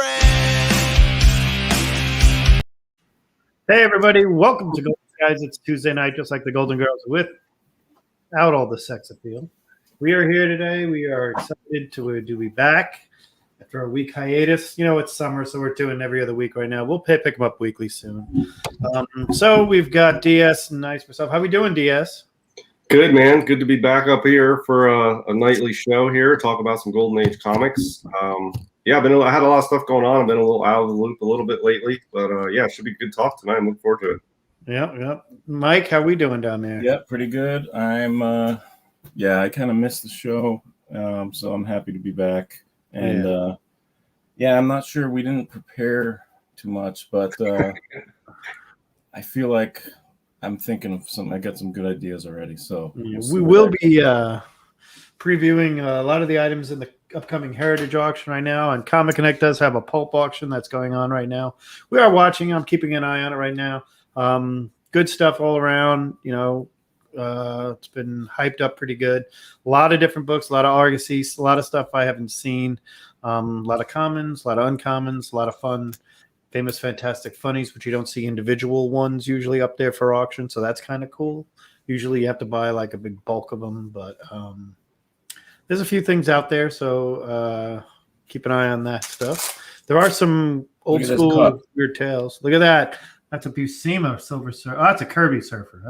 Hey everybody, welcome to Golden Skies. It's Tuesday night, just like the Golden Girls, without all the sex appeal. We are here today. We are excited to be back after a week hiatus. You know, it's summer, so we're doing every other week right now. We'll pick them up weekly soon. So we've got DS and Nice myself. How we doing, DS? Good, man. Good to be back up here for a nightly show here. Talk about some Golden Age comics. I had a lot of stuff going on. I've been a little out of the loop a little bit lately, but it should be a good talk tonight. I'm looking forward to it. Yeah. Mike, how we doing down there? Yeah, pretty good. I'm I kind of missed the show, so I'm happy to be back. And I'm not sure, we didn't prepare too much, but I feel like I'm thinking of something. I got some good ideas already. So we will be previewing a lot of the items in the upcoming Heritage auction right now, and Comic Connect does have a pulp auction that's going on right now. We are watching. I'm keeping an eye on it right now. Good stuff all around. You know, it's been hyped up pretty good. A lot of different books, a lot of Argosies, a lot of stuff I haven't seen. A lot of commons, a lot of uncommons, a lot of fun. Famous Fantastic Funnies, which you don't see individual ones usually up there for auction, so that's kind of cool. Usually you have to buy like a big bulk of them, but there's a few things out there, so keep an eye on that stuff. There are some old school weird tales. Look at that. That's a Buscema Silver Surfer. Oh, that's a Kirby Surfer.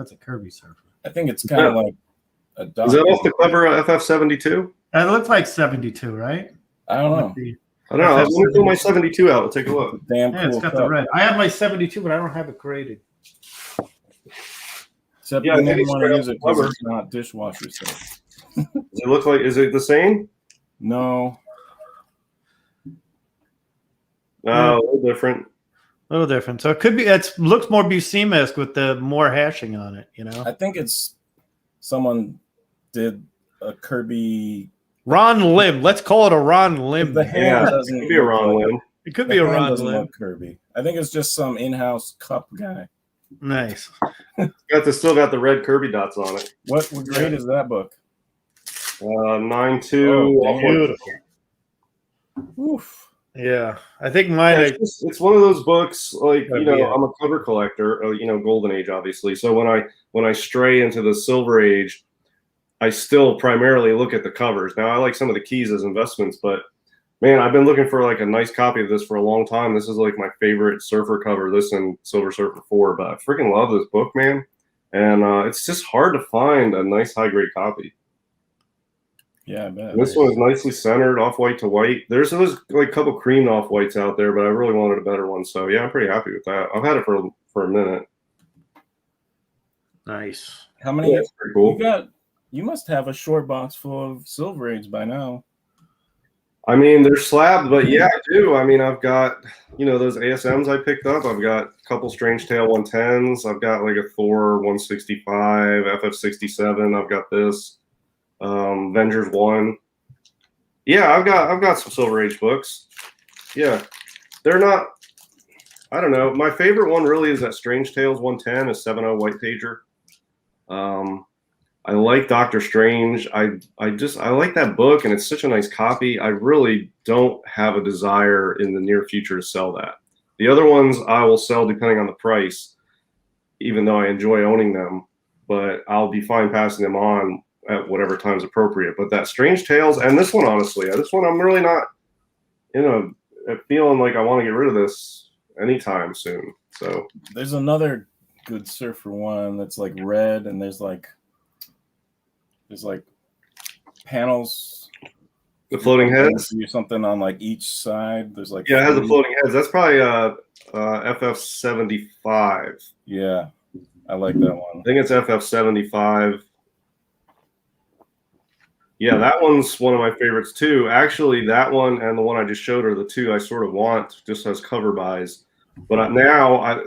I think it's kind of like a dog. Is that off the cover of FF72? It looks like 72, right? I don't know. I was going to pull my 72 out. Take a look. Damn yeah, cool. It's got the red. I have my 72, but I don't have it graded. Except you maybe want to use it because it's not dishwasher soap. Does it look like? Is it the same? No. A little different. A little different. So it could be. It looks more Buscema-esque with the more hashing on it. You know. I think it's someone did a Kirby. Ron Lim. Let's call it a Ron Lim. The hand doesn't. It could be a Ron Lim. It could be a Ron Lim. Kirby. I think it's just some in-house cup guy. Nice. Still got the red Kirby dots on it. What grade is that book? 9.2. Oh, beautiful. Oof. Yeah, I think mine. It's one of those books. Like I'm a cover collector. Golden Age, obviously. So when I stray into the Silver Age, I still primarily look at the covers. Now I like some of the keys as investments, but man, I've been looking for like a nice copy of this for a long time. This is like my favorite Surfer cover. This and Silver Surfer 4. But I freaking love this book, man. And it's just hard to find a nice high grade copy. Yeah, I bet. This one is nicely centered, off white to white. There's like a couple creamed off whites out there, but I really wanted a better one. So yeah, I'm pretty happy with that. I've had it for a minute. Nice. How many? That's pretty cool. You must have a short box full of Silver Age by now. I mean, they're slabbed, but yeah, I do. I mean, I've got, those ASMs I picked up. I've got a couple Strange Tale 110s. I've got like a Thor 165, FF67. I've got this. Avengers 1. Yeah, I've got some Silver Age books. Yeah. They're not, I don't know. My favorite one really is that Strange Tales 110, a 7.0 white pager. I like Doctor Strange. I like that book, and it's such a nice copy. I really don't have a desire in the near future to sell that. The other ones I will sell depending on the price, even though I enjoy owning them, but I'll be fine passing them on at whatever time is appropriate. But that Strange Tales, and this one, honestly, this one I'm really not, feeling like I want to get rid of this anytime soon. So there's another good Surfer one that's like red, and there's like panels. The floating heads? Or something on like each side. There's like it has the floating heads. That's probably FF75. Yeah, I like that one. I think it's FF75. Yeah, that one's one of my favorites too. Actually, that one and the one I just showed are the two I sort of want just as cover buys. But now,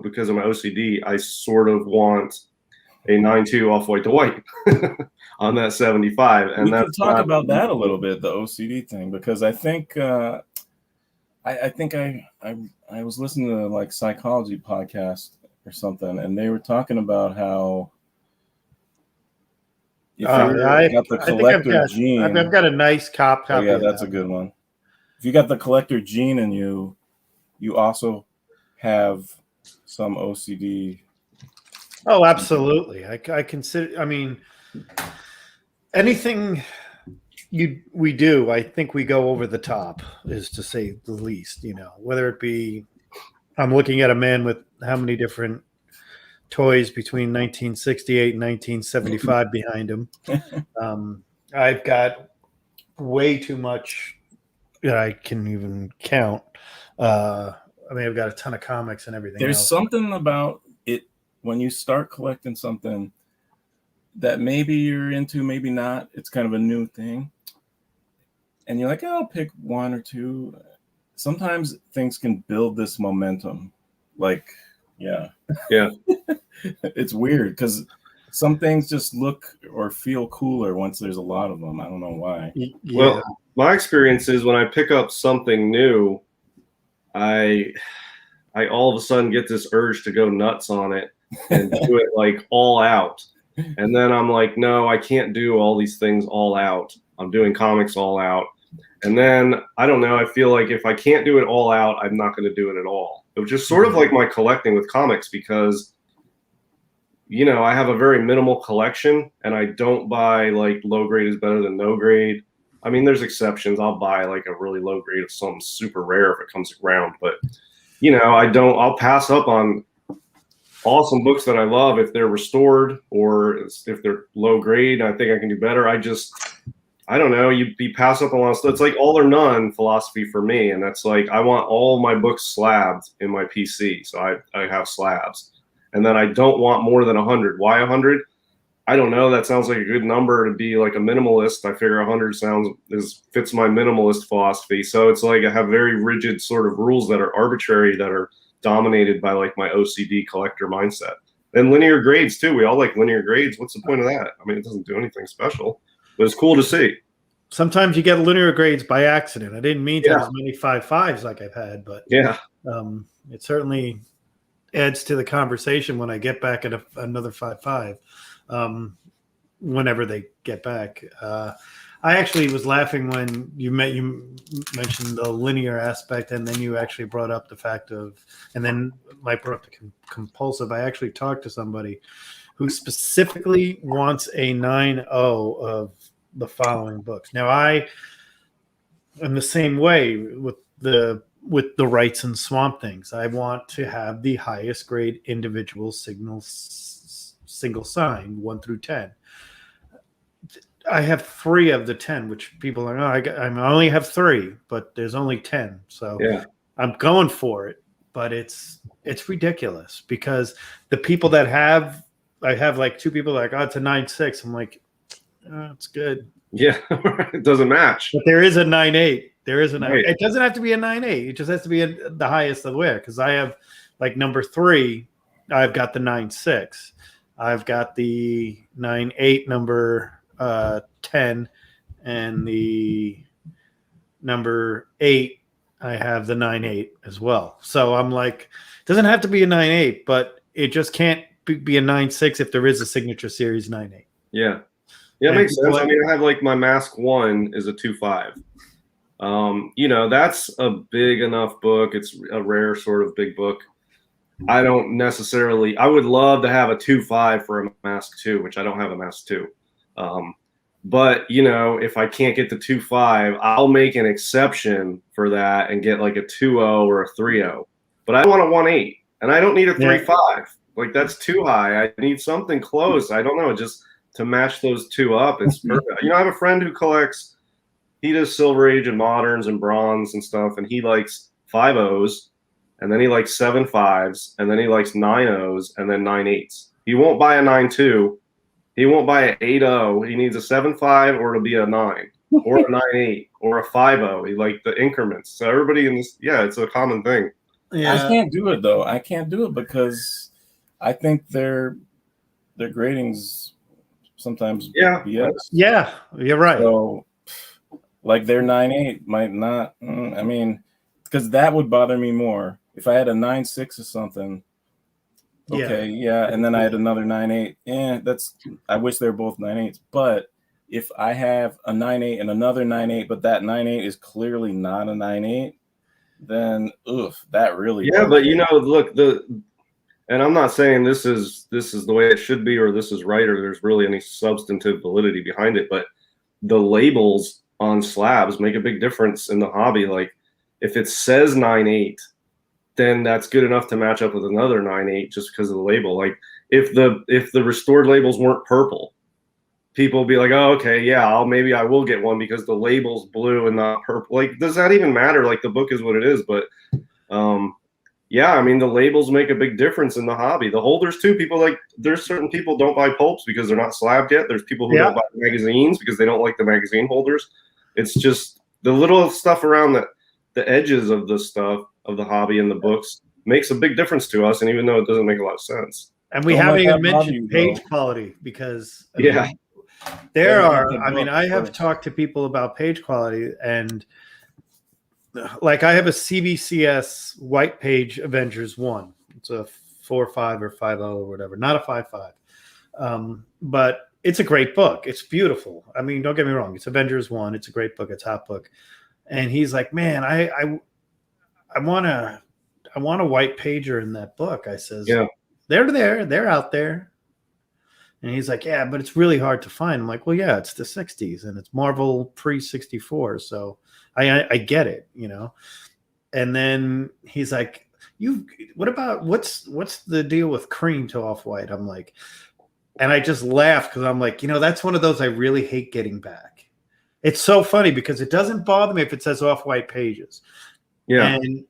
because of my OCD, I sort of want a 9.2 off white to white on that 75. And we can talk about that a little bit, the OCD thing, because I think I was listening to like psychology podcast or something, and they were talking about how if I've got the collector gene. I've got a nice cop copy. Yeah, that's a good one. if you got the collector gene in you, you also have some OCD. Oh, absolutely. I consider. I mean, anything we do, I think we go over the top, is to say the least. You know, whether it be I'm looking at a man with how many different toys between 1968 and 1975 behind him. I've got way too much that I can even count. I mean, I've got a ton of comics and everything. There's else. something about it when you start collecting something that maybe you're into, maybe not. It's kind of a new thing. And you're like, oh, I'll pick one or two. Sometimes things can build this momentum. Like, yeah. It's weird because some things just look or feel cooler once there's a lot of them. I don't know why. Yeah. Well, my experience is when I pick up something new, I all of a sudden get this urge to go nuts on it and do it like all out. And then I'm like, no, I can't do all these things all out. I'm doing comics all out. And then I don't know, I feel like if I can't do it all out, I'm not going to do it at all. It was just sort of like my collecting with comics because, you know, I have a very minimal collection and I don't buy like low grade is better than no grade. I mean, there's exceptions. I'll buy like a really low grade of something super rare if it comes around. But, you know, I'll pass up on awesome books that I love if they're restored or if they're low grade. I think I can do better. I don't know. You pass up on a lot of stuff. It's like all or none philosophy for me. And that's like, I want all my books slabbed in my PC. So I have slabs. And then I don't want more than 100. Why 100? I don't know. That sounds like a good number to be like a minimalist. I figure 100 fits my minimalist philosophy. So it's like I have very rigid sort of rules that are arbitrary, that are dominated by like my OCD collector mindset. And linear grades too. We all like linear grades. What's the point of that? I mean, it doesn't do anything special, but it's cool to see. Sometimes you get linear grades by accident. I didn't mean to have as many 5.5s like I've had, but it certainly adds to the conversation when I get back at another 5.5, whenever they get back. I actually was laughing when you mentioned the linear aspect, and then you actually brought up the fact of, and then Mike brought up the compulsive. I actually talked to somebody who specifically wants a 9.0 of the following books. Now, I am the same way with the Wrights and Swamp Things. I want to have the highest grade individual single sign, 1 through 10. I have 3 of the 10, which people are, I only have 3, but there's only 10. So I'm going for it, but it's ridiculous because the people that I have like 2 people like, oh, it's a 9.6. I'm like, oh, it's good. Yeah, it doesn't match. But there is a 9.8. There is a 9.8. It doesn't have to be a 9.8. It just has to be the highest of where, because I have like number 3, I've got the 9.6. I've got the 9.8 number 10, and the number 8 I have the 9.8 as well. So I'm like, it doesn't have to be a 9.8, but it just can't be a 9.6 if there is a signature series 9.8. Yeah, it makes sense. I mean, I have like my Mask 1 is a 2.5. You know, that's a big enough book. It's a rare sort of big book. I don't necessarily, I would love to have a 2.5 for a Mask 2, which I don't have a Mask 2. But, you know, if I can't get the 2.5, I'll make an exception for that and get like a 2.0 or a 3.0. But I want a 1.8, and I don't need a 3.5. Like, that's too high. I need something close. I don't know, just to match those 2 up. It's perfect. You know, I have a friend who collects, he does Silver Age and Moderns and Bronze and stuff, and he likes 5.0s, and then he likes 7.5s, and then he likes 9.0s, and then 9.8s. He won't buy a 9.2. He won't buy an 8.0. He needs a 7.5, or it'll be a 9, or a 9.8, or a 5.0. He like the increments. So everybody in this, it's a common thing. Yeah. I can't do it though. I can't do it because I think their gradings sometimes BS. Yeah, you're right. So like their 9.8 might not. I mean, because that would bother me more if I had a 9.6 or something. Okay, and then I had another 9.8. I wish they were both 9.8s, but if I have a 9.8 and another 9.8, but that 9.8 is clearly not a 9.8, then that really Yeah, bugs but me. look, and I'm not saying this is the way it should be or this is right or there's really any substantive validity behind it, but the labels on slabs make a big difference in the hobby. Like if it says 9.8, then that's good enough to match up with another 9.8 just because of the label. Like if the restored labels weren't purple, people will be like, oh, okay, yeah, maybe I will get one because the label's blue and not purple. Like, does that even matter? Like the book is what it is, but yeah, I mean the labels make a big difference in the hobby. The holders too. People like there's certain people don't buy pulps because they're not slabbed yet. There's people who don't buy magazines because they don't like the magazine holders. It's just the little stuff around the edges of the stuff of the hobby and the books makes a big difference to us. And even though it doesn't make a lot of sense, And we Don't haven't let even that bother mentioned you, page though. quality because Yeah. there Gotta are. get the I mean, book I have first. talked to people about page quality, and like I have a CBCS white page Avengers 1. It's a 4.5 or 5.0 or whatever, not a 5.5. But it's a great book. It's beautiful. I mean, don't get me wrong. It's Avengers 1. It's a great book. It's a hot book. And he's like, man, I want a white pager in that book. I says, Yeah. they're there. They're out there. And he's like, yeah, but it's really hard to find. I'm like, well, yeah, it's the 60s and it's Marvel pre-64. So I get it, you know. And then he's like, what's the deal with cream to off-white? I'm like, and I just laughed because I'm like, you know, that's one of those I really hate getting back. It's so funny because it doesn't bother me if it says off-white pages. Yeah. And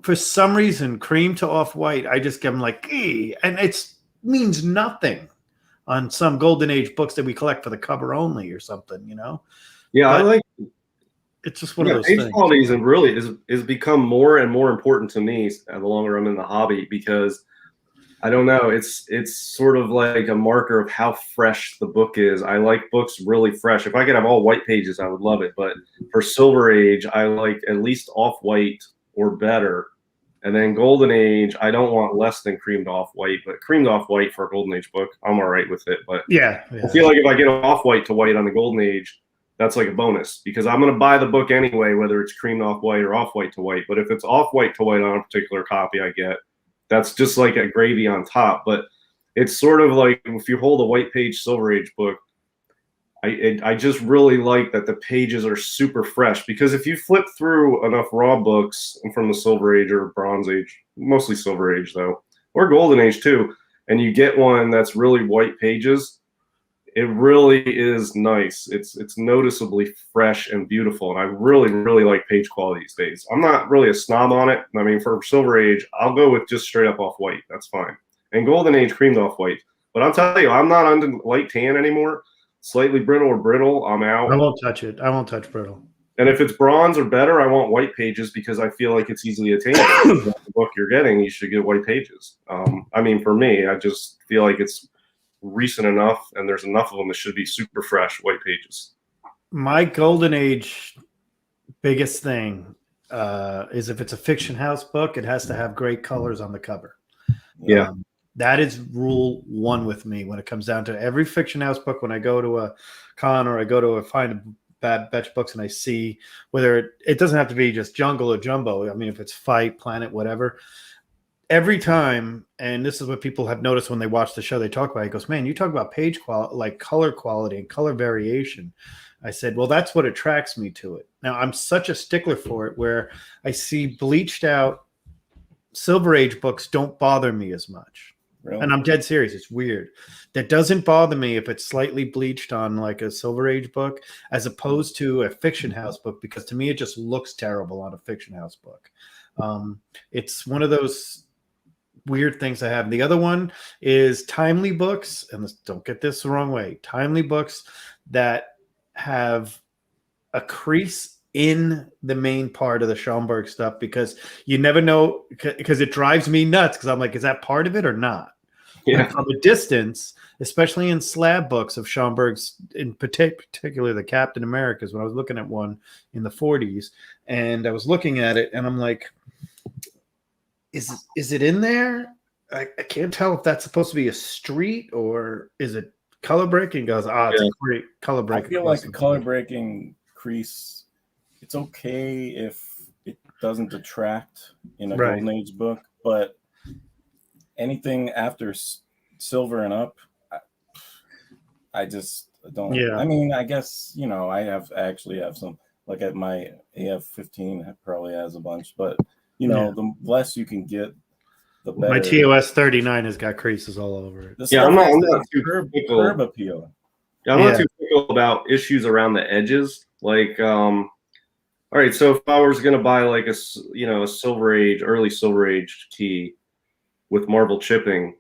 for some reason, cream to off-white, I just give them like, and it means nothing on some golden age books that we collect for the cover only or something, you know. Yeah, But I like it's just one of those page things. quality is become more and more important to me the longer I'm in the hobby because I don't know, it's sort of like a marker of how fresh the book is. I like books really fresh. If I could have all white pages, I would love it. But for Silver Age, I like at least off-white or better. And then Golden Age, I don't want less than creamed off-white, but creamed off-white for a Golden Age book, I'm all right with it. But Yeah. I feel like if I get off-white to white on the Golden Age, that's like a bonus because I'm going to buy the book anyway, whether it's creamed off-white or off-white to white. But if it's off-white to white on a particular copy I get, that's just like a gravy on top. But it's sort of like if you hold a white page Silver Age book, I just really like that the pages are super fresh because if you flip through enough raw books from the Silver Age or Bronze Age, mostly Silver Age though, or Golden Age too, and you get one that's really white pages, it really is nice. It's noticeably fresh and beautiful, and I really, really like page quality these days. I'm not really a snob on it. I mean, for Silver Age, I'll go with just straight up off white. That's fine. And Golden Age creamed off white. But I'll tell you, I'm not under light tan anymore. Slightly brittle or brittle, I'm out. I won't touch it. I won't touch brittle. And if it's bronze or better, I want white pages because I feel like it's easily attainable. The book you're getting, you should get white pages. I mean, for me, I just feel like it's recent enough and there's enough of them that should be super fresh white pages. My Golden Age biggest thing is if it's a fiction house book, it has to have great colors on the cover. Yeah. That is rule one with me when it comes down to every fiction house book. When I go to a con or I go to find a bad batch books and I see whether it doesn't have to be just jungle or jumbo. I mean, if it's Fight, Planet, whatever. Every time, and this is what people have noticed when they watch the show, they talk about it. He goes, man, you talk about page quality, like color quality and color variation. I said, well, that's what attracts me to it. Now, I'm such a stickler for it where I see bleached out Silver Age books don't bother me as much. Really? And I'm dead serious. It's weird. That doesn't bother me if it's slightly bleached on like a Silver Age book as opposed to a fiction house book, because to me, it just looks terrible on a fiction house book. It's one of those weird things I have. The other one is timely books, and don't get this the wrong way, timely books that have a crease in the main part of the Schomburg stuff, because you never know, because it drives me nuts because I'm like, is that part of it or not? Yeah. And from a distance, especially in slab books of Schomburg's, in particular the Captain Americas, when I was looking at one in the 40s and I was looking at it and I'm like, is it in there? I can't tell if that's supposed to be a street or is it color breaking goes, it's Yeah. a great color I breaking. feel like a color breaking crease, it's okay if it doesn't detract in a Right. Golden Age book, but anything after silver and up, I just don't. Yeah. I mean, I guess, I actually have some, like at my AF-15 probably has a bunch, but the less you can get, the better. My TOS 39 has got creases all over it. The Yeah, stuff I'm has not that too curb appeal. Yeah, I'm not too fickle about issues around the edges. Like, all right, so if I was going to buy like a Silver Age, early Silver Age key with marble chipping,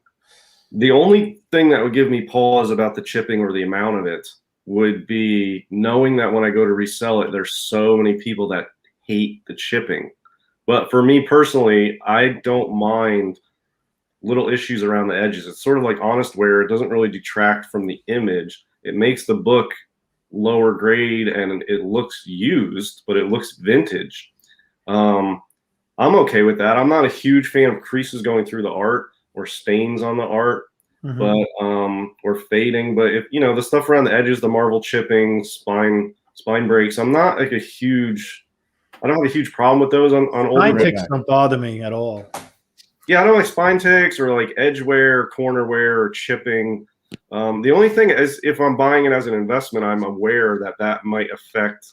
the only thing that would give me pause about the chipping or the amount of it would be knowing that when I go to resell it, there's so many people that hate the chipping. But for me personally, I don't mind little issues around the edges. It's sort of like honest wear. It doesn't really detract from the image. It makes the book lower grade and it looks used, but it looks vintage. I'm okay with that. I'm not a huge fan of creases going through the art or stains on the art, but or fading. But if the stuff around the edges, the marble chipping, spine breaks, I'm not like I don't have a huge problem with those on older. Spine ticks don't bother me at all. Yeah, I don't like spine ticks or like edge wear, corner wear, or chipping. The only thing is if I'm buying it as an investment, I'm aware that might affect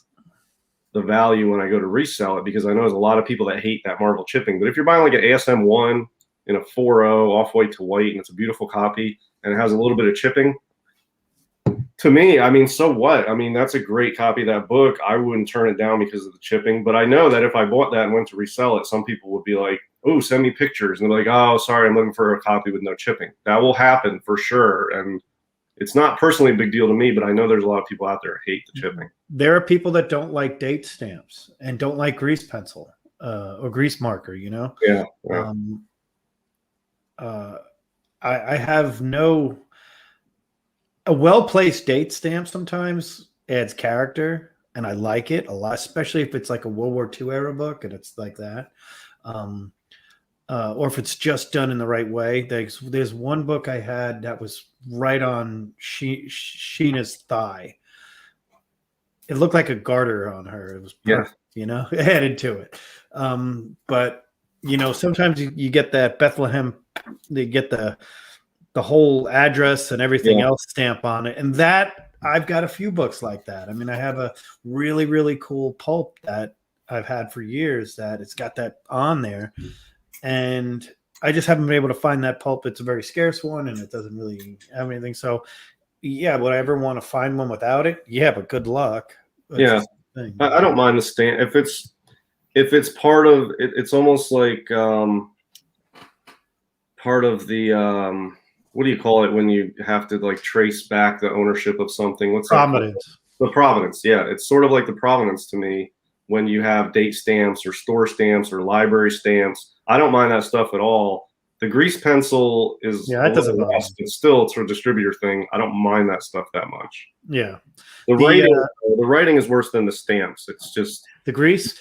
the value when I go to resell it, because I know there's a lot of people that hate that marble chipping. But if you're buying like an ASM 1 in a 4.0 off-white to white and it's a beautiful copy and it has a little bit of chipping, to me, I mean, so what? I mean, that's a great copy of that book. I wouldn't turn it down because of the chipping. But I know that if I bought that and went to resell it, some people would be like, oh, send me pictures. And they're like, oh, sorry, I'm looking for a copy with no chipping. That will happen for sure. And it's not personally a big deal to me, but I know there's a lot of people out there who hate the chipping. There are people that don't like date stamps and don't like grease pencil or grease marker, Yeah. I have a well-placed date stamp sometimes adds character, and I like it a lot, especially if it's like a World War II era book and it's like that. Or if it's just done in the right way. There's one book I had that was right on Sheena's thigh. It looked like a garter on her. It was perfect, added to it. But sometimes you get that Bethlehem, they get the whole address and everything else stamp on it. And that I've got a few books like that. I mean, I have a really, really cool pulp that I've had for years that it's got that on there. And I just haven't been able to find that pulp. It's a very scarce one and it doesn't really have anything. So yeah, would I ever want to find one without it? Yeah, but good luck. That's I don't mind the stamp. If it's part of it, it's almost like part of the what do you call it when you have to like trace back the ownership of something? What's provenance? The provenance. Yeah, it's sort of like the provenance to me when you have date stamps or store stamps or library stamps. I don't mind that stuff at all. The grease pencil is that doesn't bother me. It's still sort of distributor thing. I don't mind that stuff that much. Yeah. The writing is worse than the stamps. It's just the grease.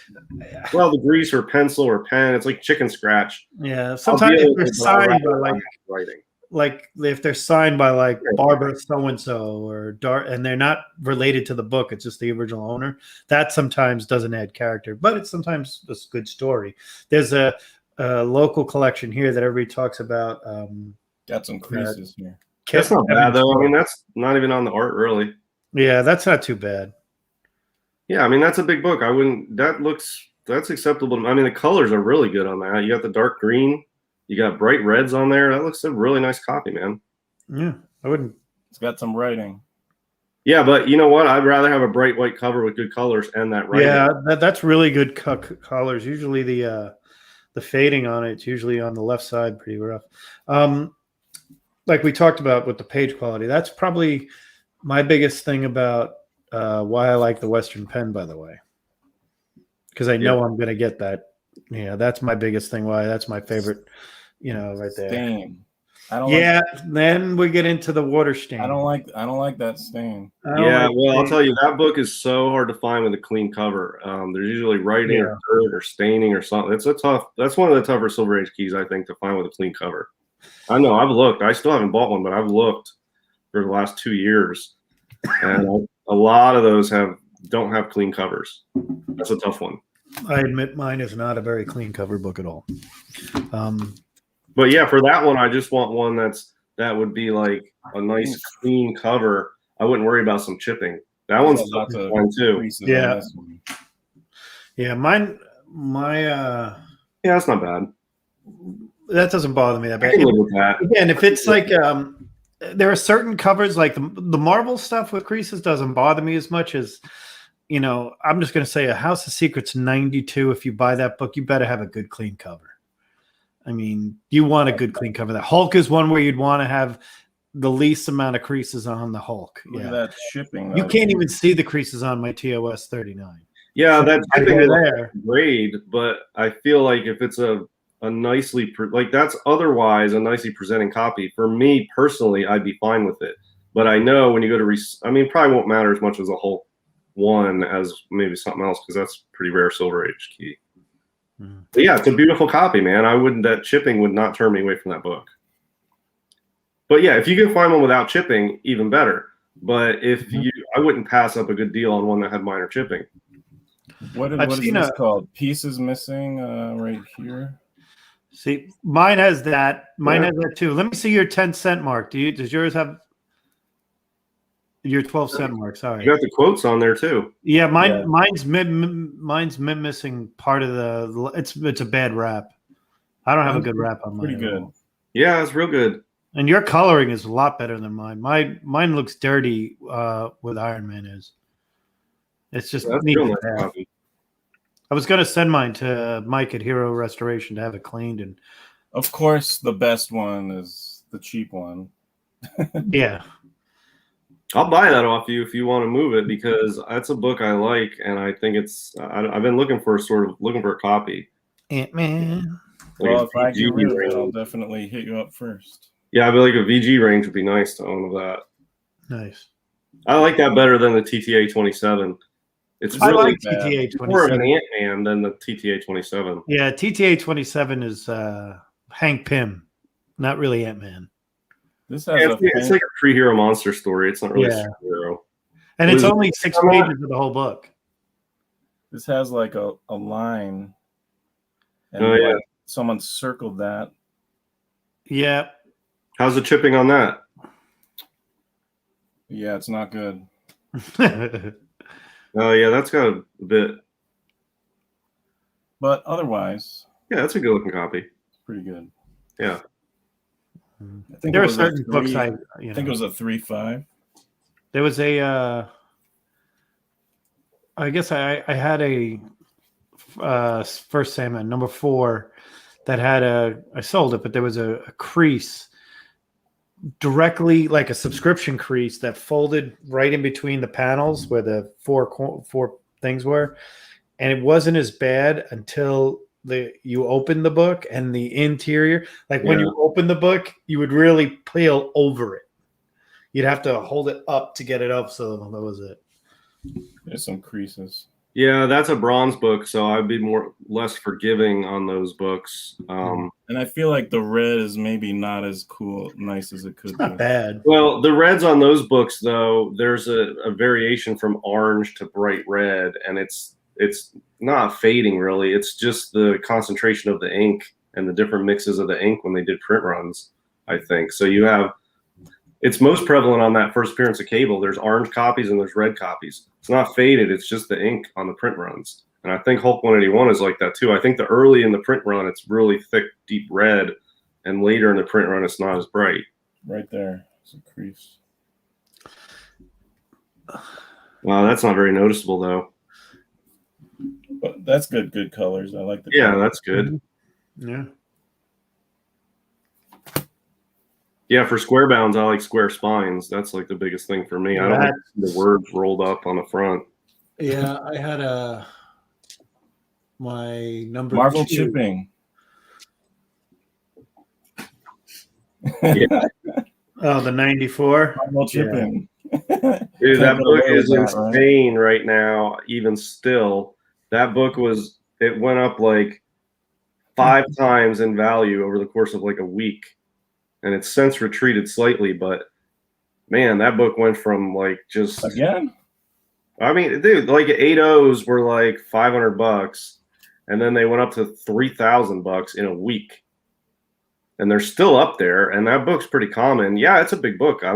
Well, the grease or pencil or pen, it's like chicken scratch. Yeah. Sometimes if they're signed by writing. Like if they're signed by like Barbara so-and-so or Dart, and they're not related to the book, it's just the original owner, that sometimes doesn't add character, but it's sometimes a good story. There's a local collection here that everybody talks about. Got some creases here. That's not bad though. I mean, that's not even on the art really. Yeah, that's not too bad. Yeah, I mean, that's a big book. That's acceptable. I mean, the colors are really good on that. You got the dark green. You got bright reds on there. That looks a really nice copy, man. Yeah, I wouldn't. It's got some writing. Yeah, but you know what? I'd rather have a bright white cover with good colors and that writing. Yeah, that's really good colors. Usually the fading on it's usually on the left side, pretty rough. Like we talked about with the page quality, that's probably my biggest thing about why I like the Western pen, by the way, because I know I'm going to get that. Yeah, that's my biggest thing. Why that's my favorite. Right there. Stain. Then we get into the water stain. I don't like that stain. I'll tell you, that book is so hard to find with a clean cover. There's usually writing or dirt or staining or something. That's one of the tougher Silver Age keys, I think, to find with a clean cover. I know, I've looked. I still haven't bought one, but I've looked. for the last 2 years, and a lot of those don't have clean covers. That's a tough one. I admit mine is not a very clean cover book at all. But yeah, for that one, I just want one that would be like a nice clean cover. I wouldn't worry about some chipping. That one's fine too. Yeah. Yeah, my Yeah, that's not bad. that doesn't bother me that I bad. can live with that. Again, if it's like there are certain covers like the Marvel stuff with creases doesn't bother me as much as, you know, I'm just going to say A House of Secrets 92. If you buy that book, you better have a good clean cover. I mean, you want a good clean cover. The Hulk is one where you'd want to have the least amount of creases on the Hulk. Look at that shipping. You can't even see the creases on my TOS 39. Yeah, that's there. great, but I feel like if it's a nicely that's otherwise a nicely presenting copy, for me personally, I'd be fine with it. But I know when you go to probably won't matter as much as a Hulk one as maybe something else, because that's pretty rare Silver Age key. But yeah, it's a beautiful copy, man. That chipping would not turn me away from that book. But yeah, if you can find one without chipping, even better. But I wouldn't pass up a good deal on one that had minor chipping. What is this called? Pieces Missing right here. See, mine has that. Mine has that too. Let me see your 10-cent mark. Does yours have your 12-cent mark? Sorry, you got the quotes on there too. Yeah, mine's missing part of the. It's a bad wrap. I don't have a good wrap on mine. Pretty good. Yeah, it's real good. And your coloring is a lot better than mine. Mine looks dirty. With Iron Man is. It's just neat. Nice. I was going to send mine to Mike at Hero Restoration to have it cleaned, and of course, the best one is the cheap one. Yeah, I'll buy that off you if you want to move it, because that's a book I like, and I think it's. I've been looking for a copy. Ant-Man. Well, if I get rid of it, I'll definitely hit you up first. Yeah, I feel like a VG range would be nice to own of that. Nice. I like that better than the TTA 27. It's I really like TTA 27. more of an Ant-Man than the TTA 27. Yeah, TTA 27 is Hank Pym, not really Ant-Man. This has it's like a pre-hero monster story. It's not really a superhero. And it's only 6 pages of the whole book. This has like a line. And someone circled that. Yeah. How's the chipping on that? Yeah, it's not good. Oh, yeah, that's got a bit. But otherwise, yeah, that's a good looking copy. It's pretty good. Yeah. I think there are certain books I think it was a 3.5. There was a I guess I had a First Sandman number 4 that had I sold it, but there was a crease directly, like a subscription crease that folded right in between the panels where the four things were, and it wasn't as bad until you open the book and the interior, like when you open the book, you would really peel over it. You'd have to hold it up to get it up. So that was it. There's some creases. Yeah, that's a bronze book, so I'd be less forgiving on those books. And I feel like the red is maybe not as nice as it could be. Not bad. Well, the reds on those books, though, there's a variation from orange to bright red, and it's not fading really. It's just the concentration of the ink and the different mixes of the ink when they did print runs, I think. So it's most prevalent on that first appearance of Cable. There's orange copies and there's red copies. It's not faded. It's just the ink on the print runs. And I think Hulk 181 is like that too. I think the early in the print run, it's really thick, deep red. And later in the print run, it's not as bright. Right there. It's a crease. Wow, that's not very noticeable though. But that's good colors. I like the colors. That's good. Yeah. Yeah, for square bounds, I like square spines. That's like the biggest thing for me. I don't like the words rolled up on the front. Yeah, I had my number Marvel 2. chipping. Yeah. Oh, the 94. Marvel chipping. Dude, that book is insane right now, even still. That book it went up like 5 times in value over the course of like a week. And it's since retreated slightly, but man, that book went from like just Again? I mean, dude, like 8 O's were like $500, and then they went up to $3,000 in a week, and they're still up there. And that book's pretty common. Yeah, it's a big book. I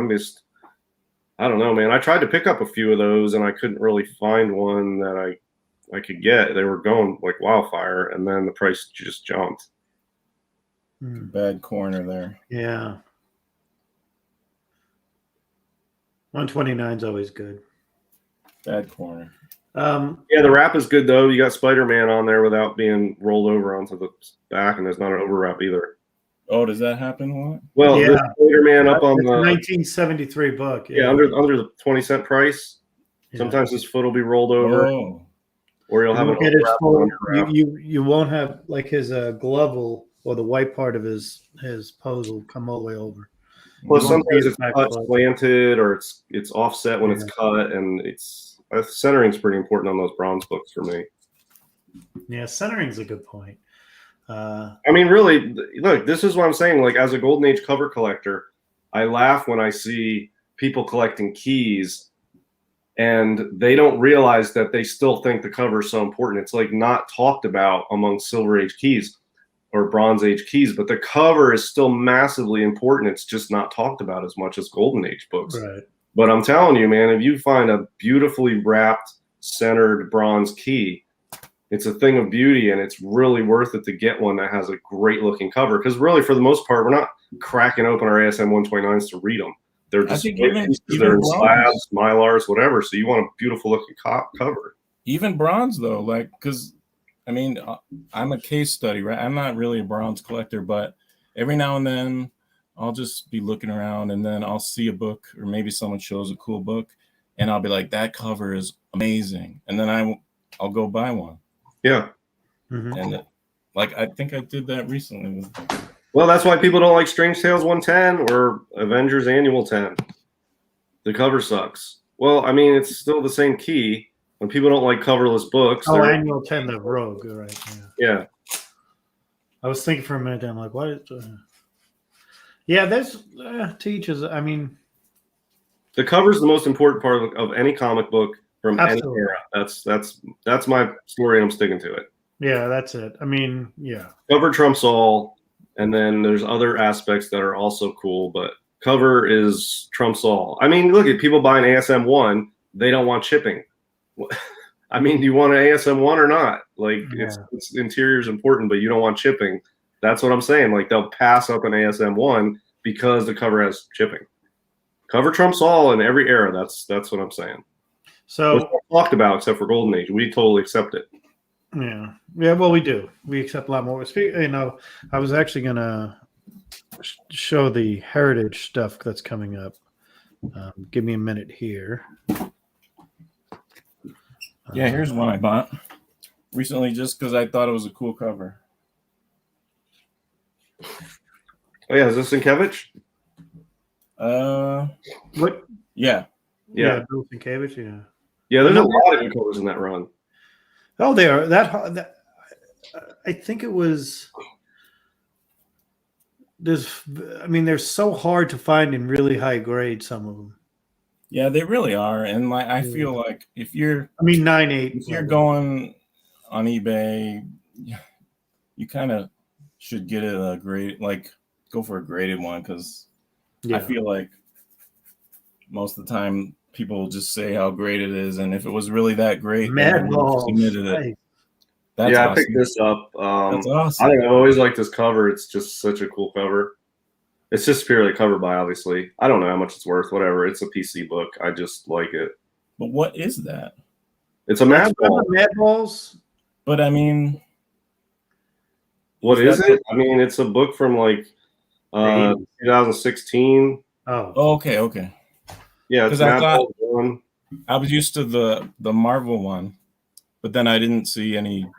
don't know, man. I tried to pick up a few of those, and I couldn't really find one that I could get. They were going like wildfire, and then the price just jumped. Bad corner there. Yeah. 129 is always good. Bad corner. Yeah, the wrap is good though. You got Spider-Man on there without being rolled over onto the back, and there's not an overwrap either. Oh, does that happen a lot? Well, Yeah. the Spider-Man up on It's a the 1973 book. yeah under the 20-cent price. Yeah. Sometimes his foot will be rolled over, Oh, or you'll have You an look at his overwrap full- and underwrap. you won't have like his glove will, or the white part of his pose will come all the way over. Plus, You won't sometimes see it's the back cut foot. slanted, or it's offset when it's Yeah. cut, and centering's pretty important on those bronze books for me. Yeah, centering's a good point. I mean, really, look, this is what I'm saying. Like, as a Golden Age cover collector, I laugh when I see people collecting keys and they don't realize that they still think the cover is so important. It's like not talked about among Silver Age keys or Bronze Age keys, but the cover is still massively important. It's just not talked about as much as Golden Age books. Right. But I'm telling you, man, if you find a beautifully wrapped, centered bronze key, it's a thing of beauty, and it's really worth it to get one that has a great looking cover. Because really, for the most part, we're not cracking open our ASM 129s to read them. They're just think even they're in bronze. slabs, mylars, whatever. So you want a beautiful looking cover. even bronze though, like, because I mean, I'm a case study, right? I'm not really a bronze collector, but every now and then I'll just be looking around, and then I'll see a book, or maybe someone shows a cool book, and I'll be like, that cover is amazing, and then I'll go buy one. Yeah. Mhm. And like, I think I did that recently. Well, that's why people don't like Strange Tales 110 or Avengers Annual 10. The cover sucks. Well, I mean, it's still the same key. When people don't like coverless books, Oh, they're- Annual 10, the Rogue, right? yeah. Yeah. I was thinking for a minute, I'm like, what is? Yeah, there's teachers. I mean, The cover is the most important part of any comic book from Absolutely. any era. That's my story, and I'm sticking to it. yeah, that's it. I mean, yeah. Cover trumps all, and then there's other aspects that are also cool, but cover is trumps all. I mean, look at people buying ASM 1, they don't want shipping. I mean, do you want an ASM 1 or not? Like, it's interior is important, but you don't want shipping. That's what I'm saying. Like, they'll pass up an ASM 1 because the cover has shipping. Cover trumps all in every era. That's what I'm saying. So It's not talked about except for Golden Age. We totally accept it. yeah. Well, we do. We accept a lot more. I was actually gonna show the heritage stuff that's coming up. Give me a minute here. Yeah, here's one I bought recently just because I thought it was a cool cover. Oh yeah, is this Sienkiewicz? What? Yeah. Yeah. Bill Sienkiewicz, yeah. Yeah, there's a lot of good covers in that run. Oh, they are that. I think it was. They're so hard to find in really high grade. Some of them. Yeah, they really are. And like, I feel like if you're 9.8. if you're going on eBay, you kind of should get it a grade, like go for a graded one, because I feel like most of the time people will just say how great it is, and if it was really that great, they wouldn't have submitted it. Nice. That's yeah, awesome. I picked this up. That's awesome. I think I've always liked this cover. It's just such a cool cover. It's just purely cover by, obviously. I don't know how much it's worth. Whatever. It's a PC book. I just like it. But what is that? It's a Madball. Madballs. But I mean, What is it? I mean, it's a book from like 2016. Oh, okay. Yeah, it's 'Cause I Madball 1. I was used to the Marvel one, but then I didn't see any,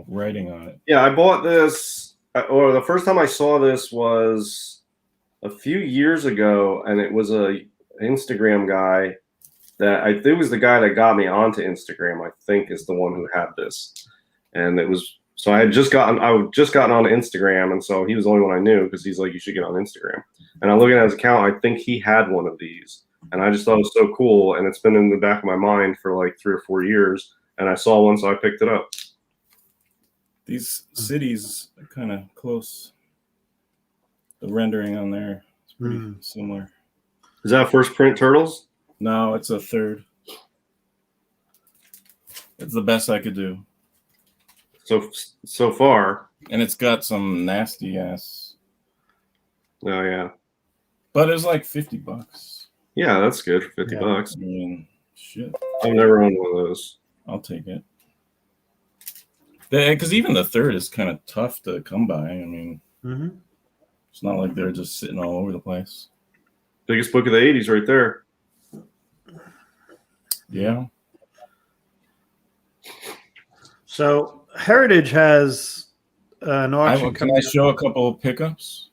writing on it. Yeah, I bought this, or the first time I saw this was a few years ago, and it was a Instagram guy that I think was the guy that got me onto Instagram. I think is the one who had this, and it was so I had just gotten onto Instagram, and so he was the only one I knew because he's like, you should get on Instagram. And I look at his account, I think he had one of these. And I just thought it was so cool. And it's been in the back of my mind for like 3 or 4 years. And I saw one, so I picked it up. These cities are kind of close. The rendering on there is pretty similar. Is that first print Turtles? No, it's a third. It's the best I could do. So far. And it's got some nasty ass. Oh yeah. But it's like $50. Yeah, that's good for $50. I mean, shit. I've never owned one of those. I'll take it. Because even the third is kind of tough to come by. I mean, it's not like they're just sitting all over the place. Biggest book of the 80s right there. Yeah. So Heritage has an auction. Can I show a couple of pickups?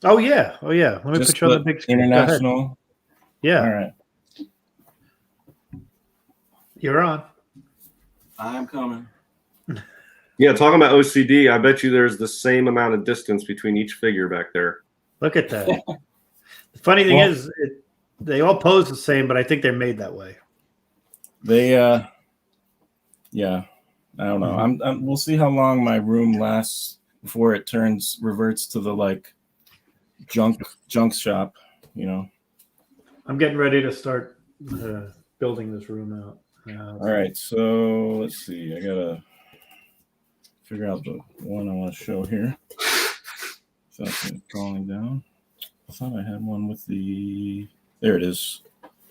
Oh yeah. Let me Just put you on the big screen. international. Yeah. All right. You're on. I'm coming. Yeah, talking about OCD, I bet you there's the same amount of distance between each figure back there. Look at that. The funny thing is, they all pose the same, but I think they're made that way. They, yeah, I don't know. We'll see how long my room lasts before it reverts to the like junk shop. You know. I'm getting ready to start building this room out. All right, so let's see. I gotta figure out the one I want to show here. So I'm crawling down. I thought I had one with the. There it is.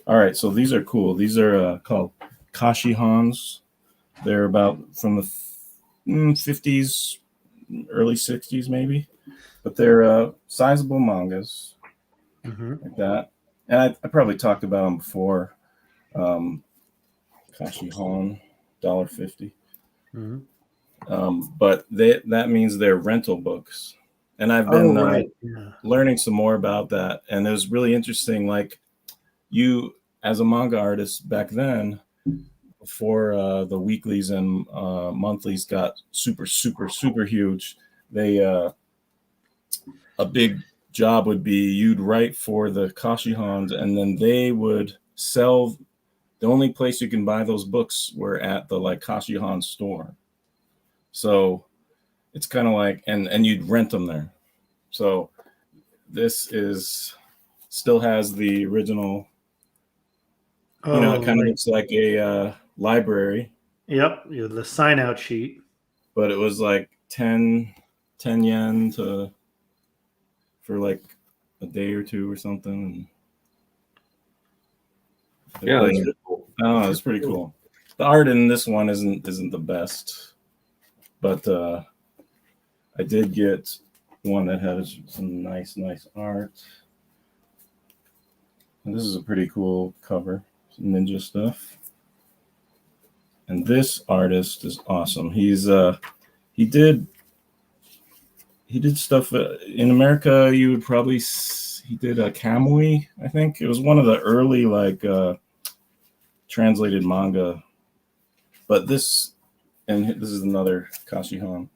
All right, so these are cool. These are called Kashi Hans. They're about from the 50s, early 60s maybe, but they're sizable mangas like that. And I probably talked about them before. Kashi Han, $1.50. But that means they're rental books. And I've been learning some more about that. And it was really interesting. Like you, as a manga artist back then, before the weeklies and monthlies got super, super, super huge, a big job would be you'd write for the Kashihans, and then they would sell. The only place you can buy those books were at the like Kashihan store. So it's kind of like, and you'd rent them there. So this still has the original, it kind of looks like a library. Yep, the sign out sheet. But it was like 10 yen for like a day or two or something. Yeah, that's really cool. Oh, it's pretty cool. The art in this one isn't the best, but I did get one that has some nice art. And this is a pretty cool cover, some ninja stuff. And this artist is awesome. He did stuff in America. You would probably he did a Kamui, I think. It was one of the early like translated manga. But this is another Kashihan.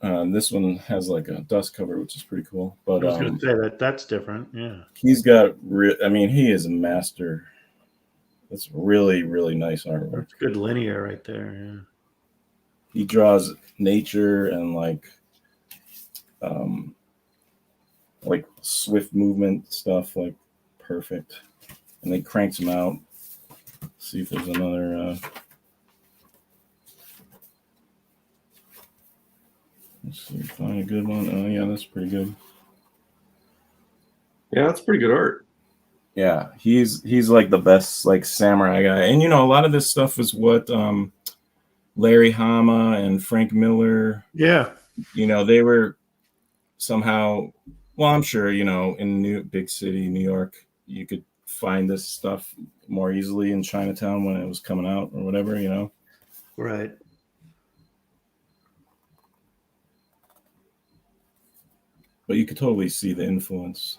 This one has like a dust cover, which is pretty cool. But I was going to say that's different. Yeah, he's got. He is a master. That's really, really nice artwork. That's good linear right there. Yeah. He draws nature and like swift movement stuff, like perfect. And they cranks them out. Let's see if there's another. Let's see, find a good one. Oh yeah, that's pretty good. Yeah, that's pretty good art. Yeah, he's like the best like samurai guy. And a lot of this stuff is what Larry Hama and Frank Miller. Yeah. They were somehow, well, I'm sure, in big city, New York, you could find this stuff more easily in Chinatown when it was coming out or whatever, Right. But you could totally see the influence.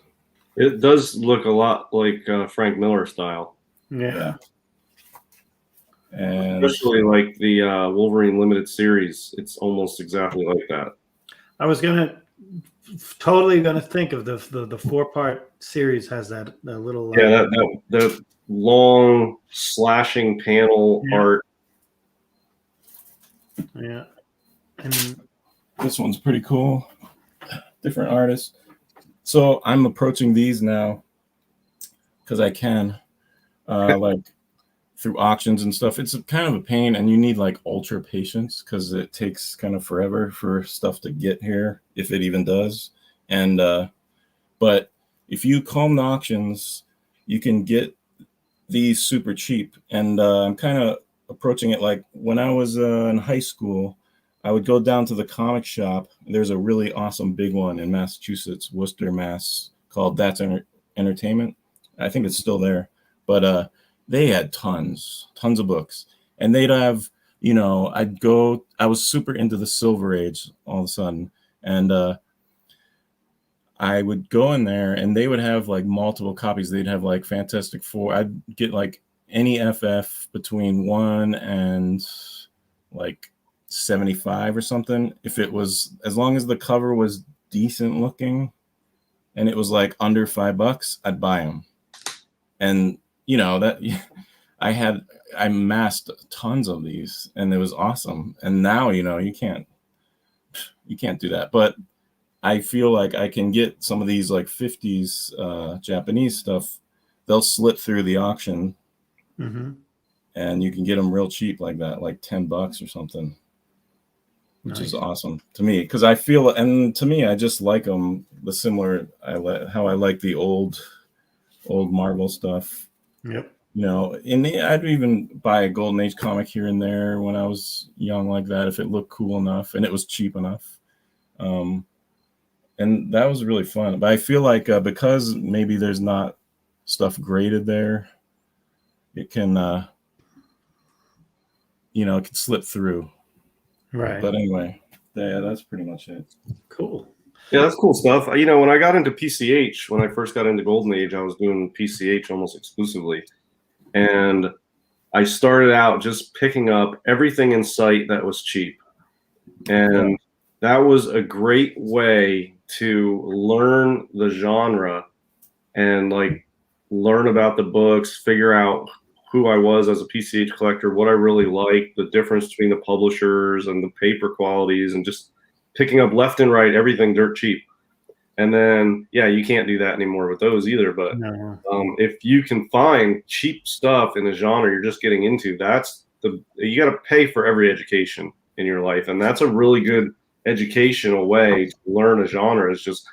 It does look a lot like Frank Miller style. Yeah. And especially like the Wolverine limited series. It's almost exactly like that. I was going to totally going to think of the 4-part series has that little Yeah, that long slashing panel Yeah. art. yeah. And This one's pretty cool. Different artists. So I'm approaching these now because I can, like through auctions and stuff. It's kind of a pain, and you need like ultra patience because it takes kind of forever for stuff to get here, if it even does. And but if you comb the auctions, you can get these super cheap. And I'm kind of approaching it like when I was in high school. I would go down to the comic shop. There's a really awesome big one in Massachusetts, Worcester, Mass, called That's Entertainment. I think it's still there, but they had tons of books, and they'd have, I was super into the Silver Age all of a sudden, and I would go in there, and they would have like multiple copies. They'd have like Fantastic Four. I'd get like any FF between 1 and like 75 or something, if it was, as long as the cover was decent looking and it was like under $5, I'd buy them. And that I amassed tons of these, and it was awesome. And now you can't do that. But I feel like I can get some of these like 50s Japanese stuff. They'll slip through the auction, and you can get them real cheap like that, like $10 or something, which is awesome to me, because I feel, and to me, I just like them the similar. How I like the old Marvel stuff. Yep. And I'd even buy a Golden Age comic here and there when I was young like that, if it looked cool enough and it was cheap enough. And that was really fun. But I feel like because maybe there's not stuff graded there, it can, it can slip through. Right. But anyway, yeah, that's pretty much it. Cool. Yeah, that's cool stuff. When I got into PCH, when I first got into Golden Age, I was doing PCH almost exclusively. And I started out just picking up everything in sight that was cheap. And that was a great way to learn the genre and like learn about the books, figure out who I was as a PCH collector, what I really liked, the difference between the publishers and the paper qualities, and just picking up left and right everything dirt cheap. And then, yeah, you can't do that anymore with those either. But if you can find cheap stuff in a genre you're just getting into, you got to pay for every education in your life. And that's a really good educational way to learn a genre, is just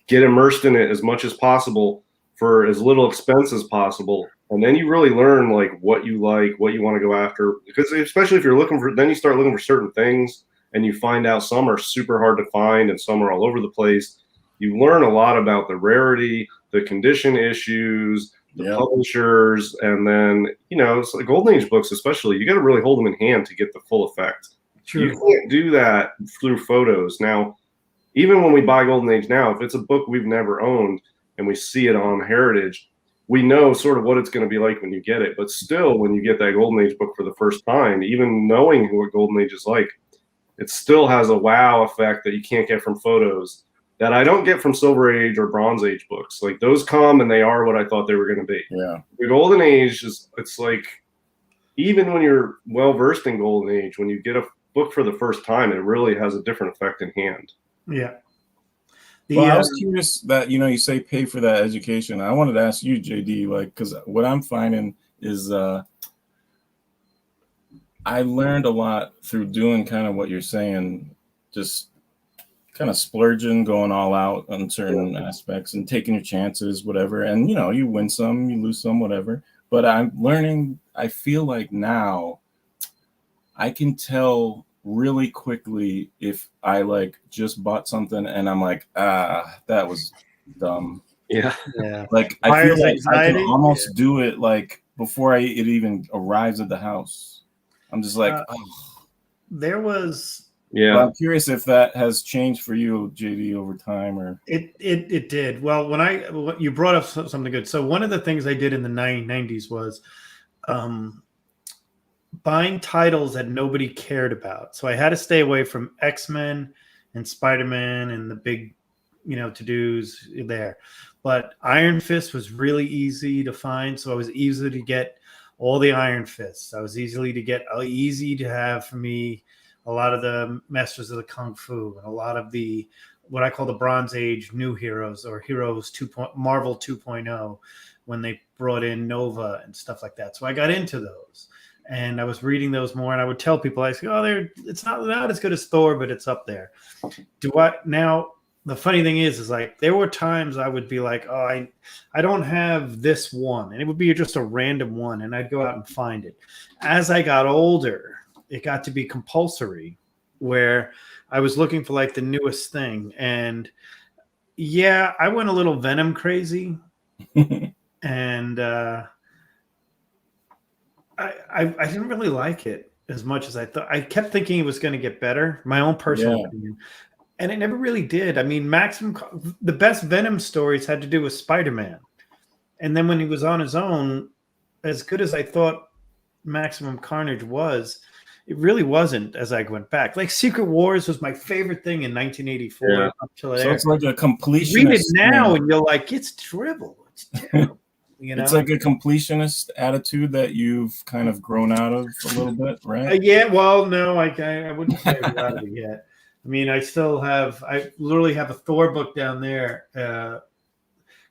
get immersed in it as much as possible for as little expense as possible. And then you really learn like what you want to go after, because especially if you're then you start looking for certain things, and you find out some are super hard to find and some are all over the place. You learn a lot about the rarity, the condition issues, the publishers, and then, it's like Golden Age books especially, you got to really hold them in hand to get the full effect. True. You can't do that through photos. Now, even when we buy Golden Age now, if it's a book we've never owned and we see it on Heritage, we know sort of what it's going to be like when you get it. But still, when you get that Golden Age book for the first time, even knowing what Golden Age is like, it still has a wow effect that you can't get from photos, that I don't get from Silver Age or Bronze Age books. Like, those come and they are what I thought they were going to be. Yeah. The Golden Age it's like, even when you're well versed in Golden Age, when you get a book for the first time, it really has a different effect in hand. Yeah. I was curious that, you say pay for that education. I wanted to ask you, JD, because what I'm finding is I learned a lot through doing kind of what you're saying, just kind of splurging, going all out on certain aspects and taking your chances, whatever. And, you win some, you lose some, whatever. But I'm learning, I feel like now I can tell really quickly if I just bought something and I'm like, that was dumb. Yeah. Like, I feel like I can almost do it before it even arrives at the house. I'm just like, there was. Yeah. Well, I'm curious if that has changed for you, JD, over time, or it did. Well, when you brought up something good. So one of the things I did in the 90s was buying titles that nobody cared about. So I had to stay away from X-Men and Spider-Man and the big, to-dos there. But Iron Fist was really easy to find, so I was easy to get all the Iron Fists. I was easy to have for me a lot of the Masters of the Kung Fu and a lot of the what I call the Bronze Age new heroes or Heroes 2. Marvel 2.0 when they brought in Nova and stuff like that. So I got into those. And I was reading those more, and I would tell people, I say, "Oh, it's not as good as Thor, but it's up there." Now? The funny thing is like there were times I would be like, "Oh, I don't have this one," and it would be just a random one, and I'd go out and find it. As I got older, it got to be compulsory, where I was looking for like the newest thing, and yeah, I went a little Venom crazy, and I didn't really like it as much as I thought. I kept thinking it was going to get better, my own personal opinion, and it never really did. I mean, the best Venom stories had to do with Spider-Man, and then when he was on his own, as good as I thought Maximum Carnage was, it really wasn't. As I went back, like Secret Wars was my favorite thing in 1984 up till so there. it's like a completionist. Read it now, and you're like, it's dribble. It's terrible. It's like a completionist attitude that you've kind of grown out of a little bit, right? Yeah. Well, no, I wouldn't say I'm out of it yet. I mean, I literally have a Thor book down there.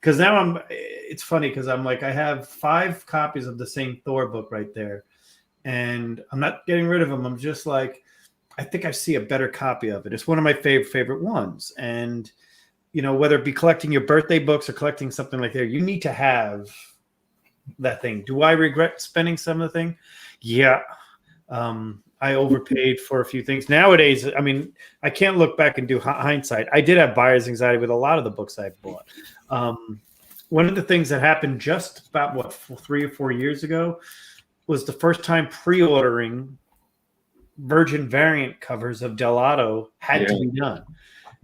Because now it's funny because I'm like, I have 5 copies of the same Thor book right there. And I'm not getting rid of them. I'm just like, I think I see a better copy of it. It's one of my favorite ones. And whether it be collecting your birthday books or collecting something like that, you need to have that thing. Do I regret spending some of the thing? Yeah. I overpaid for a few things. Nowadays, I mean, I can't look back and do hindsight. I did have buyer's anxiety with a lot of the books I bought. One of the things that happened just about, 3 or 4 years ago was the first time pre-ordering Virgin variant covers of Delato had to be done.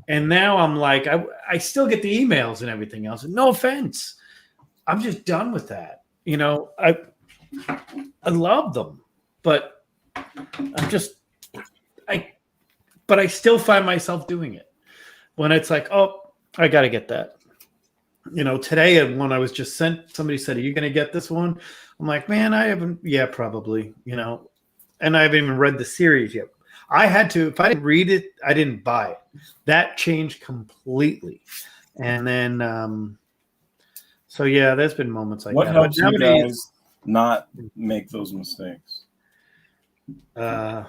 And now I'm like, I still get the emails and everything else. No offense. I'm just done with that. I love them, but I still find myself doing it when it's like, oh, I got to get that. Today when I was just sent, somebody said, "Are you going to get this one?" I'm like, man, I haven't. Yeah, probably, and I haven't even read the series yet. I had to, if I didn't read it, I didn't buy it. That changed completely. And then, so yeah, there's been moments like what that. What helps you guys not make those mistakes? I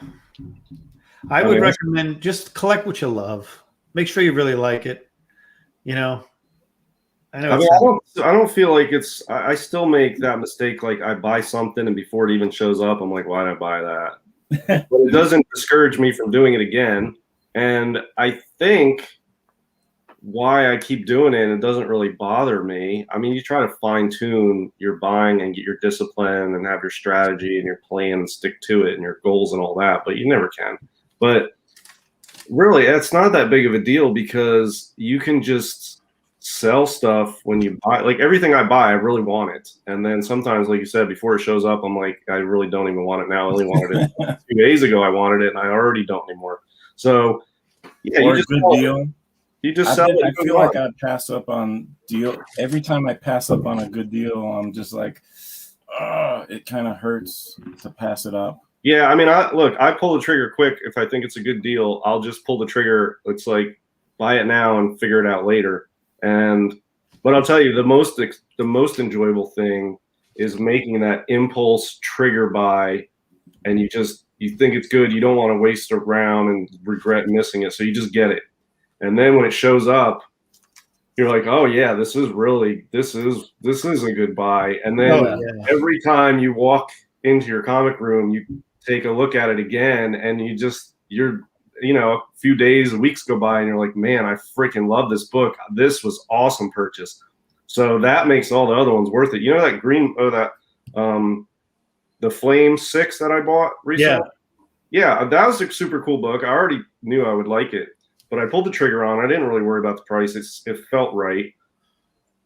would recommend just collect what you love. Make sure you really like it. I don't feel like I still make that mistake. Like I buy something and before it even shows up, I'm like, why did I buy that? But it doesn't discourage me from doing it again. And I think why I keep doing it, it doesn't really bother me. I mean, you try to fine tune your buying and get your discipline and have your strategy and your plan and stick to it and your goals and all that, but you never can. But really, it's not that big of a deal because you can just sell stuff when you buy. Like everything I buy, I really want it. And then sometimes, like you said, before it shows up, I'm like, I really don't even want it now. I only wanted it 2 days ago. I wanted it and I already don't anymore. So yeah, or a good deal. You just sell it. I feel like I pass up on deal. Every time I pass up on a good deal, I'm just like, it kind of hurts to pass it up. Yeah, I mean, I pull the trigger quick. If I think it's a good deal, I'll just pull the trigger. It's like buy it now and figure it out later. But I'll tell you, the most enjoyable thing is making that impulse trigger buy, and you think it's good. You don't want to waste around and regret missing it, so you just get it. And then when it shows up, you're like, oh yeah, this is a good buy. And then every time you walk into your comic room, you take a look at it again, and a few days, weeks go by, and you're like, man, I freaking love this book. This was awesome purchase. So that makes all the other ones worth it. The Flame 6 that I bought recently? Yeah, that was a super cool book. I already knew I would like it, but I pulled the trigger on it. I didn't really worry about the price. It felt right.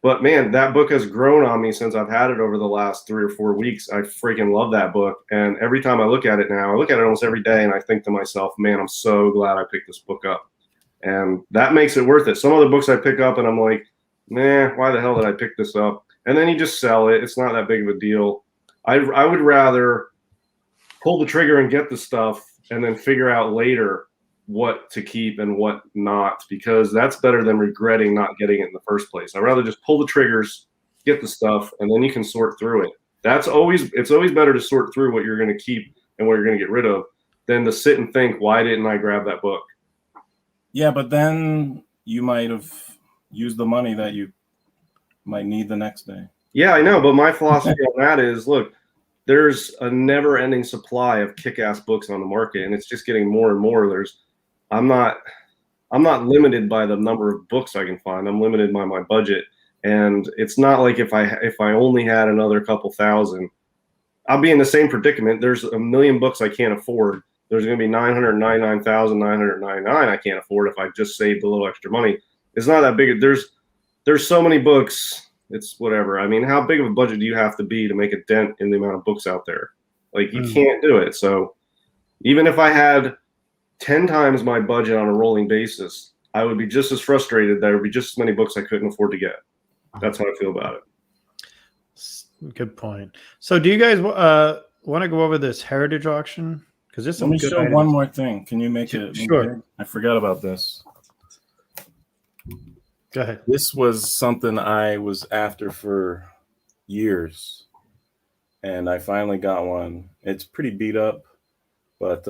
But man, that book has grown on me since I've had it over the last 3 or 4 weeks. I freaking love that book. And every time I look at it now, I look at it almost every day and I think to myself, man, I'm so glad I picked this book up. and that makes it worth it. Some other books I pick up and I'm like, nah, why the hell did I pick this up? And then you just sell it. It's not that big of a deal. I would rather pull the trigger and get the stuff and then figure out later what to keep and what not, because that's better than regretting not getting it in the first place. I'd rather just pull the triggers, get the stuff, and then you can sort through it. It's always better to sort through what you're going to keep and what you're going to get rid of than to sit and think, why didn't I grab that book? Yeah, but then you might have used the money that you might need the next day. Yeah, I know, but my philosophy on that is, look, there's a never-ending supply of kick-ass books on the market, and it's just getting more and more. I'm not limited by the number of books I can find. I'm limited by my budget, and it's not like if I only had another couple thousand, I'll be in the same predicament. There's a million books I can't afford. There's going to be 999,999 I can't afford if I just saved a little extra money. It's not that big. There's so many books. It's whatever. I mean, how big of a budget do you have to be to make a dent in the amount of books out there? Like, you can't do it. So even if I had 10 times my budget on a rolling basis, I would be just as frustrated. There would be just as many books I couldn't afford to get. That's how I feel about it. Good point. So do you guys want to go over this heritage auction? Because this. Let me show one more thing. Can you make it? Sure. I forgot about this. Go ahead. This was something I was after for years, and I finally got one. It's pretty beat up, but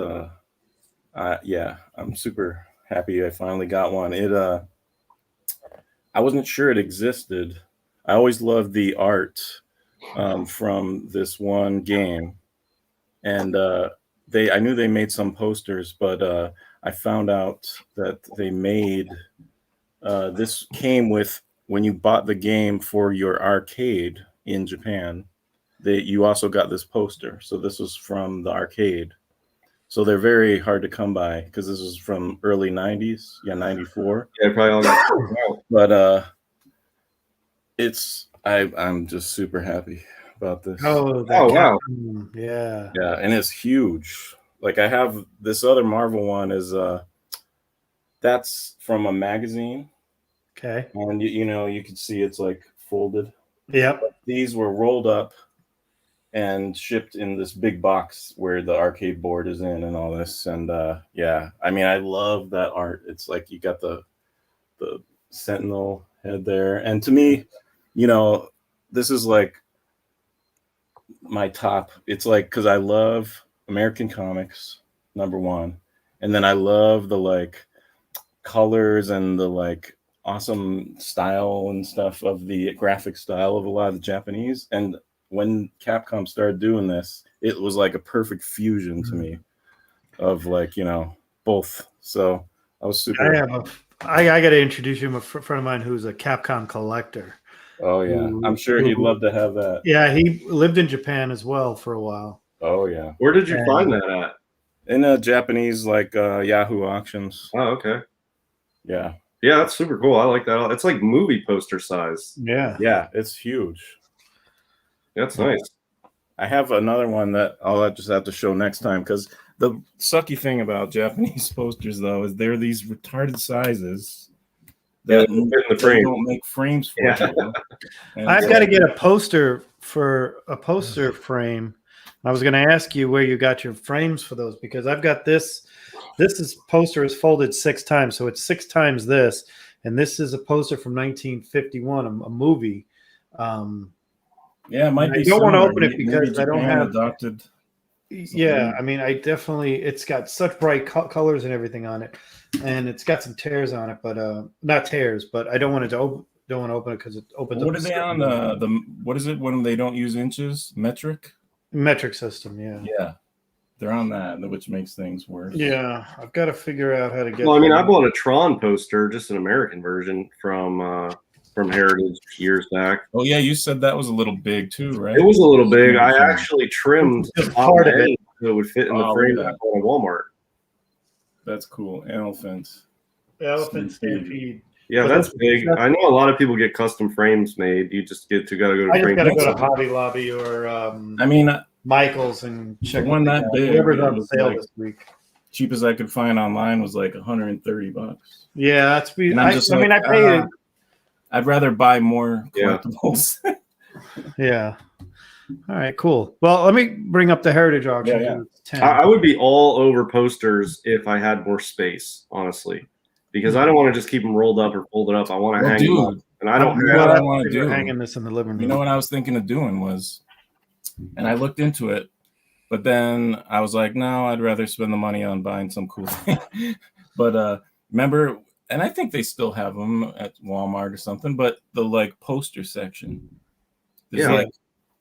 I'm super happy I finally got one. I wasn't sure it existed. I always loved the art from this one game, and I knew they made some posters, but I found out that they made this came with when you bought the game for your arcade in Japan. You also got this poster, so this was from the arcade. So they're very hard to come by because this is from early 90s. Yeah, 94. Yeah, probably all that. But I'm just super happy about this. Oh, wow. Yeah. Yeah, and it's huge. Like, I have this other Marvel one is that's from a magazine. Okay. And you can see it's like folded. Yep. These were rolled up and shipped in this big box where the arcade board is in and all this. And I mean, I love that art. It's like you got the Sentinel head there. And to me, this is like my top. It's like, because I love American comics, number one. And then I love the like colors and the like awesome style and stuff of the graphic style of a lot of the Japanese. And when Capcom started doing this, it was like a perfect fusion to me of like, both. So I was super. I got to introduce you to a friend of mine who's a Capcom collector. Oh yeah, I'm sure he'd love to have that. Yeah, he lived in Japan as well for a while. Oh yeah. Where did you find that at? In a Japanese like Yahoo auctions. Oh, okay. Yeah. Yeah, that's super cool. I like that. It's like movie poster size. Yeah. Yeah, it's huge. That's nice. I have another one that I'll just have to show next time, because the sucky thing about Japanese posters, though, is they're these retarded sizes that don't make frames for you. I've got to get a poster frame. I was going to ask you where you got your frames for those, because I've got this. This poster is folded 6 times, so it's 6 times this, and this is a poster from 1951, a movie. Yeah, it might be. I don't want to open it because Japan I don't have adopted. Yeah, I mean, it's got such bright colors and everything on it, and it's got some tears on it, but not tears. But I don't want it to don't want to open it because it opens. What are they on the? What is it when they don't use inches? Metric system. Yeah. Yeah, they're on that, which makes things worse. Yeah, I've got to figure out how to get. Well, I mean, I bought a Tron poster, just an American version from Heritage years back. Oh yeah, you said that was a little big too, right? It was a little big. I actually trimmed part of it so it would fit in the frame at Walmart. That's cool. Elephant Stampede. Yeah, that's big. I know a lot of people get custom frames made. You just gotta go to. I just gotta go to Hobby Lobby or Michael's and check one that big. Whatever's on sale this week. cheapest I could find online was like $130. Yeah, that's And I'm just like, I paid it. I'd rather buy more Yeah. collectibles. Yeah. All right, cool. Well, let me bring up the Heritage auction. Yeah. It's 10. I would be all over posters if I had more space, honestly, because I don't want to just keep them rolled up or folded up. I want to Well, hang them up, dude, and I don't you know have. what I want to We're do. hanging this in the living room. You know what I was thinking of doing was, and I looked into it, but then I was like, no, I'd rather spend the money on buying some cool thing. But remember, and I think they still have them at Walmart or something, but the like poster section. There's Yeah. like,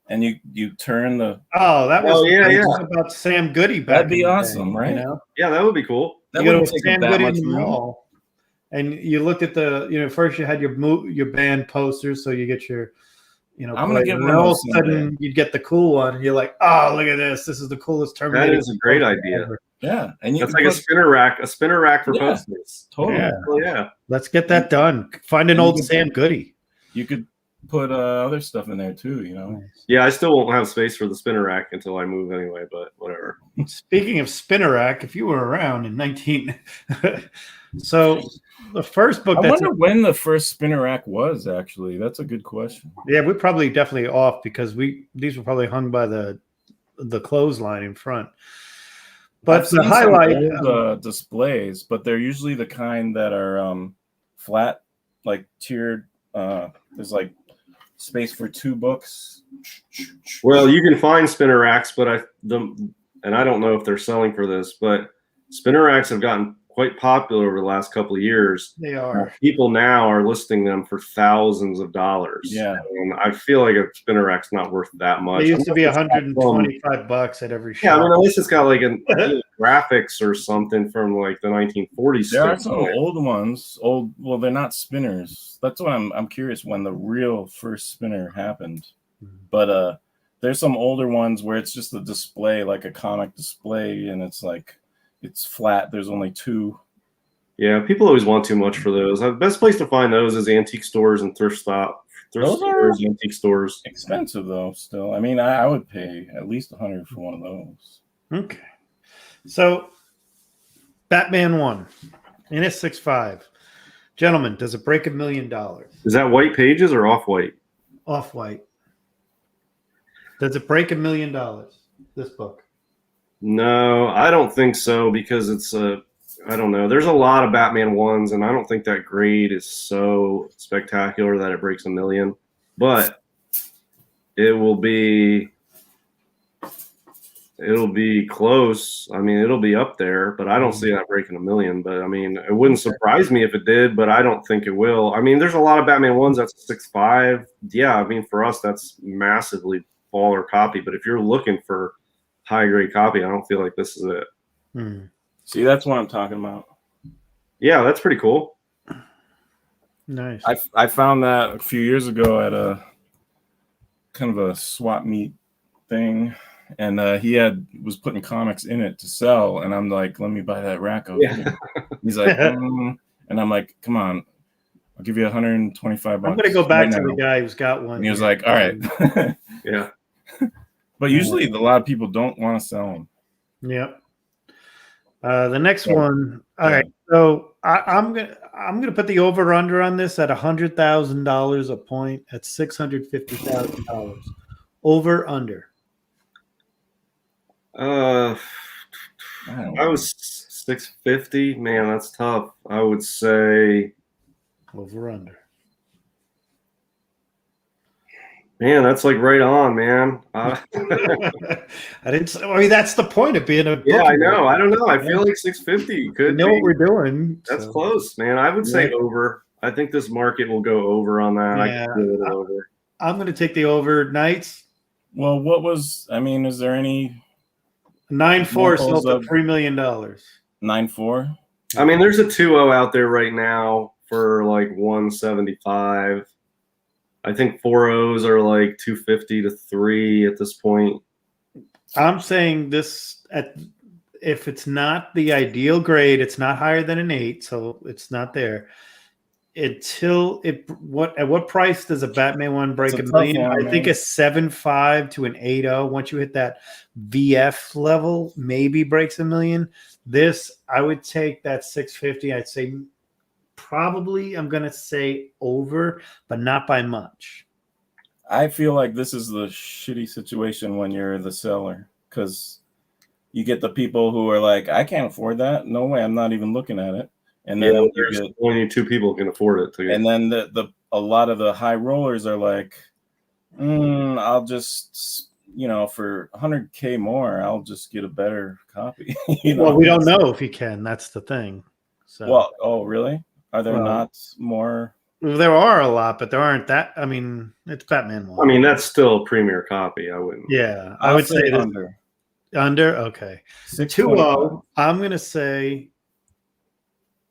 and you turn the. Oh, that was Oh, yeah, that yeah. was about Sam Goody back. That'd be in the awesome, day, right? You know, Yeah, that would be cool. That you go to wouldn't a take Sam up that Goody much in the room. mall, and you looked at the, first you had your band posters, so you get your, I'm gonna play, get and one then of all of those a sudden you'd get the cool one, and you're like, oh, look at this! This is the coolest Terminator. That is a great poster idea. ever. Yeah, and you That's can like a spinner rack for Yeah. posters. totally. Yeah. Oh yeah. Let's get that done. Find an And you old can- Sam Goody. You could put other stuff in there too. You know. Yeah, I still won't have space for the spinner rack until I move anyway, but whatever. Speaking of spinner rack, if you were around in 19, so the first book I that's wonder when the first spinner rack was. Actually, that's a good question. yeah, we're probably definitely off because these were probably hung by the clothesline in front. But I've seen the highlight, some old, displays, but they're usually the kind that are flat, like tiered. There's like space for 2 books. Well, you can find spinner racks, but I don't know if they're selling for this, but spinner racks have gotten quite popular over the last couple of years. they are. People now are listing them for thousands of dollars. Yeah. And I feel like a spinner rack's not worth that much. They used to be Unless it's got $125 at every some- Yeah, I shop. mean, unless it's got like graphics or something from like the 1940s. There are stuff. some old ones. Well, they're not spinners. That's what I'm curious when the real first spinner happened. But there's some older ones where it's just a display, like a comic display, and it's like it's flat. There's only 2. Yeah, people always want too much for those. The best place to find those is antique stores and thrift Those stores, antique stores. Expensive though. Still, I mean, I would pay at least $100 for one of those. Okay. So Batman 1 in a 6.5. Gentlemen, does it break $1 million? Is that white pages or off white? Off-white. Does it break $1 million? This book. No, I don't think so because it's I don't know. There's a lot of Batman ones, and I don't think that grade is so spectacular that it breaks $1 million. But it'll be close. I mean, it'll be up there, but I don't see that breaking $1 million. But I mean, it wouldn't surprise me if it did, but I don't think it will. I mean, there's a lot of Batman ones that's 6.5. Yeah, I mean, for us, that's massively baller copy. But if you're looking for high grade copy, I don't feel like this is it. See, that's what I'm talking about. Yeah, that's pretty cool. Nice. I found that a few years ago at a kind of a swap meet thing, and he was putting comics in it to sell, and I'm like, let me buy that rack over here. He's like, and I'm like, come on, I'll give you $125. I'm going to go back right to now. the guy who's got one. And he was like, all right. Yeah. But usually a lot of people don't want to sell them. Yep. The next one. All right. So I'm gonna put the over under on this at $100,000 a point at $650,000. Over under. I don't know. was 650. Man, that's tough. I would say, Over under. man, that's like right on, man. I didn't. I mean, that's the point of being a. Yeah, book I know. reviewer. I don't know. I feel like 650 We could know be. what we're doing. That's so. close, man. I would say Yeah. over. I think this market will go over on that. Yeah. I could give it an over. I'm going to take the over. Knights Well, is there any 9.4 sold Examples for of- $3 million. 9.4? I mean, there's a 2.0 out there right now for like 175. I think 4.0s are like 250 to 3 at this point. I'm saying this if it's not the ideal grade, it's not higher than an 8, so it's not there. until at what price does a Batman one break It's a a tough million? one, I think man. a 7.5 to an 8.0. Once you hit that VF level, maybe breaks a million. This, I would take that 650. I'd say probably I'm gonna say over, but not by much. I feel like this is the shitty situation when you're the seller, because you get the people who are like, I can't afford that. No way, I'm not even looking at it. And then you there's get, only 2 people who can afford it. and then a lot of the high rollers are like, I'll just, for 100K more, I'll just get a better copy. Well, we don't know if you can. That's the thing. So, Well, oh, really? Are there not more? There are a lot, but there aren't that. I mean, it's Batman one. I mean, that's still a premier copy. I wouldn't. Yeah, I I'll would say this, under. under. Okay, 6.5. 2.0. I'm gonna say.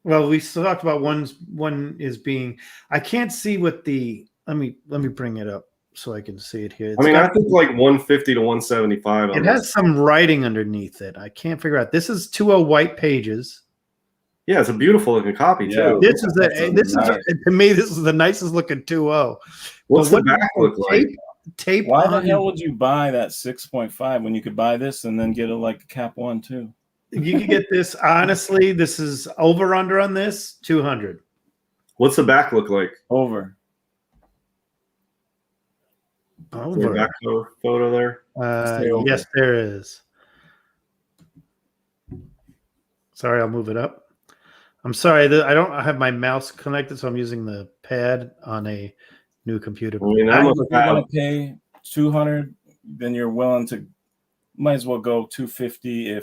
Well, we still talked about one is being. I can't see what the. Let me bring it up so I can see it here. I mean, I think like 150 to 175. It has some writing underneath it. I can't figure out. This is 2.0 white pages. Yeah, it's a beautiful looking copy Yeah. too. This is nice. to me. This is the nicest looking 2.0. What's But the back look like? Tape. Why the on- hell would you buy that 6.5 when you could buy this and then get a Cap 1 too? You can get this. Honestly, this is over under on this 200. What's the back look like? Over. The back photo there. Stay over. Yes, there is. Sorry, I'll move it up. I'm sorry. I don't have my mouse connected, so I'm using the pad on a new computer. I mean, If I'm you a fan. want to pay 200, then you're willing to. Might as well go 250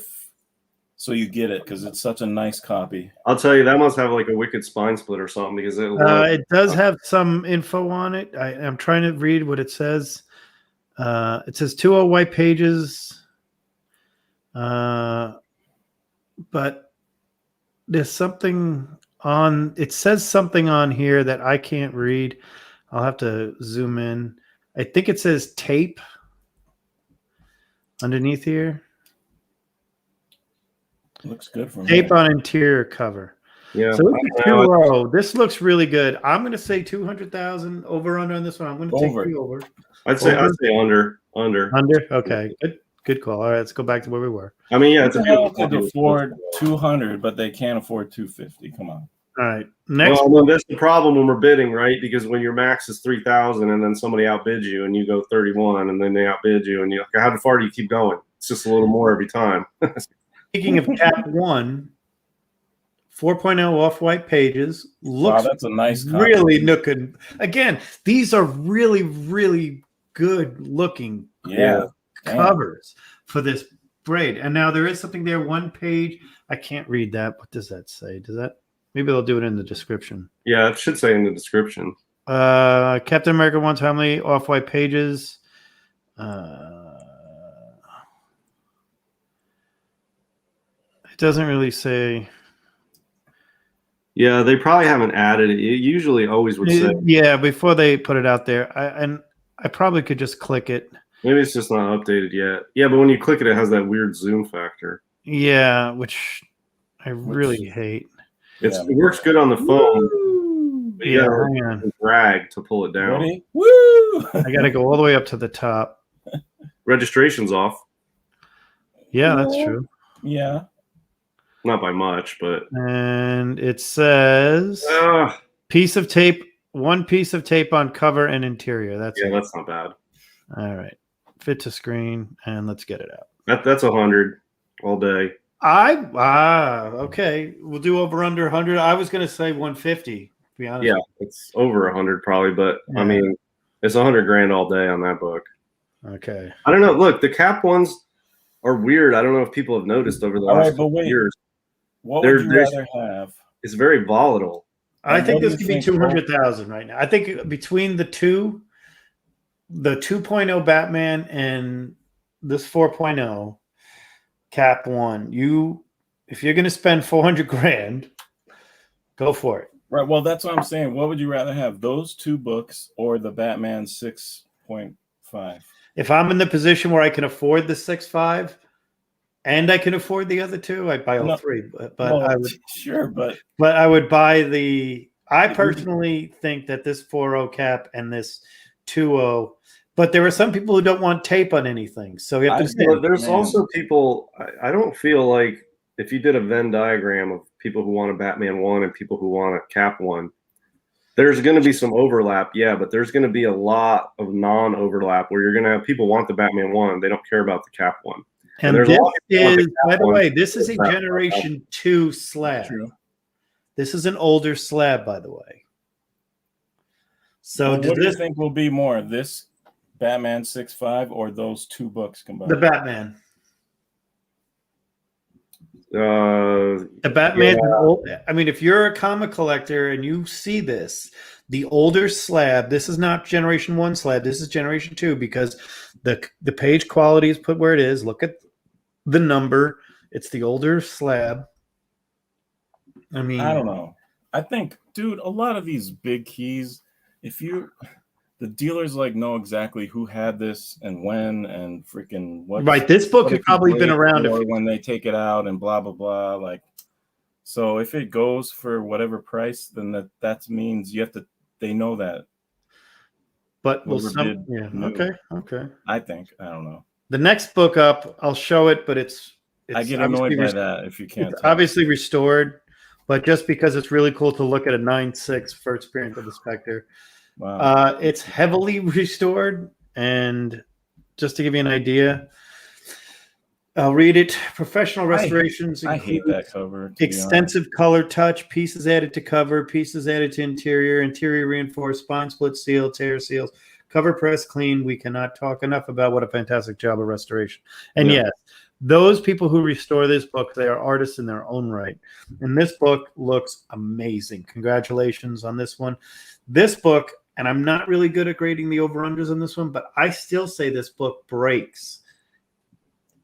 so you get it, because it's such a nice copy. I'll tell you, that must have like a wicked spine split or something because It does have some info on it. I'm trying to read what it says. It says 2.0 white pages, but there's something on. It says something on here that I can't read. I'll have to zoom in. I think it says tape underneath here. Looks good for me. Tape on interior cover. Yeah. So it's 2.0. This looks really good. I'm going to say 200,000 over under on this one. I'm going to take the over. I'd say under. Under. Okay. Good call. All right, let's go back to where we were. I mean, yeah, it's a People beautiful could afford 200, but they can't afford 250. Come on. All right. Next. Well, that's the problem when we're bidding, right? Because when your max is 3,000 and then somebody outbids you and you go 31 and then they outbid you and you're like, how far do you keep going? It's just a little more every time. Speaking of Cap 1, 4.0 off-white pages. Looks Wow, that's a nice copy. really looking. Again, these are really, really good looking Yeah. covers for this braid. And now there is something there, one page. I can't read that. What does that say? Does that? Maybe they'll do it in the description. Yeah, it should say in the description. Captain America wants how many off-white pages? It doesn't really say. Yeah, they probably haven't added it. It usually always would say. Yeah, before they put it out there. I probably could just click it. Maybe it's just not updated yet. Yeah, but when you click it, it has that weird zoom factor. Yeah, which I really hate. It works good on the phone. But you Yeah, gotta hang on. drag to pull it down. Ready? Woo! I got to go all the way up to the top. Registration's off. Yeah, that's true. Yeah. Not by much, but And it says piece of tape, one piece of tape on cover and interior. That's yeah, it. that's not bad. All right. Fit to screen, and let's get it out. That's 100 all day. Okay. We'll do over under 100. I was gonna say 150, to be honest. Yeah, it's over 100 probably, but Yeah. I mean, it's 100 grand all day on that book. Okay. I don't know. Look, the Cap ones are weird. I don't know if people have noticed over the All last right, but couple wait. years. What There's- would you rather have? It's very volatile. I And think what this do could you be think, 200,000 right now. I think between the 2.0 Batman and this 4.0 Cap 1, if you're going to spend 400 grand, go for it. Right. Well, that's what I'm saying. What would you rather have? Those two books or the Batman 6.5? If I'm in the position where I can afford the 6.5 and I can afford the other two, I'd buy all three. But Well, I would sure, but I would buy the I personally think that this 4.0 cap and this 2.0, but there are some people who don't want tape on anything. So you have to understand. There's Man. also people. I don't feel like if you did a Venn diagram of people who want a Batman 1 and people who want a Cap 1, there's going to be some overlap, yeah, but there's going to be a lot of non-overlap where you're going to have people want the Batman 1, they don't care about the Cap 1. And there's this a lot of people want is, the by Cap the 1. way, this is a Generation 2 slab. True. This is an older slab, by the way. So Well, does what do you this think will be more, this Batman 6.5 or those two books combined? the Batman? Uh, The Batman's an old. I mean, if you're a comic collector and you see this, the older slab. This is not Generation 1 slab. This is Generation 2 because the page quality is put where it is. Look at the number. It's the older slab. I mean, I don't know. I think, dude, a lot of these big keys, the dealers like know exactly who had this and when and freaking what. right. This book what has if you probably been wait around. for when they take it out and blah blah blah. Like, so if it goes for whatever price, then that means you have to. They know that. But we'll Whoever did yeah. knew. Okay. I think. I don't know. The next book up, I'll show it, but it's I get annoyed by that if you can't. It's tell. obviously restored, but just because it's really cool to look at a 9.6 first appearance of the Spectre. Wow. It's heavily restored, and just to give you an idea, I'll read it. Professional restorations. I hate include that cover. To be extensive color touch, pieces added to cover, pieces added to interior reinforced, spine split seal, tear seals, cover press clean. We cannot talk enough about what a fantastic job of restoration. And Yeah. yes, those people who restore this book, they are artists in their own right. And this book looks amazing. Congratulations on this one. This book, and I'm not really good at grading the over-unders on this one, but I still say this book breaks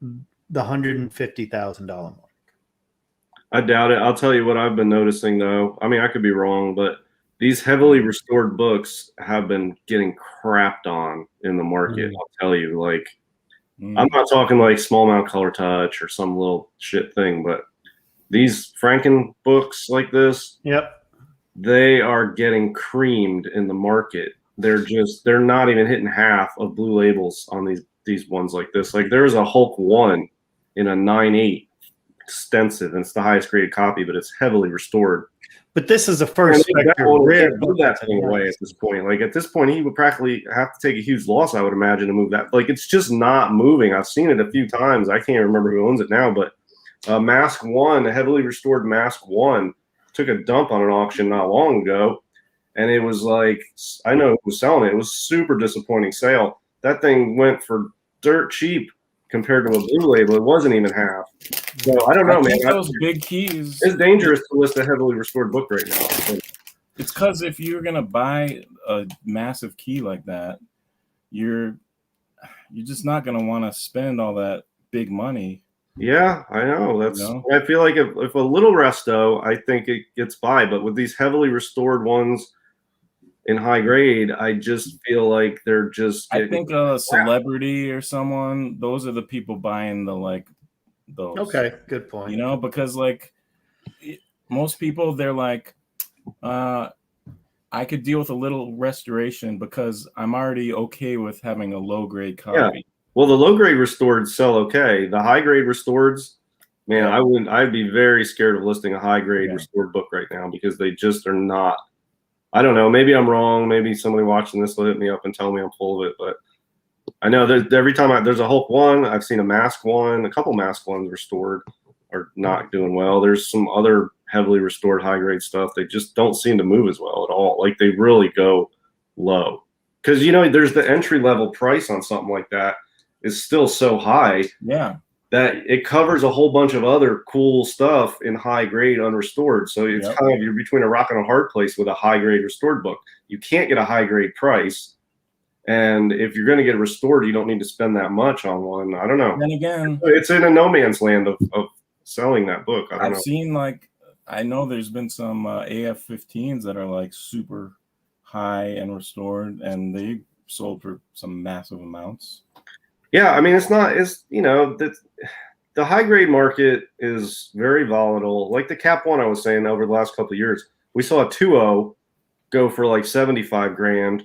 the $150,000 mark. I doubt it. I'll tell you what I've been noticing, though. I mean, I could be wrong, but these heavily restored books have been getting crapped on in the market. I'll tell you, like, I'm not talking like small amount color touch or some little shit thing, but these Franken books like this, Yep. they are getting creamed in the market. They're not even hitting half of blue labels on these ones like this. Like there's a Hulk 1 in a 9.8 extensive, and it's the highest graded copy, but it's heavily restored. But this is a first Spectre rare Move book. that thing away at this point. Like at this point, he would practically have to take a huge loss, I would imagine, to move that. Like it's just not moving. I've seen it a few times. I can't remember who owns it now, but Mask 1, a heavily restored Mask 1, took a dump on an auction not long ago, and it was like, I know who was selling it. It was a super disappointing sale. That thing went for dirt cheap compared to a blue label. It wasn't even half. So I don't know, man. Those big keys. It's dangerous to list a heavily restored book right now. It's because if you're gonna buy a massive key like that, you're just not gonna want to spend all that big money. Yeah, I know. I feel like if a little resto, I think it gets by. But with these heavily restored ones in high grade, I just feel like they're just. I think a celebrity or someone, those are the people buying those. Okay, good point. You know, because like most people, they're like, I could deal with a little restoration because I'm already okay with having a low grade copy. Yeah. Well, the low grade restored sell okay. The high grade restoreds, man, I'd be very scared of listing a high grade restored book right now because they just are not. I don't know. Maybe I'm wrong. Maybe somebody watching this will hit me up and tell me I'm full of it. But I know that every time there's a Hulk 1, I've seen a Mask 1, a couple Mask 1s restored are not doing well. There's some other heavily restored high grade stuff. They just don't seem to move as well at all. Like they really go low because, there's the entry level price on something like that is still so high that it covers a whole bunch of other cool stuff in high grade unrestored. So it's kind of, you're between a rock and a hard place with a high grade restored book. You can't get a high grade price. And if you're going to get restored, you don't need to spend that much on one. I don't know. Then again, it's in a no man's land of selling that book. I've seen I know there's been some AF-15s that are like super high and restored, and they sold for some massive amounts. Yeah, I mean, the high grade market is very volatile. Like the Cap 1 I was saying over the last couple of years, we saw a 2.0 go for like 75 grand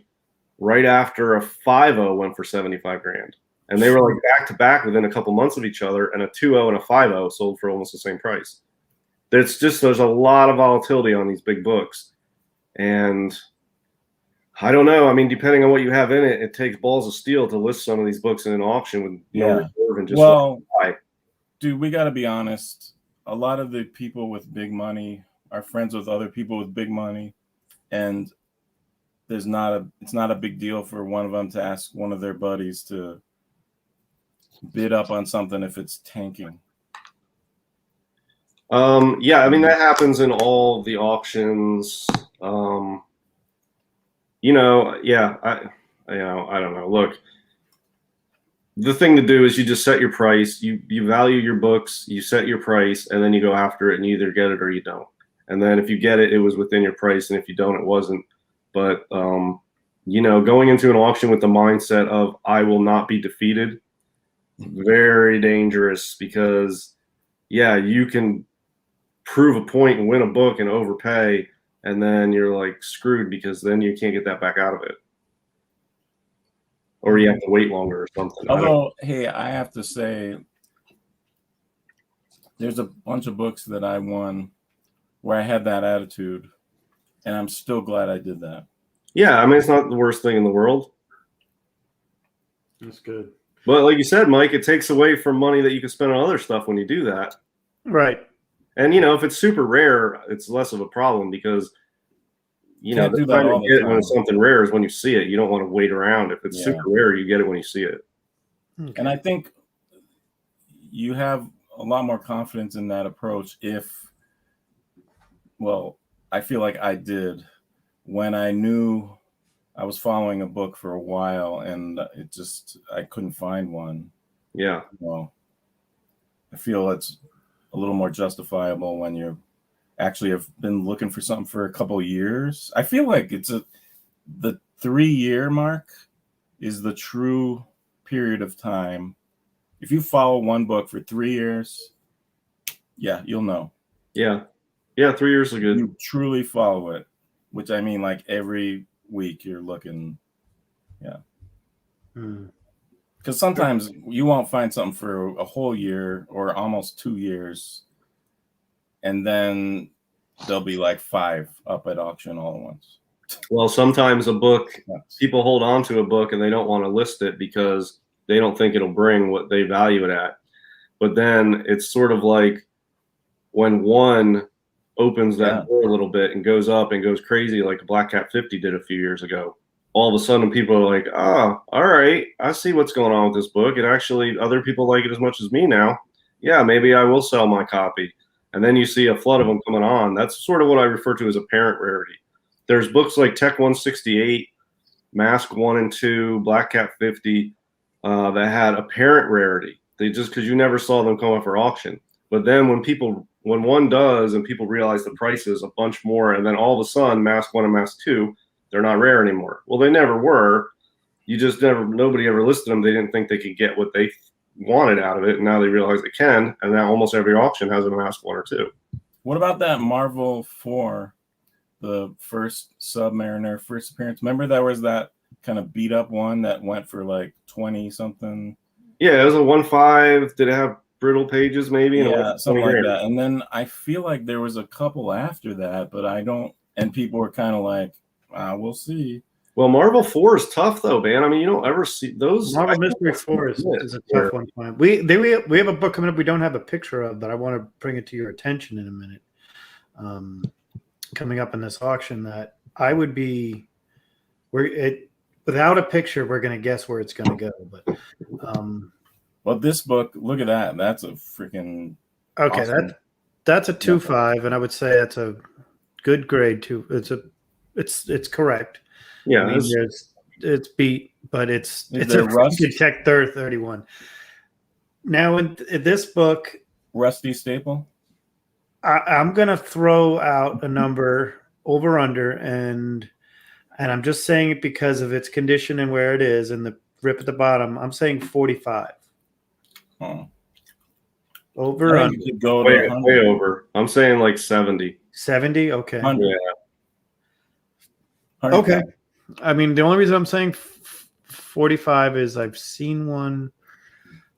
right after a 5.0 went for 75 grand. And they were like back to back within a couple months of each other, and a 2.0 and a 5.0 sold for almost the same price. There's a lot of volatility on these big books. And I don't know. I mean, depending on what you have in it, it takes balls of steel to list some of these books in an auction with no reserve and just buy. Dude, we got to be honest. A lot of the people with big money are friends with other people with big money, and it's not a big deal for one of them to ask one of their buddies to bid up on something if it's tanking. Yeah, I mean, that happens in all the auctions. Yeah, I don't know. Look, the thing to do is you just set your price. You value your books, you set your price, and then you go after it, and you either get it or you don't. And then if you get it, it was within your price, and if you don't, it wasn't. But going into an auction with the mindset of I will not be defeated, very dangerous, because you can prove a point and win a book and overpay, and then you're like screwed because then you can't get that back out of it, or you have to wait longer or something. Although, hey, I have to say, there's a bunch of books that I won where I had that attitude, and I'm still glad I did that. Yeah, I mean, it's not the worst thing in the world. That's good. But like you said, Mike, it takes away from money that you can spend on other stuff when you do that. Right. And, if it's super rare, it's less of a problem because, the time to get it when it's something rare is when you see it. You don't want to wait around. If it's super rare, you get it when you see it. Okay. And I think you have a lot more confidence in that approach I feel like I did when I knew I was following a book for a while and I couldn't find one. Yeah. Well, I feel it's a little more justifiable when you actually have been looking for something for a couple of years. I feel like the 3-year mark is the true period of time. If you follow one book for 3 years, you'll know. Yeah. Yeah, 3 years is good. You truly follow it, which I mean, like every week you're looking. Yeah. Because sometimes you won't find something for a whole year or almost 2 years, and then there'll be like 5 up at auction all at once. Well, sometimes people hold on to a book and they don't want to list it because they don't think it'll bring what they value it at. But then it's sort of like when one opens that door a little bit and goes up and goes crazy like Black Cat 50 did a few years ago. All of a sudden people are like, oh, all right, I see what's going on with this book. It actually, other people like it as much as me now. Yeah, maybe I will sell my copy. And then you see a flood of them coming on. That's sort of what I refer to as apparent rarity. There's books like Tech 168, Mask 1 and 2, Black Cat 50 that had apparent rarity. They just because you never saw them come up for auction. But then when one does and people realize the price is a bunch more, and then all of a sudden Mask 1 and Mask 2, they're not rare anymore. Well, they never were. Nobody ever listed them. They didn't think they could get what they wanted out of it, and now they realize they can, and now almost every auction has a Mask 1 or 2. What about that Marvel 4, the first Submariner, first appearance? Remember there was that kind of beat up one that went for like 20 something? Yeah, it was a 1.5. Did it have brittle pages maybe? Yeah, something like that. And then I feel like there was a couple after that, but I don't, and people were kind of like, we'll see. Well, Marvel 4 is tough though, man. I mean, you don't ever see those. Marvel Mystery 4 is a tough one to find. We have a book coming up we don't have a picture of, but I want to bring it to your attention in a minute. Coming up in this auction that I would be without a picture, we're going to guess where it's going to go. But this book, look at that. That's a freaking awesome. That's a 2.5, and I would say that's a good grade too. It's correct. Yeah, I mean, it's beat, but it's a Tech 31. Now in this book, Rusty Staple, I'm gonna throw out a number over under, and I'm just saying it because of its condition and where it is, and the rip at the bottom. I'm saying 45. Over under. You could go way over. I'm saying like 70. 70. Okay. 100. Yeah. Hard Okay. copy. I mean, the only reason I'm saying 45 is I've seen one.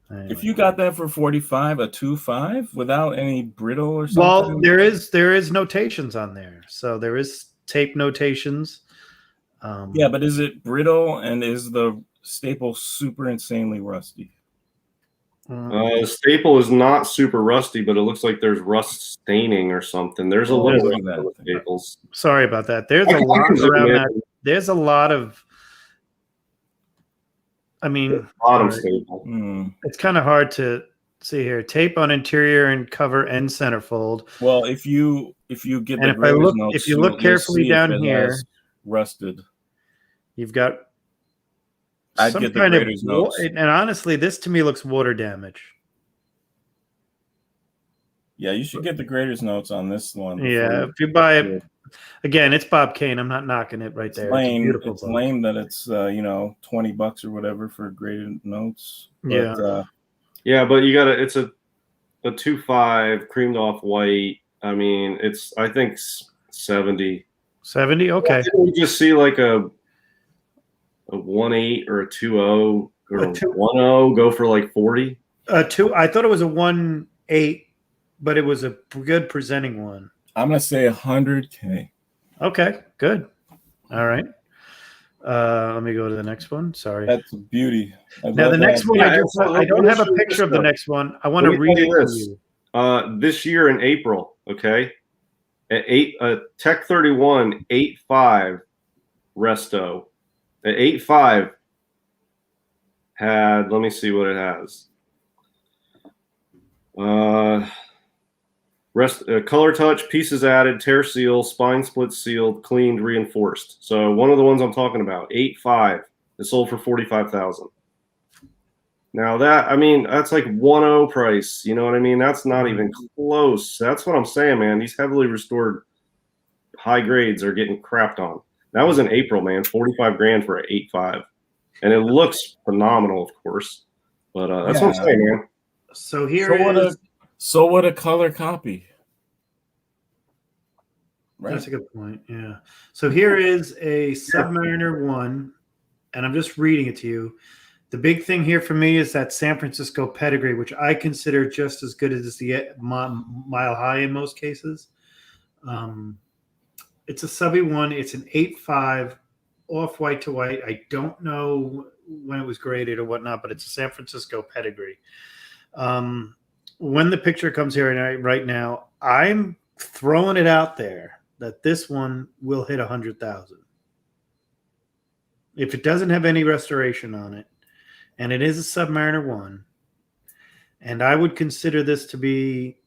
If you got that for 45, a 2.5 without any brittle or Well, something. there is notations on there, so there is tape notations. Yeah, but is it brittle and is the staple super insanely rusty? Staple is not super rusty, but it looks like there's rust staining or something. There's a Oh, little look at rust on the that. staples. Sorry about that. There's I a can lot zoom around in. that. There's a lot of. I mean, Bottom sorry. staple. It's kind of hard to see here. Tape on interior and cover and centerfold. Well, if you get And the if I graders look, notes, if you look you'll carefully see if down it here, has rusted. you've got I'd some get the kind of graders notes. and honestly, this to me looks water damage. Yeah, you should get the graders notes on this one. Yeah, if you buy it, again, it's Bob Kane. I'm not knocking it right It's there. lame. It's a beautiful It's book. lame that it's $20 or whatever for graded notes. But, Yeah. Yeah, but you gotta. It's a 2.5 creamed off white. I mean, it's I think 70. 70. Okay. Didn't we just see like a 1.8 or a 2.0 or A a two- 1.0 go for like 40? Two. I thought it was a 1.8, but it was a good presenting one. I'm gonna say 100K. Okay. Good. All right. Let me go to the next one. Sorry. That's a beauty. Now the next one, Yeah, I don't have a picture of the next one. I want to Let me read tell it you to this. you. This year in April, okay, at Tech 31 8.5 Resto at 8.5 had. Let me see what it has. Color touch, pieces added, tear seal, spine split sealed, cleaned, reinforced. So one of the ones I'm talking about, 8.5, it sold for 45,000. Now that's like 1.0 price. You know what I mean? That's not even close. That's what I'm saying, man. These heavily restored high grades are getting crapped on. That was in April, man. 45 grand for an 8.5, and it looks phenomenal, of course. But that's what I'm saying, man. So here is. So what a color copy. Right. That's a good point. Yeah. So here is a Submariner 1, and I'm just reading it to you. The big thing here for me is that San Francisco pedigree, which I consider just as good as the Mile High in most cases. It's a subby 1. It's an 8.5 off white to white. I don't know when it was graded or whatnot, but it's a San Francisco pedigree. When the picture comes here right now, I'm throwing it out there that this one will hit 100,000. If it doesn't have any restoration on it, and it is a Submariner 1, and I would consider this to be,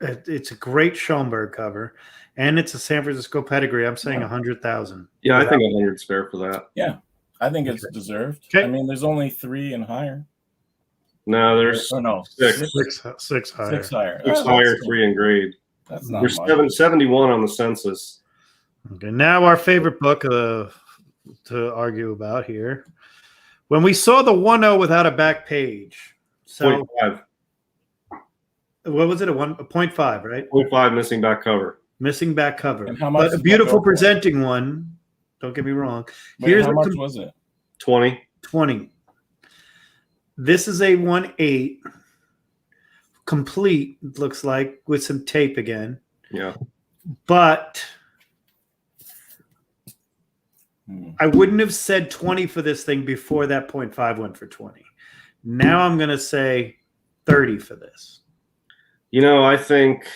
it's a great Schoenberg cover, and it's a San Francisco pedigree. I'm saying 100,000. Yeah, I think 100's fair for that. Yeah, I think it's deserved. Okay. I mean, there's only 3 and higher. No, there's no, six. Six higher. 6 higher. Six higher, 3 in grade. That's not There's much. 71 on the census. Okay, now our favorite book to argue about here. When we saw the 1.0 without a back page, so 0.5. what was it? A 0.5, right? 0.5 missing back cover. Missing back cover. And how much But does a that beautiful go for? presenting one. Don't get me wrong. Wait, Here's how a much was it? 20. 20. This is a 1.8 complete, it looks like, with some tape again. Yeah. But Hmm. I wouldn't have said 20 for this thing before that 0.5 went for 20. Now I'm going to say 30 for this. You know, I think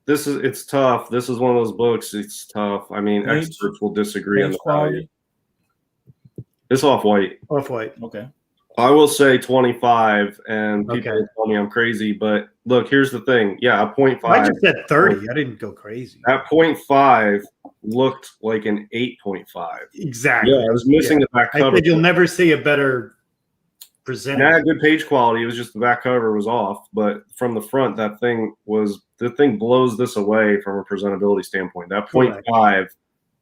it's tough. This is one of those books. It's tough. I mean, Page- experts will disagree on Page the value. quality? It's off white. Off-white. Okay. I will say 25, and people Okay. will tell me I'm crazy. But look, here's the thing. Yeah, a 0.5. I just said 30. I didn't go crazy. That 0.5 looked like an 8.5. Exactly. Yeah, I was missing the back I cover. said you'll never see a better It presenting. had good page quality. It was just the back cover was off. But from the front, the thing blows this away from a presentability standpoint. That Correct. 0.5,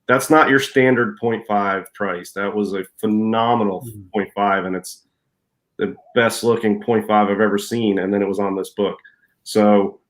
that's not your standard 0.5 price. That was a phenomenal Mhm. 0.5, and it's the best looking 0.5 I've ever seen. And then it was on this book. So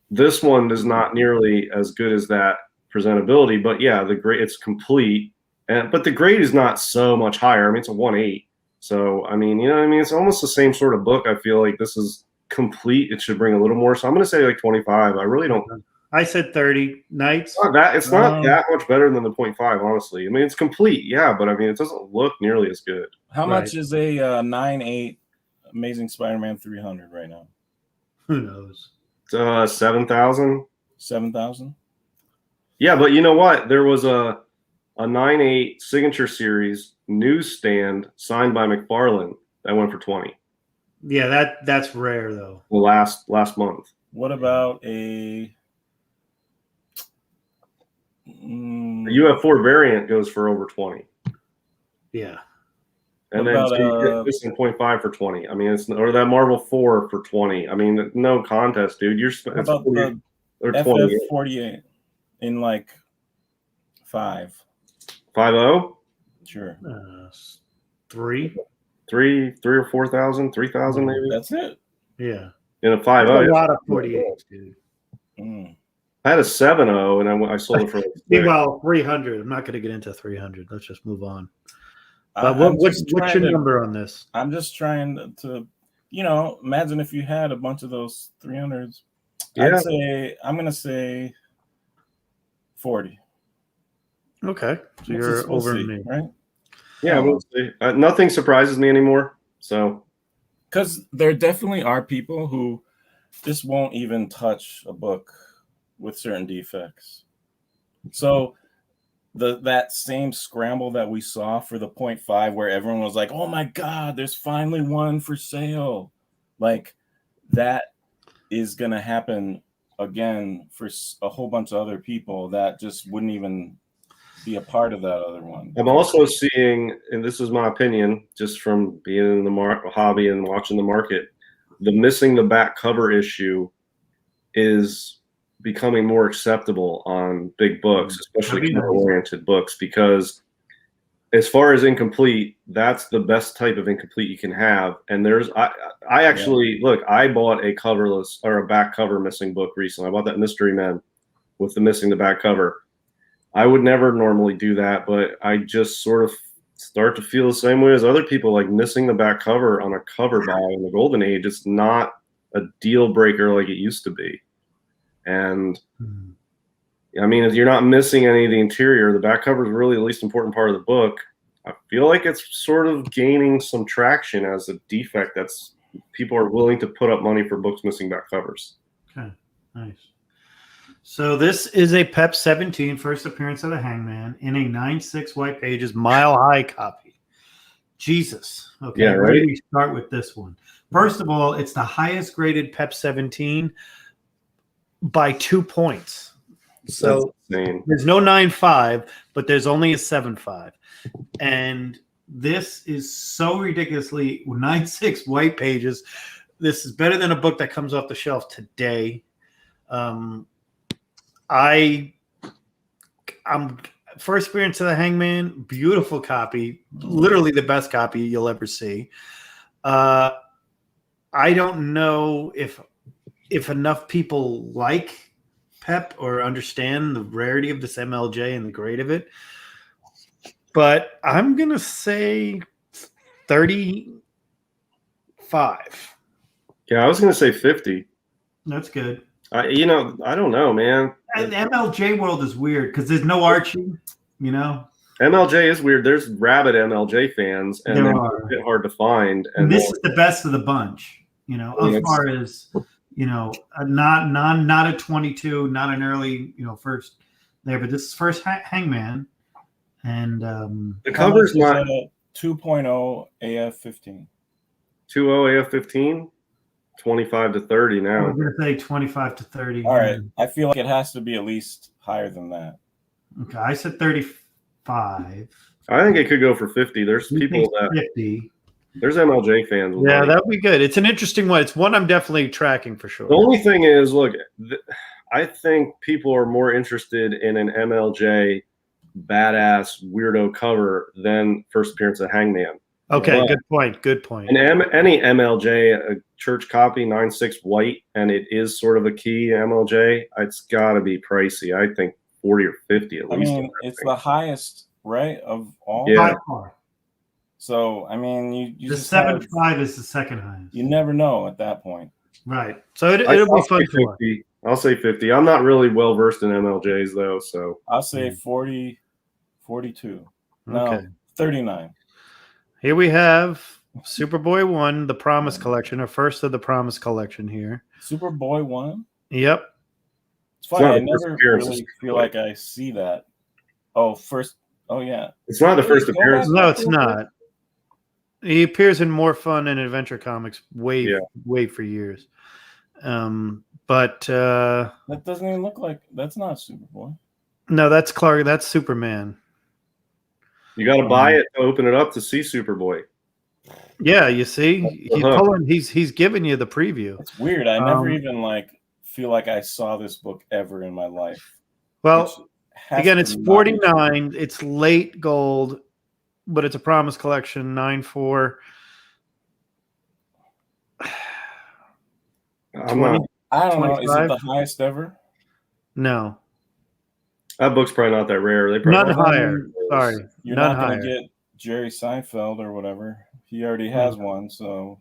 this one is not nearly as good as that presentability. But yeah, the grade, it's complete, but the grade is not so much higher. I mean, it's a 1.8. So I mean, you know what I mean? It's almost the same sort of book. I feel like this is complete. It should bring a little more. So I'm going to say like 25. I really don't. I said 30 nights. It's not that much better than the 0.5, honestly. I mean, it's complete, yeah, but I mean, it doesn't look nearly as good. How much is a 9.8 Amazing Spider-Man 300 right now? Who knows? 7,000. 7,000. Yeah, but you know what? There was a 9.8 signature series newsstand signed by McFarlane that went for 20. Yeah, that's rare though. Well, last month. What about a The UF4 variant goes for over 20. Yeah. And What then about, this in 0.5 for 20. I mean, it's or that Marvel 4 for 20. I mean, no contest, dude. It's about 40, the or 20. FF48 in like 5? 5.0? Sure. 3. 3 or 4,000, 3,000 maybe. That's it. Yeah. In a That's 5.0. a lot of 48s, dude. I had a 7.0 and I sold it for like Well, 300. I'm not going to get into 300. Let's just move on. But I'm what's just your trying to- number on this? I'm just trying to, imagine if you had a bunch of those 300s. Yeah. I'm going to say 40. Okay. So you're We'll over see, me. right? Yeah, we'll see. Nothing surprises me anymore. So Because there definitely are people who just won't even touch a book with certain defects. So that same scramble that we saw for the 0.5 where everyone was like, oh my God, there's finally one for sale. Like that is going to happen again for a whole bunch of other people that just wouldn't even be a part of that other one. I'm also seeing, and this is my opinion, just from being in the hobby and watching the market, the missing the back cover issue is becoming more acceptable on big books, especially cover-oriented books, because as far as incomplete, that's the best type of incomplete you can have. And I actually look, I bought a coverless or a back cover missing book recently. I bought that Mystery Men with the missing the back cover. I would never normally do that, but I just sort of start to feel the same way as other people, like missing the back cover on a cover buy in the golden age. It's not a deal breaker like it used to be. And I mean, if you're not missing any of the interior, the back cover is really the least important part of the book. I feel like it's sort of gaining some traction as a defect that's people are willing to put up money for books missing back covers. Okay, nice. So this is a PEP 17 first appearance of the Hangman in a 9.6 white pages mile high copy. Jesus. Okay, yeah, right. Where do we start with this one? First of all, it's the highest graded PEP 17 by 2 points. So there's no 9.5, but there's only a 7.5. And this is so ridiculously 9.6 white pages. This is better than a book that comes off the shelf today. I'm first appearance of the Hangman, beautiful copy, literally the best copy you'll ever see. I don't know if enough people like PEP or understand the rarity of this MLJ and the grade of it, but I'm gonna say 35. Yeah, I was gonna say 50. That's good. I don't know, man. And the MLJ world is weird because there's no Archie, MLJ is weird. There's rabid MLJ fans, and they're a bit hard to find. And this is the best of the bunch, as far as not a 22, not an early, first there, but this is first Hangman, and the cover's not 2.0 AF15. 2.0 AF15. 25 to 30 now. I'm going to say 25 to 30. All right. I feel like it has to be at least higher than that. Okay. I said 35. I think it could go for 50. There's people that 50. There's MLJ fans. Yeah, that'd be good. It's an interesting one. It's one I'm definitely tracking for sure. The only thing is, look, I think people are more interested in an MLJ badass weirdo cover than first appearance of Hangman. Okay, but good point. Good point. And any MLJ, a church copy, 9.6 white, and it is sort of a key MLJ, it's got to be pricey. I think 40 or 50 at I least. mean, it's the highest, right, of all. Yeah. By far. So I mean, you The just have, 7.5 is the second highest. you never know at that point. Right. So it'll I'll be fun say to watch. 50. I'll say 50. I'm not really well versed in MLJs though, so I'll say Yeah. 40, 42. No, Okay. 39. Here we have Superboy 1, the Promise Collection, or first of the Promise Collection here. Superboy 1. Yep. It's funny. not I the first never appearance of really feel Superboy. like I see that. Oh, first. Oh yeah. it's not the first Go appearance. back. No, it's not. He appears in more fun and adventure comics way for years. But That doesn't even look like. That's not Superboy. no, that's Clark. That's Superman. You got to buy it to open it up to see Superboy. Yeah, you see, he's giving you the preview. It's weird. I never even feel like I saw this book ever in my life. Well, again, it's not be 49. It's late gold, but it's a Promise Collection 9.4. I'm not. I don't know. Is it 25? the highest ever? No, That book's probably not that rare. They probably none higher. Sorry, You're none not higher. going to get Jerry Seinfeld or whatever. He already has one, so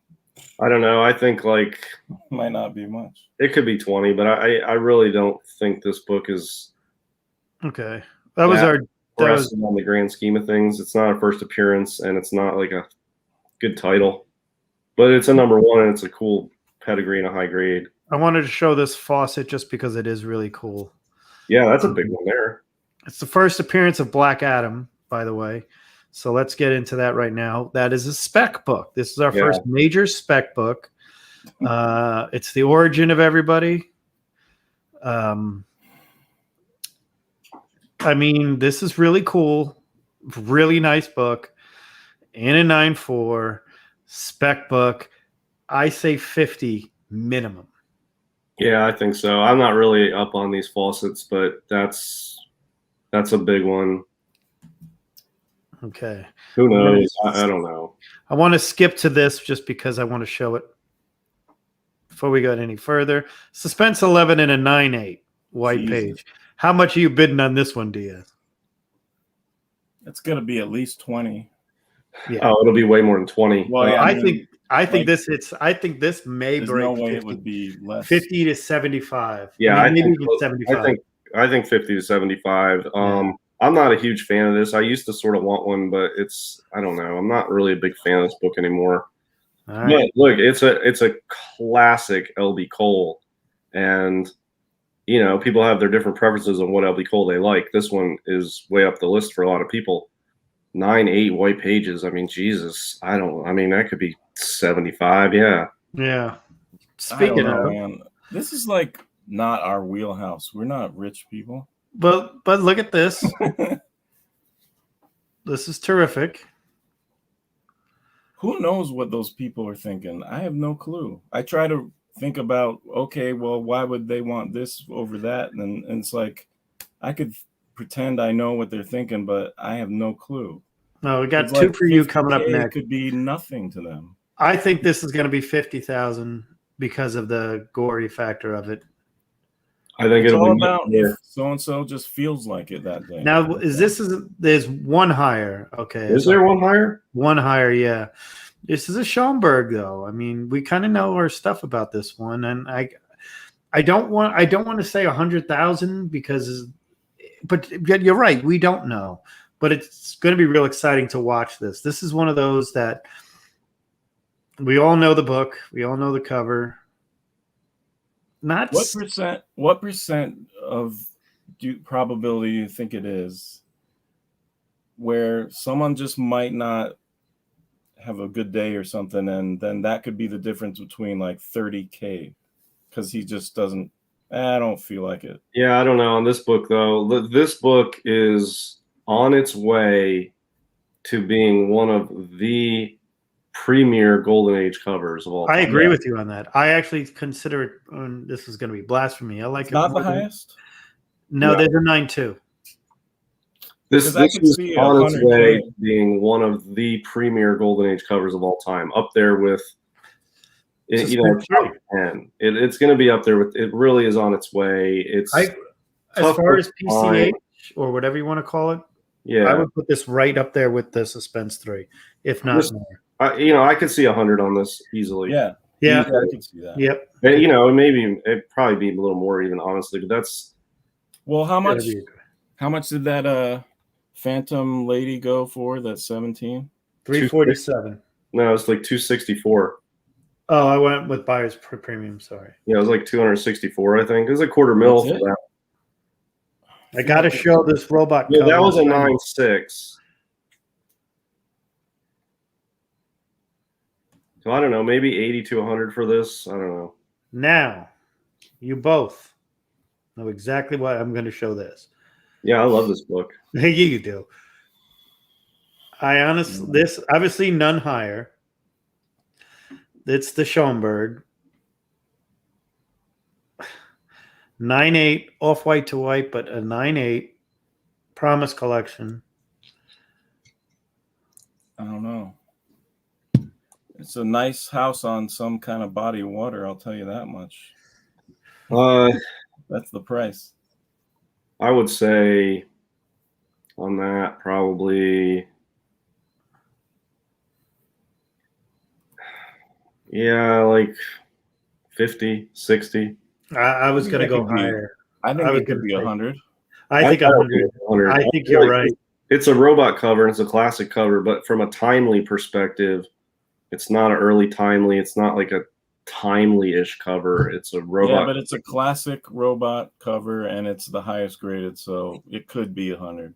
I don't know. I think might not be much. it could be 20, but I really don't think this book is Okay, that was our. That was, impressive on the grand scheme of things. It's not a first appearance, and it's not like a good title, but it's a number one, and it's a cool pedigree and a high grade. I wanted to show this faucet just because it is really cool. Yeah, that's a big one there. It's the first appearance of Black Adam, by the way. So let's get into that right now. That is a spec book. This is our first major spec book. It's the origin of everybody. I mean, this is really cool. Really nice book. In a 9.4 spec book. I say 50 minimum. Yeah, I think so. I'm not really up on these faucets, but that's a big one. Okay. Who knows? I don't know. I want to skip to this just because I want to show it before we go any further. Suspense 11 in a 9.8 white Jesus. page. How much are you bidding on this one, Diaz? It's going to be at least 20. Yeah. Oh, it'll be way more than 20. Well, yeah, I think this may there's break no way 50, it would be less. 50 to 75. Yeah, I mean, maybe think even 75. I think 50 to 75. I'm not a huge fan of this. I used to sort of want one, but I don't know. I'm not really a big fan of this book anymore. All right. But look, it's a classic LB Cole, and people have their different preferences on what LB Cole they like. This one is way up the list for a lot of people. 9.8 white pages. I mean, Jesus. That could be 75. Yeah. Yeah. I Speaking don't know, of, man. This is not our wheelhouse. We're not rich people. but look at this. This is terrific. Who knows what those people are thinking? I have no clue. I try to think about, okay, well, why would they want this over that? And it's like, I could pretend I know what they're thinking, but I have no clue. No, we got It's two like for you coming up 50K next. Could be nothing to them. I think this is going to be 50,000 because of the gory factor of it. I think It's it'll all be about more. if so-and-so just feels like it that day. Now, there's one higher. Okay. Is there one higher? One higher, yeah. This is a Schoenberg, though. I mean, we kind of know our stuff about this one, and I don't want to say 100,000 but you're right, we don't know. But it's going to be real exciting to watch this. This is one of those that we all know the book, we all know the cover. What percent of probability do you think it is where someone just might not have a good day or something, and then that could be the difference between 30K because he just doesn't. I don't feel like it. Yeah, I don't know. On this book, though, this book is on its way to being one of the premier Golden Age covers of all time. I agree with you on that. I actually consider it. This is going to be blasphemy. I like it. Not the highest. No, there's a 9.2. This Because I is could see on its 100K. way to being one of the premier Golden Age covers of all time, up there with top 10. It's going to be up there with. It really is on its way. as tough far to as find. PCH or whatever you want to call it, I Yeah, would put this right up there with the Suspense 3, if not This- more. I could see 100 on this easily. Yeah, Yeah. I can see that. Yep. And, maybe it'd probably be a little more even, honestly. But that's Well, how much? Gotta be- How much did that Phantom Lady go for? That 17. 347. no, it's like 264. Oh, I went with buyer's premium. Sorry. Yeah, it was like 264, I think. It was a quarter mil That's for it? that. I got to show this robot. Yeah, that cover. was a 9.6. So I don't know, maybe 80 to 100 for this. I don't know. Now, you both know exactly why I'm going to show this. Yeah, I love this book. You do. This obviously none higher. It's the Schoenberg 9.8 off white to white, but a 9.8 Promise collection. I don't know. It's a nice house on some kind of body of water. I'll tell you that much. That's the price. I would say on that probably, yeah, like 50, 60. I was going to go That could be- higher. I think I was it could gonna be say- 100. I think thought it 100. would be 100. I think you're right. It's a robot cover and it's a classic cover, but from a timely perspective, it's not an early timely. It's not like a timely-ish cover. It's a Yeah, robot. but it's a classic robot cover, and it's the highest graded, so it could be 100.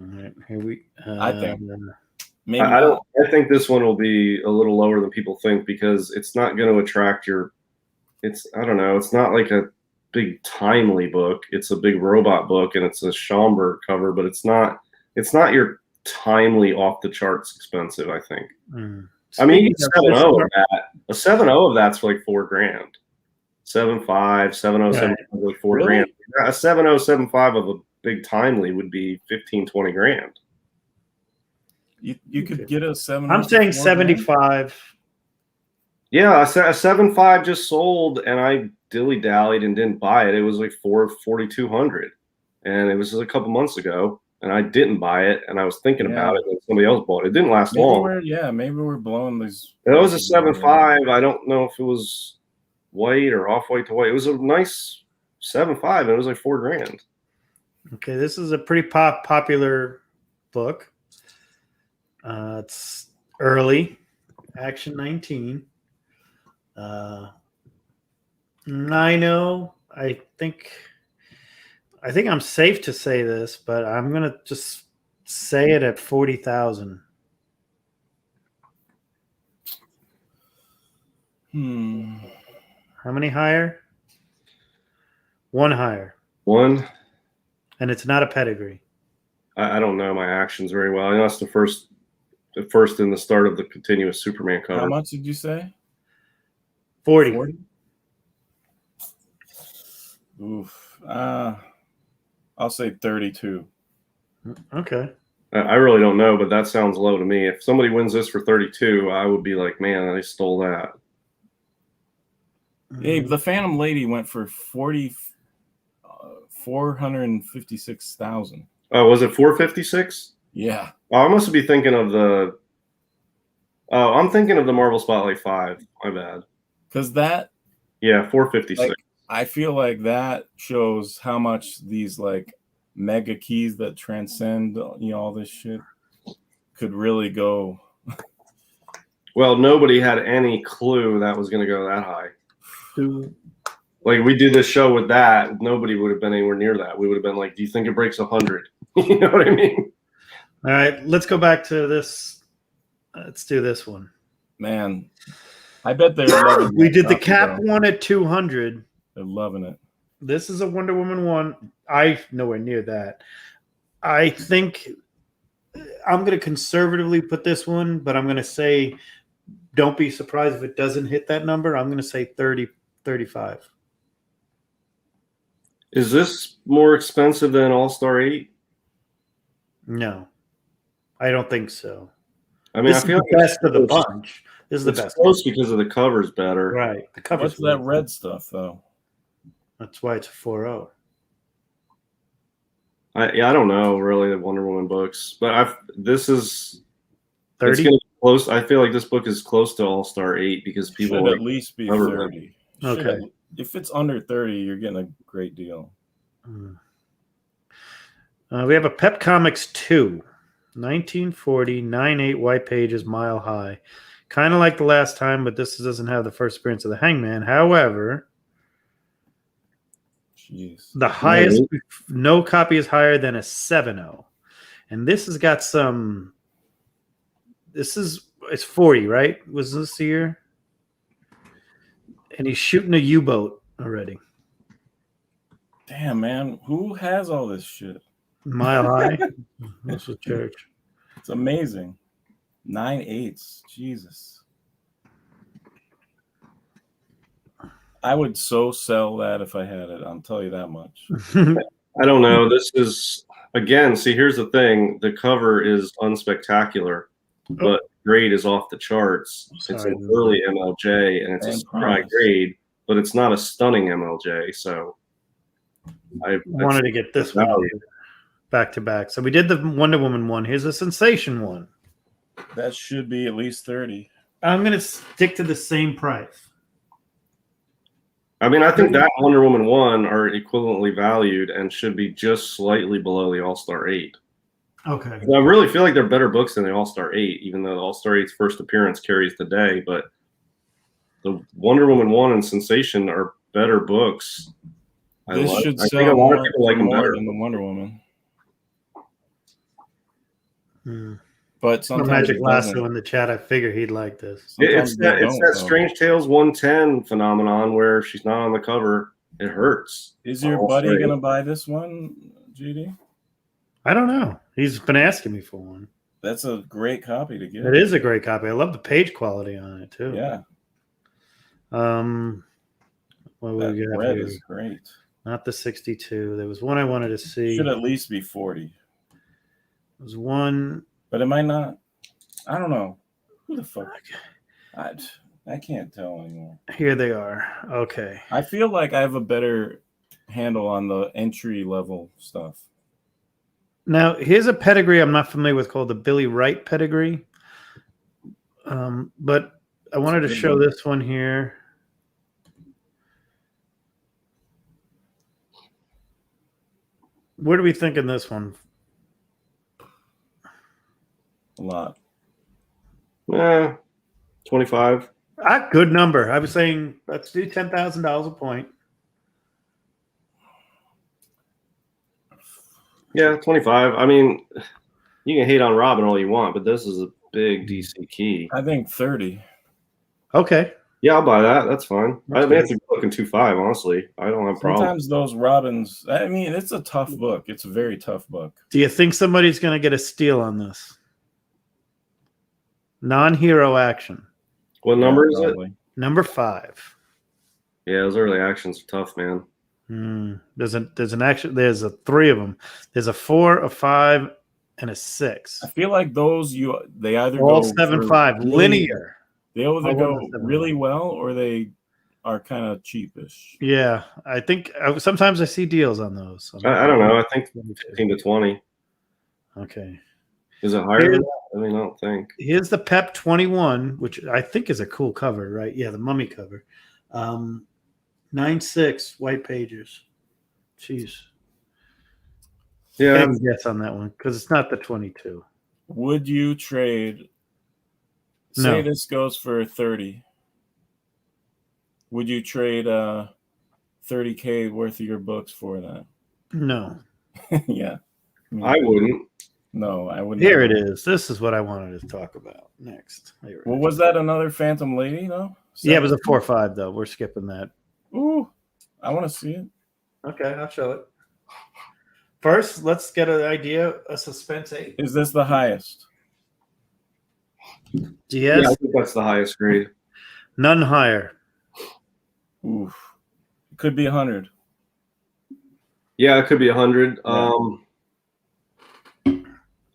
All right, here we. I think. Maybe I not. I think this one will be a little lower than people think because it's not going to attract your. I don't know. It's not like a big timely book. It's a big robot book, and it's a Schomburg cover, but it's not. It's not your timely off the charts expensive. I think. I mean, you get 7.0 of that. A 7.0 of that's like $4,000. 7.5, 7.0, 7.5 like $4,000. Really? A 7.0, 7.5 of a big timely would be 15, 20 grand. You could get a 7. I'm saying 75. Yeah, a 7.5 just sold, and I dilly dallied and didn't buy it. It was like 4,200, and it was just a couple months ago, and I didn't buy it, and I was thinking about it, and somebody else bought it. It didn't last long. Maybe we're blowing these. It was a 7.5. I don't know if it was white or off white to white. It was a nice 7.5, and it was like $4,000. Okay, this is a pretty popular book. It's early, Action 19. 9.0. I think I'm safe to say this, but I'm gonna just say it at 40,000. How many higher? One higher, One, and it's not a pedigree. I don't know my actions very well. I know that's the first in the start of the continuous Superman cover. How much did you say? 40. 40? Oof. I'll say 32. Okay. I really don't know, but that sounds low to me. If somebody wins this for 32, I would be like, man, they stole that. Hey, the Phantom Lady went for 456,000. Oh, was it 456? Yeah. Oh, I must be thinking of the. Oh, I'm thinking of the Marvel Spotlight 5. My bad. Because that, Yeah, 456. like, I feel like that shows how much these like mega keys that transcend all this shit could really go. Well, nobody had any clue that was going to go that high. Two. Like we did this show with that, nobody would have been anywhere near that. We would have been like, "Do you think it breaks 100?" You know what I mean? All right, let's go back to this. Let's do this one. Man, I bet they're loving We that did the copy, cap though. one at 200. They're loving it. This is a Wonder Woman one. I nowhere near that. I think I'm going to conservatively put this one, but I'm going to say don't be surprised if it doesn't hit that number. I'm going to say 30, 35. Is this more expensive than All Star 8? No, I don't think so. I mean, This I feel is the like best of the bunch. This is the it's best. close because of the cover's better. Right. The cover's What's that red stuff though? That's why it's a 4.0. I don't know really the Wonder Woman books, but this is it's 30. gonna be close. I feel like this book is close to All Star 8 because people Should like at least be cover 30. Okay. If it's under 30, you're getting a great deal. We have a Pep Comics 2, 1940, 9/8 white pages, mile high. Kind of like the last time, but this doesn't have the first appearance of the Hangman. However, Jeez. the highest, no copy is higher than a 7/0. And this has got some, it's 40, right? Was this the year? And he's shooting a U-boat already. Damn, man. Who has all this shit? Mile high. That's the church. It's amazing. 9/8. Jesus. I would so sell that if I had it. I'll tell you that much. I don't know. This is again. See, here's the thing: the cover is unspectacular, but grade is off the charts. It's Sorry. an early MLJ, and it's a high grade, but it's not a stunning MLJ. So, I wanted to get this one back to back. So we did the Wonder Woman one. Here's a Sensation one. That should be at least 30. I'm going to stick to the same price. I mean, I think that Wonder Woman 1 are equivalently valued and should be just slightly below the All Star 8. Okay. I really feel like they're better books than the All Star 8, even though the All Star 8's first appearance carries the day. But the Wonder Woman 1 and Sensation are better books. This should I sell think a lot more, of people like them more better. than the Wonder Woman. Hmm. But No sometimes Magic it Lasso doesn't. in the chat. I figure he'd like this. It's Sometimes they that don't, though. Strange Tales 110 phenomenon where she's not on the cover. It hurts. Is your All buddy straight. going to buy this one, GD? I don't know. He's been asking me for one. That's a great copy to get. It is a great copy. I love the page quality on it too. Yeah. What That we got red here? is great. Not the 62. There was one I wanted to see. Should at least be 40. There was one. But it might not. I don't know. Who the fuck? I can't tell anymore. Here they are. Okay. I feel like I have a better handle on the entry level stuff. Now, here's a pedigree I'm not familiar with called the Billy Wright pedigree. But I wanted to show this one here. What are we thinking this one? A lot. 25. Good number. I was saying let's do $10,000 a point. Yeah, 25. I mean, you can hate on Robin all you want, but this is a big DC key. I think 30. Okay. Yeah, I'll buy that. That's fine. That's I mean, it's a book in 2.5, honestly. I don't have a problem. Sometimes those Robins, I mean, it's a tough book. It's a very tough book. Do you think somebody's going to get a steal on this? Non-hero action. What number is it? Probably. Number 5. Yeah, those early actions are tough, man. There's an action. There's 3 of them. There's a 4, a 5, and a 6. I feel like those they either All go 7.5 linear. They either I go wouldn't have really well or they are kind of cheapish. Yeah, I think sometimes I see deals on those. I don't know. I think 15 to 20. Okay. Is it higher than that? I mean, I don't think. Here's the Pep 21, which I think is a cool cover, right? Yeah, the mummy cover. 9/6 white pages. Jeez. Yeah. Can't guess on that one because it's not the 22. Would you trade? No. Say this goes for 30. Would you trade 30K worth of your books for that? No. Yeah. I wouldn't. No, I wouldn't. Here it is. This is what I wanted to talk about next. Here it Well, is. was that another Phantom Lady though? Yeah, it was a 4/5 though. We're skipping that. Ooh, I want to see it. Okay, I'll show it. First, let's get an idea of Suspense 8. Is this the highest? Yes, Yeah, I think that's the highest grade. none higher. Oof. It could be 100. Yeah, it could be 100. Yeah.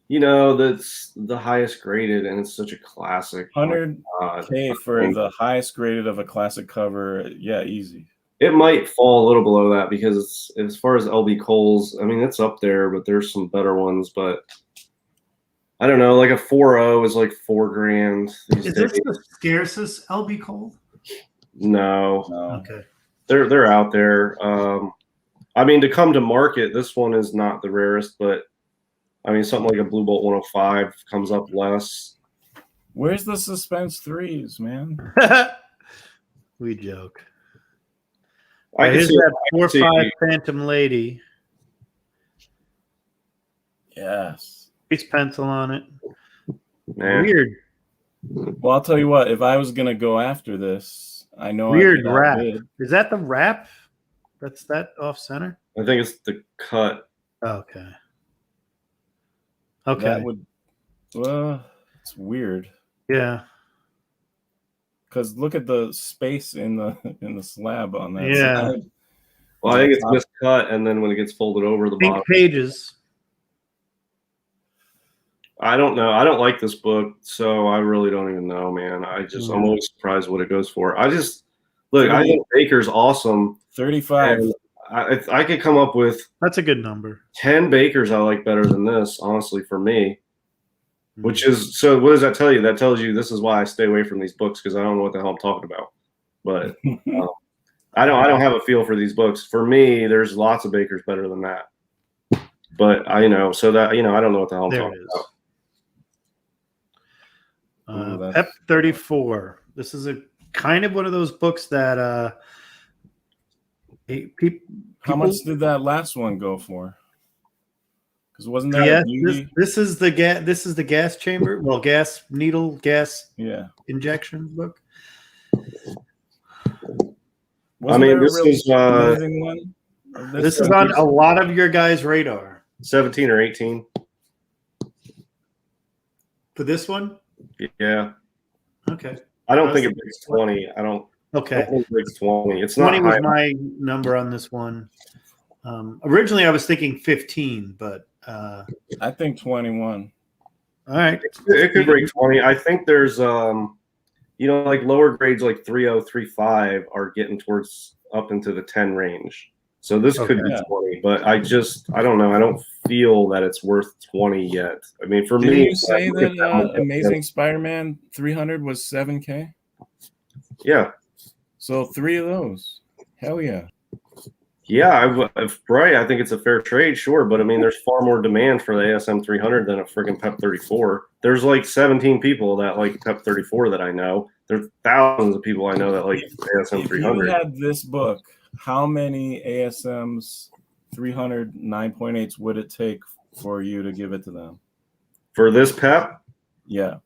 You know, that's the highest graded, and it's such a classic. 100K God. for the highest graded of a classic cover. Yeah, easy. It might fall a little below that because as far as LB Coles, I mean, it's up there, but there's some better ones. But I don't know, like a 4.0 is like $4,000 these Is days. this the scarcest LB Cole? No, Okay. they're out there. I mean, to come to market, this one is not the rarest, but I mean, something like a Blue Bolt 105 comes up less. Where's the Suspense 3s, man? We joke. I can Here's see, that I can see 4.5 Phantom Lady. Yes. Piece pencil on it. nah. Weird. Well, I'll tell you what. If I was gonna go after this, I know Weird I'd get wrap. outbid. Is that the wrap? That's that off center? I think it's the cut. Okay. Okay. That would. Well, it's weird Yeah. because look at the space in the slab on that. Yeah. side. Well, I think it's miscut, and then when it gets folded over the Pink bottom. pages. I don't know. I don't like this book, so I really don't even know, man. I'm always surprised what it goes for. I think Baker's awesome. 35. And I could come up with That's a good number. 10 Bakers I like better than this, honestly, for me. Which is, so what does that tell you? That tells you this is why I stay away from these books, because I don't know what the hell I'm talking about. But I don't have a feel for these books. For me, there's lots of Bakers better than that. But I so that I don't know what the hell I'm There talking it about. is. Ooh, Pep 34. This is a kind of one of those books that How much did that last one go for? Because wasn't that Yeah, a beauty? this is the gas chamber. Well, gas needle gas Yeah. injection book. Wasn't mean, there a this really is, amazing one? This is on a lot of your guys' radar. 17 or 18. For this one? Yeah. Okay. I don't think it breaks 20. I don't Okay. think it breaks 20. It's not 20 was high. my number on this one. Originally, I was thinking 15, but I think 21. all right. It could break 20. I think there's like lower grades like 3.0, 3.5 are getting towards up into the 10 range. So this could be Yeah. 20, but I don't know. I don't feel that it's worth 20 yet. I mean, for Didn't me, you say look at that much- Amazing Spider-Man 300 was 7K? Yeah. So 3 of those. Hell yeah. Yeah, right. I think it's a fair trade, sure. But I mean, there's far more demand for the ASM 300 than a friggin' Pep 34. There's like 17 people that like Pep 34 that I know. There's thousands of people I know that like ASM If you 300. had this book, how many ASMs 300 9.8s would it take for you to give it to them? For this Pep Yeah.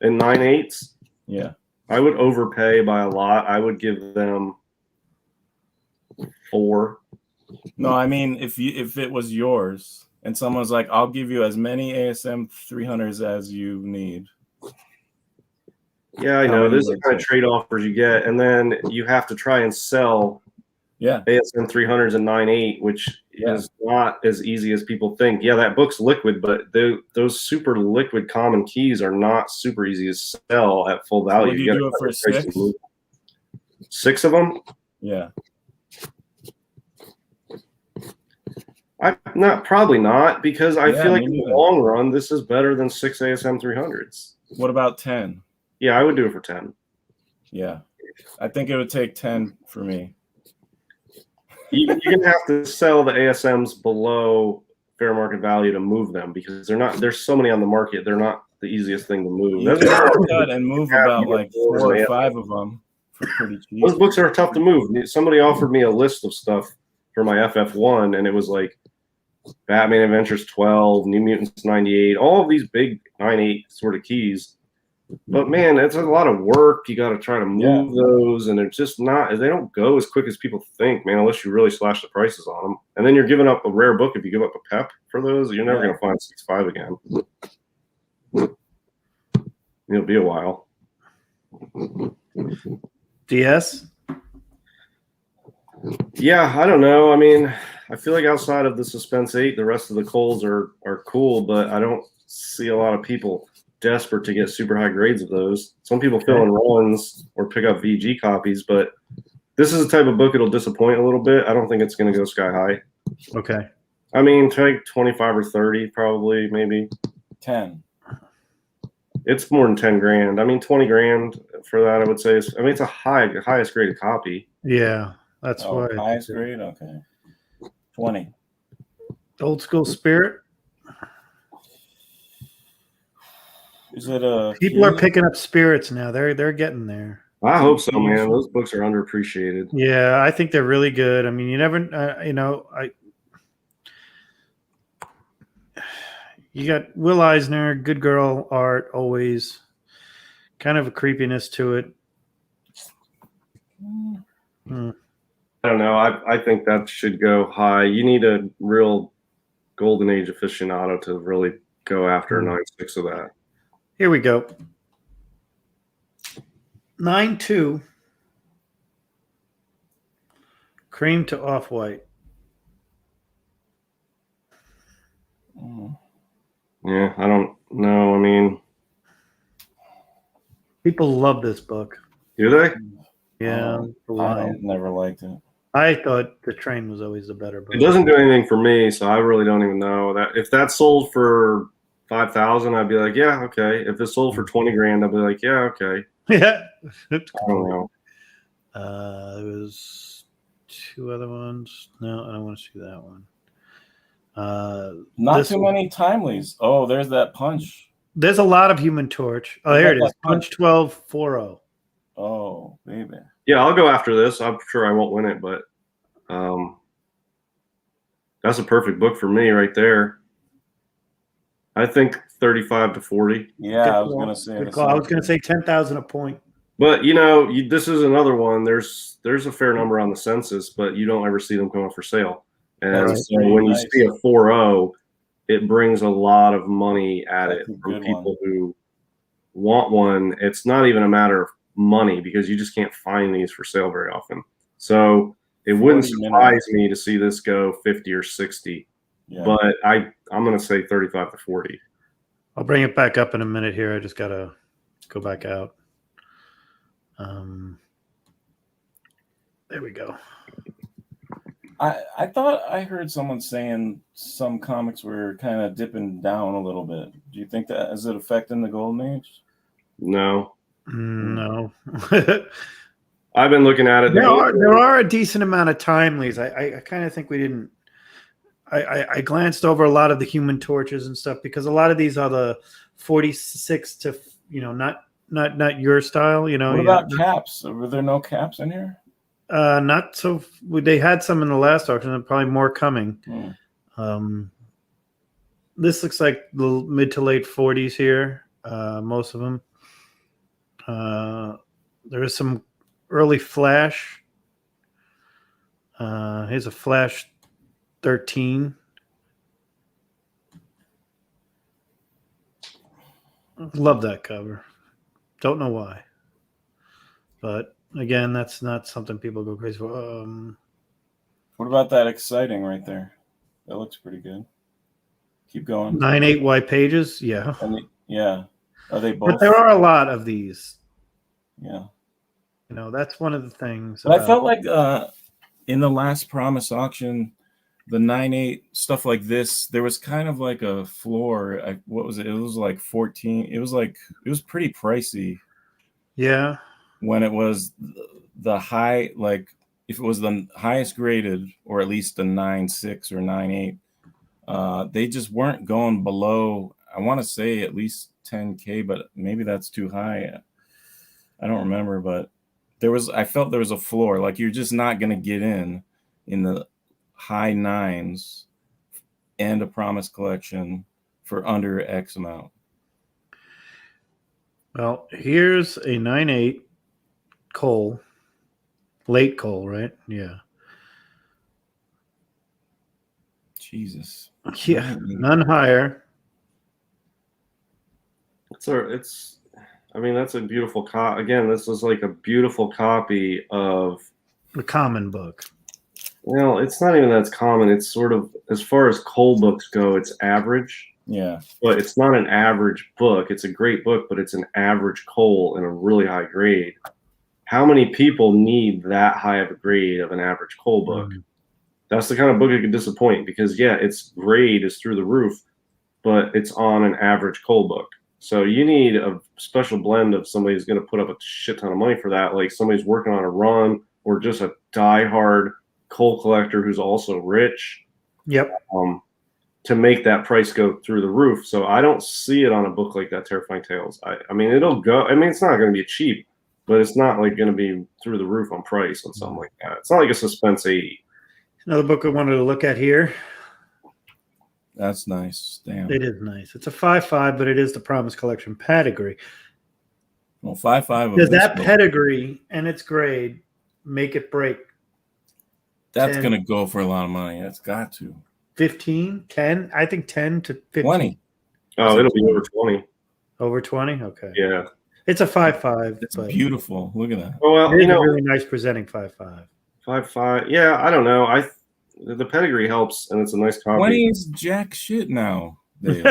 in 9.8s, Yeah. I would overpay by a lot. I would give them 4. No, I mean if it was yours and someone's like, I'll give you as many ASM 300s as you need. Yeah, I How know. many This is the would it kind of take? trade offers you get, and then you have to try and sell Yeah. ASM 300s and 9.8, which Yeah. is not as easy as people think. Yeah, that book's liquid, but those super liquid common keys are not super easy to sell at full value. Would you gotta do it for price to 6? move. 6 of them? Yeah. Probably not, because I Yeah, feel like me in the neither. long run, this is better than 6 ASM 300s. What about 10? Yeah, I would do it for 10. Yeah. I think it would take 10 for me. You're gonna have to sell the ASMs below fair market value to move them, because there's so many on the market. They're not the easiest thing to move. You can cut and move Yeah, about you like can move 4 or them, 5 of them for pretty cheap. Those books are tough to move. Somebody offered me a list of stuff for my FF1, and it was like Batman Adventures 12, New Mutants 98, all of these big 9.8 sort of keys. But man, it's a lot of work. You got to try to move those, and they're just not. They don't go as quick as people think, man. Unless you really slash the prices on them, and then you're giving up a rare book if you give up a Pep for those. You're never going to find 6.5 again. It'll be a while. DS. Yeah, I don't know. I mean, I feel like outside of the Suspense 8, the rest of the Coles are cool, but I don't see a lot of people desperate to get super high grades of those. Some people fill in runs or pick up VG copies, but this is the type of book it'll disappoint a little bit. I don't think it's going to go sky high. Okay. I mean, take 25 or 30, probably, maybe. 10. It's more than 10 grand. I mean, 20 grand for that, I would say. I mean, it's a highest graded copy. Yeah, that's why. Highest grade? Okay. 20. Old school spirit. Is it a People are picking up spirits now. They're getting there. I hope so, man. Those books are underappreciated. Yeah, I think they're really good. I mean, you never, you got Will Eisner, good girl art, always kind of a creepiness to it. Hmm. I don't know. I think that should go high. You need a real golden age aficionado to really go after a 9.6 of that. Here we go. 9.2. Cream to off-white. Yeah, I don't know. I mean, People love this book. do they? Yeah, I never liked it. I thought The Train was always the better book. It doesn't do anything for me, so I really don't even know that. If that sold for 5,000, I'd be like, yeah, okay. If it sold for 20 grand, I'd be like, yeah, okay. Yeah. I don't know. There was two other ones. No, I don't want to see that one. Not this too one. many timelies. Oh, there's that Punch. There's a lot of Human Torch. Oh, here it is. Punch 1240. Oh, baby. Yeah, I'll go after this. I'm sure I won't win it, but that's a perfect book for me right there. I think 35 to 40. Yeah, I was going to say. Good call. I was going to say 10,000 a point. But this is another one. There's a fair number on the census, but you don't ever see them come up for sale. And That's so when nice. you see a 4.0, it brings a lot of money at That's it a from good people who want one. It's not even a matter of money because you just can't find these for sale very often. So it wouldn't 40 surprise me to see this go 50 or 60. Yeah. But I'm going to say 35 to 40. I'll bring it back up in a minute here. I just got to go back out. There we go. I thought I heard someone saying some comics were kind of dipping down a little bit. Do you think that is it affecting the golden age? No. No. I've been looking at it. There are a decent amount of timelies. I kind of think we didn't. I glanced over a lot of the Human Torches and stuff because a lot of these are the 46 to not your style. What about caps? Were there no caps in here? Not so. They had some in the last auction, and probably more coming. This looks like the mid to late 40s here. Most of them. There is some early Flash. Here's a Flash 13. Love that cover. Don't know why, but again, that's not something people go crazy for. What about that exciting right there? That looks pretty good. Keep going. 9.8 white pages. Yeah. Yeah. Are they both? But there are a lot of these. Yeah. That's one of the things. But I felt like in the last Promise auction, the 9.8 stuff like this, there was kind of like a floor. What was it? It was like 14. It was pretty pricey. Yeah. When it was the high, like if it was the highest graded or at least a 9.6 or 9.8, they just weren't going below, I want to say at least 10K, but maybe that's too high. I don't remember, but I felt there was a floor. Like you're just not going to get in the high 9s and a Promise collection for under X amount. Well, here's a 9.8 Cole, late Cole, right? Yeah. Jesus. Yeah, none higher. That's a beautiful again, this is like a beautiful copy of the common book. Well, it's not even that it's common. It's sort of, as far as Cole books go, it's average. Yeah. But it's not an average book. It's a great book, but it's an average Cole in a really high grade. how many people need that high of a grade of an average Cole book? That's the kind of book that could disappoint because, yeah, its grade is through the roof, but it's on an average Cole book. So you need a special blend of somebody who's going to put up a shit ton of money for that, like somebody's working on a run or just a diehard Cole collector who's also rich. Yep. To make that price go through the roof. So I don't see it on a book like that, Terrifying Tales. I mean, it'll go. I mean, it's not going to be cheap, but it's not like going to be through the roof on price on something like that. It's not like a Suspense 80. Another book I wanted to look at here. That's nice. Damn. It is nice. It's a 5.5, but it is the Promise Collection pedigree. Well, 5.5. Does that pedigree and its grade make it break? That's 10. going to go for a lot of money. That's got to. 15, 10? I think 10 to 15. 20. Oh, it'll be over 20. Over 20? Okay. Yeah. It's a 5.5. It's but beautiful. Look at that. Oh, well, it is you know, a really nice presenting 5.5. 5.5. Yeah, I don't know. The pedigree helps, and it's a nice copy. 20 is jack shit now. Dave.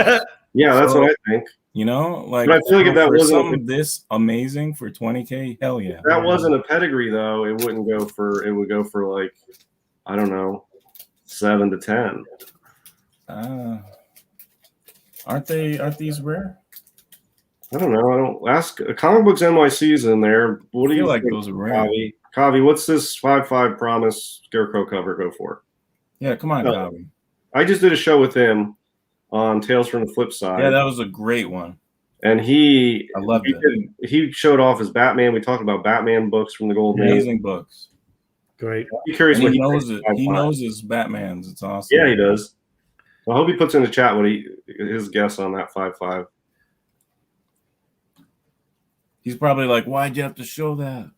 Yeah, that's So- what I think. You know, like But I feel like if that for wasn't something this amazing for 20K, hell yeah. If that wasn't a pedigree, though, it would go for like, I don't know, 7 to 10. Aren't these rare? I don't know. I don't ask. Comic Books NYC is in there. What do I you feel like think, those are rare. Kavi, what's this 5.5 Promise Scarecrow cover go for? Yeah, come on, No. Bobby. I just did a show with him on Tales from the Flip Side. Yeah, that was a great one. And he loved it. He showed off his Batman. We talked about Batman books from the Golden Age. Amazing books. Great. I'm curious And what he he knows thinks it. of He 5.5. knows his Batmans. It's awesome. Yeah, he does. I hope he puts in the chat what his guess on that 5.5. He's probably like, why'd you have to show that?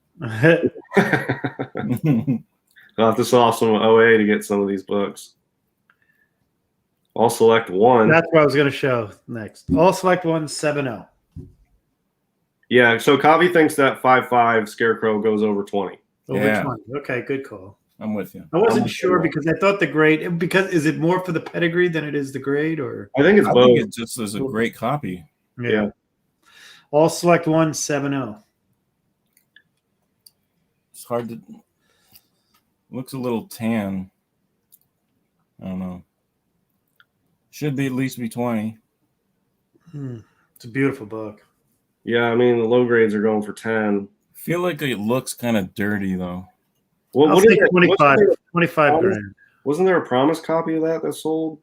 I'll have to solve some OA to get some of these books. I'll select one. That's what I was going to show next. All select one 7.0. Yeah, so Kavi thinks that 5.5 Scarecrow goes over 20. Over Yeah. 20. Okay, good call. I'm with you. I wasn't I'm sure sure. because I thought the grade, because is it more for the pedigree than it is the grade, or? I think it's I both. think it just is a great copy. Yeah. All select one 7.0. It's hard to. Looks a little tan. I don't know. Should be at least be 20. It's a beautiful book. Yeah, I mean, the low grades are going for 10. Feel like it looks kind of dirty though. Well, I'll what say is it? 25, 25 grand. Wasn't there a Promise copy of that sold?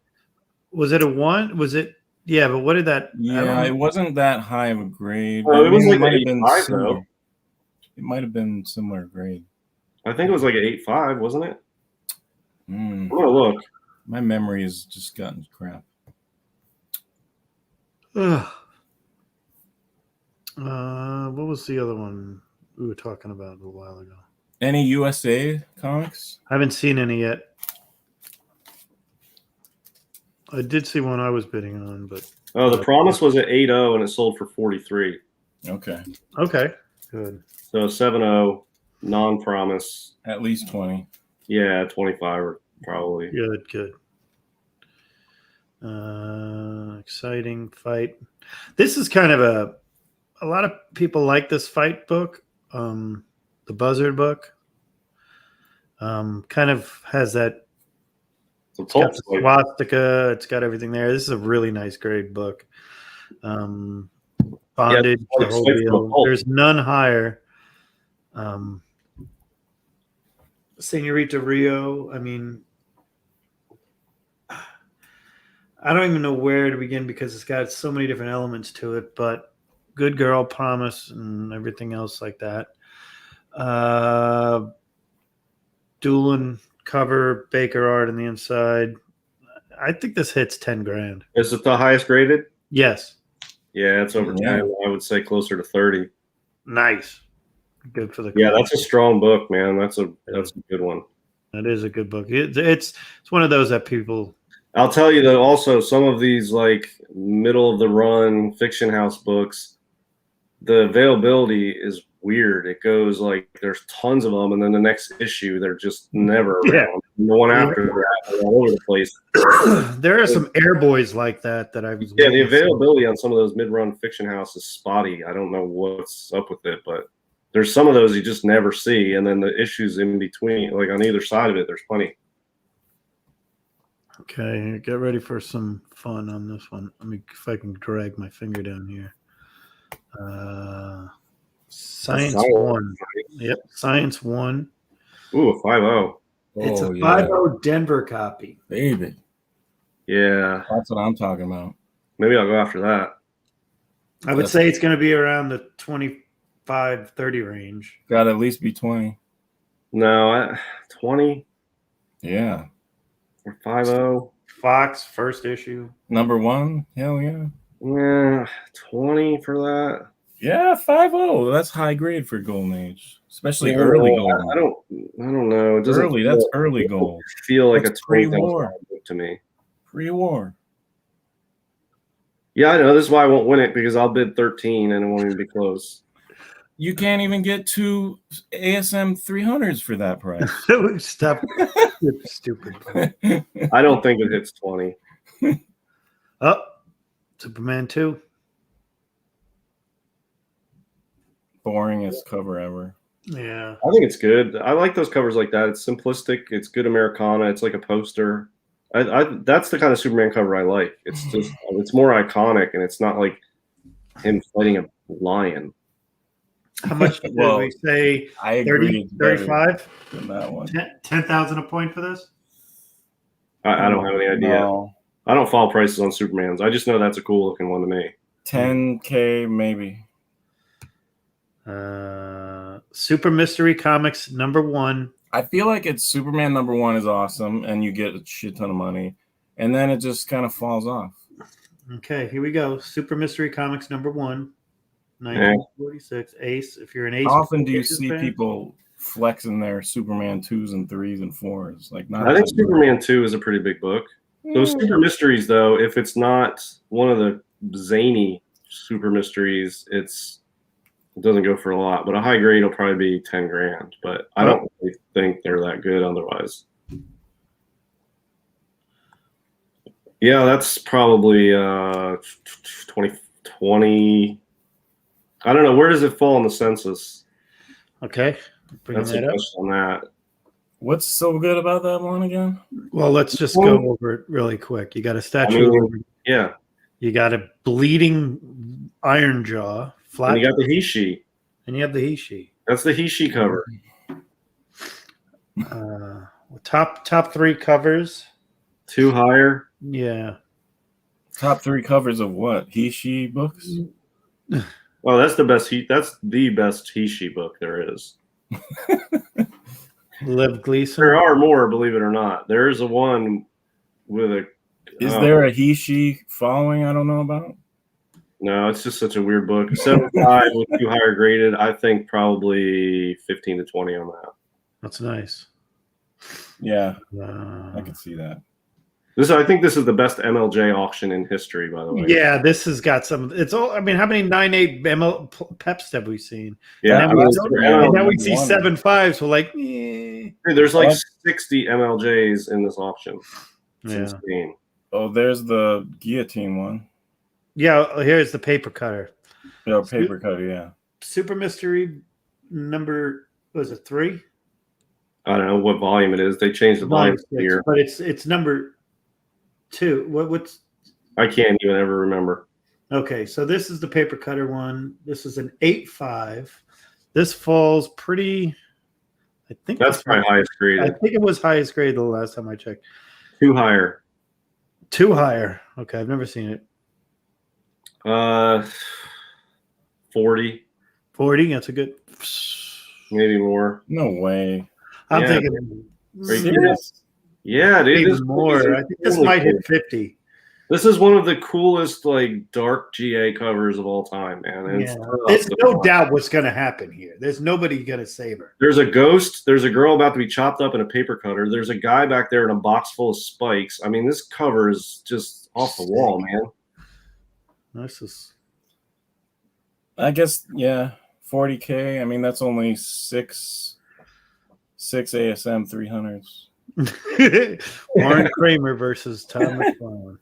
Was it a one? Was it? Yeah, but what did that? I Yeah, don't- it wasn't that high of a grade. Oh, it was like might an have been 8.5 similar. though. It might have been similar grade. I think it was like an 8.5, wasn't it? I'm Mm, gonna look. my memory has just gotten crap. Ugh. What was the other one we were talking about a little while ago? Any USA comics? I haven't seen any yet. I did see one I was bidding on, but Oh, the Promise was at 8.0 and it sold for 43. Okay, okay, good. So 7.0 non-Promise. at least 20. Yeah, 25 or probably. Good. Exciting fight. This is kind of a lot of people like this fight book. The Buzzard book. Kind of has that. So It's got Pulp's the like, swastika. It's got everything there. This is a really nice grade book. Bondage, Yeah, the whole it's like deal. Pulp. There's none higher. Senorita Rio. I mean, I don't even know where to begin because it's got so many different elements to it. But Good Girl, Promise, and everything else like that. Doolin cover, Baker art on the inside. I think this hits 10 grand. is it the highest graded? Yes. Yeah, it's over Yeah. 10. I would say closer to 30. Nice. Good for the Yeah, cause. that's a strong book, man. That's a good one. That is a good book. It's one of those that people. I'll tell you that also some of these like middle of the run fiction house books, the availability is weird. It goes like there's tons of them, and then the next issue they're just never around. Yeah. And the one after that, they're all over the place. There are some airboys like that I was. Yeah, the witnessing. availability on some of those mid-run fiction houses is spotty. I don't know what's up with it, but there's some of those you just never see, and then the issues in between, like on either side of it, there's plenty. Okay, get ready for some fun on this one. Let me if I can drag my finger down here. Science Science. 1. Yep, Science 1. Ooh, a 5.0. It's a yeah. 5.0 Denver copy. Baby. Yeah, That's what I'm talking about. maybe I'll go after that. I would say it's going to be around the 25-30 range. Got to at least be 20. No, 20 Yeah. or 5.0. Fox, first issue. Number 1? Hell yeah. Yeah, 20 for that. Yeah, 5.0. That's high grade for Golden Age, especially Yeah, early I gold. don't know. It doesn't Early, that's early gold. feel like That's a $20,000 pre-war. book to me. Pre-war. Yeah, I know. This is why I won't win it, because I'll bid 13 and it won't even be close. You can't even get 2 ASM 300s for that price. Stop. Stupid. I don't think it hits 20. Oh, Superman 2. Boringest cover ever. Yeah. I think it's good. I like those covers like that. It's simplistic. It's good Americana. It's like a poster. That's the kind of Superman cover I like. It's just it's more iconic, and it's not like him fighting a lion. How much did Well, we say? I agree. 30, 35? Than that one. 10,000 a point for this? I don't have any idea. No. I don't follow prices on Supermans. I just know that's a cool looking one to me. 10K maybe. Super Mystery Comics #1. I feel like it's Superman #1 is awesome, and you get a shit ton of money, and then it just kind of falls off. Okay, here we go. Super Mystery Comics #1, 1946. Ace. If you're an Ace, How often do you Aces see fan? people flexing their Superman 2s and 3s and 4s? Like, not I think Superman 2 is a pretty big book. Those super mysteries, though, if it's not one of the zany super mysteries, it doesn't go for a lot. But a high grade will probably be 10 grand. But I don't really think they're that good otherwise. Yeah, that's probably 2020. I don't know. Where does it fall in the census? Okay, bringing That's a that up. question on that. What's so good about that one again? Well, let's just go over it really quick. You got a statue. I mean, of Liberty. Yeah. You got a bleeding Iron Jaw, flat, And you got the Hishi. and you have the Hishi. That's the Hishi cover. Top 3 covers. 2 higher. Yeah. Top 3 covers of what? He/She books? Oh, that's the best. That's the best Hishi book there is. Liv Gleason. There are more, believe it or not. There is a one with a. Is there a He/She following I don't know about? No, it's just such a weird book. 75 with 2 higher graded. I think probably 15 to 20 on that. That's nice. Yeah, I can see that. I think this is the best MLJ auction in history, by the way. Yeah, this has got some. It's all. I mean, how many 9.8 ML Peps have we seen? Yeah. And I mean, then we see one. 7.5s. We're like, eh. there's like 60 MLJs in this auction. It's Yeah. insane. Oh, there's the guillotine one. Yeah. Here's the paper cutter. No, paper cutter, yeah. Super Mystery number was it 3? I don't know what volume it is. They changed the volume here. But it's number 2. What's I can't even ever remember. okay? So this is the paper cutter one. This is an 8.5. This falls pretty. I think That's probably highest I graded. think it was highest grade the last time I checked. 2 higher. 2 higher. Okay, I've never seen it. 40, 40. That's a good. maybe more. No way. I'm Yeah. thinking Serious? Yeah, dude. maybe This more. I think this might hit 50. This is one of the coolest, like, dark GA covers of all time, man. And Yeah. There's no doubt what's going to happen here. There's nobody going to save her. There's a ghost. There's a girl about to be chopped up in a paper cutter. There's a guy back there in a box full of spikes. I mean, this cover is just off the wall, man. This is. I guess, yeah, 40K. I mean, that's only six ASM 300s. Warren Kramer versus Tom McFarlane.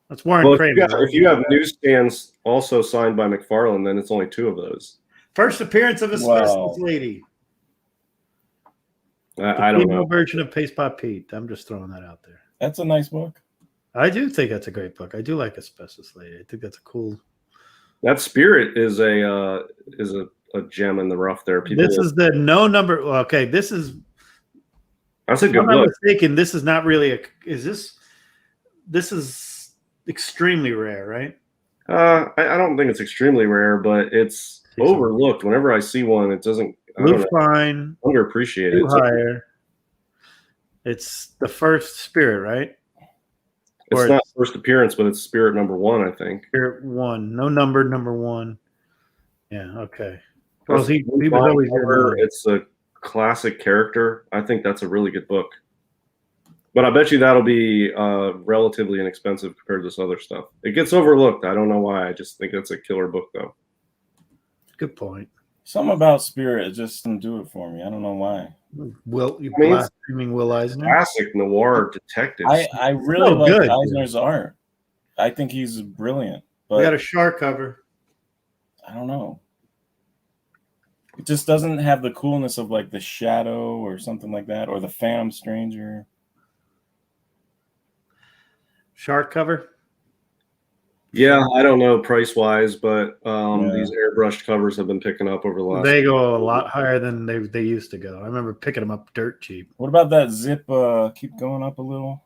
That's Warren Well, Kramer. if you have newsstands also signed by McFarlane, then it's only 2 of those. First appearance of Asbestos Wow. Lady. I don't Female know. version of Paste Pot Pete. I'm just throwing that out there. That's a nice book. I do think that's a great book. I do like Asbestos Lady. I think that's a cool. That Spirit is a gem in the rough there. People, This is the no number. Okay, this is. that's a If good I'm not book. mistaken, this is not really a. Is this? This is extremely rare, right? I don't think it's extremely rare, but it's overlooked. Whenever I see one, it doesn't. I don't Blue know, Fine, underappreciated. Blue It's, Higher. It's the first Spirit, right? it's or not first appearance, but it's Spirit number 1, I think. Spirit 1. No number, number 1. Yeah, okay. Well, That's he was fine always cover. in. It's a classic character. I think that's a really good book. But I bet you that'll be relatively inexpensive compared to this other stuff. It gets overlooked. I don't know why. I just think it's a killer book, though. Good point. Something about Spirit it just didn't do it for me. I don't know why. Will you I mean, it's blaspheming Will Eisner? Classic noir detective. I really so like good, Eisner's art. I think he's brilliant, We got but a shark cover. I don't know. It just doesn't have the coolness of like The Shadow or something like that, or The Phantom Stranger. Shark cover. Yeah, I don't know price wise, but Yeah. these airbrushed covers have been picking up over the last. They go a lot higher than they used to go. I remember picking them up dirt cheap. What about that Zip? Keep going up a little.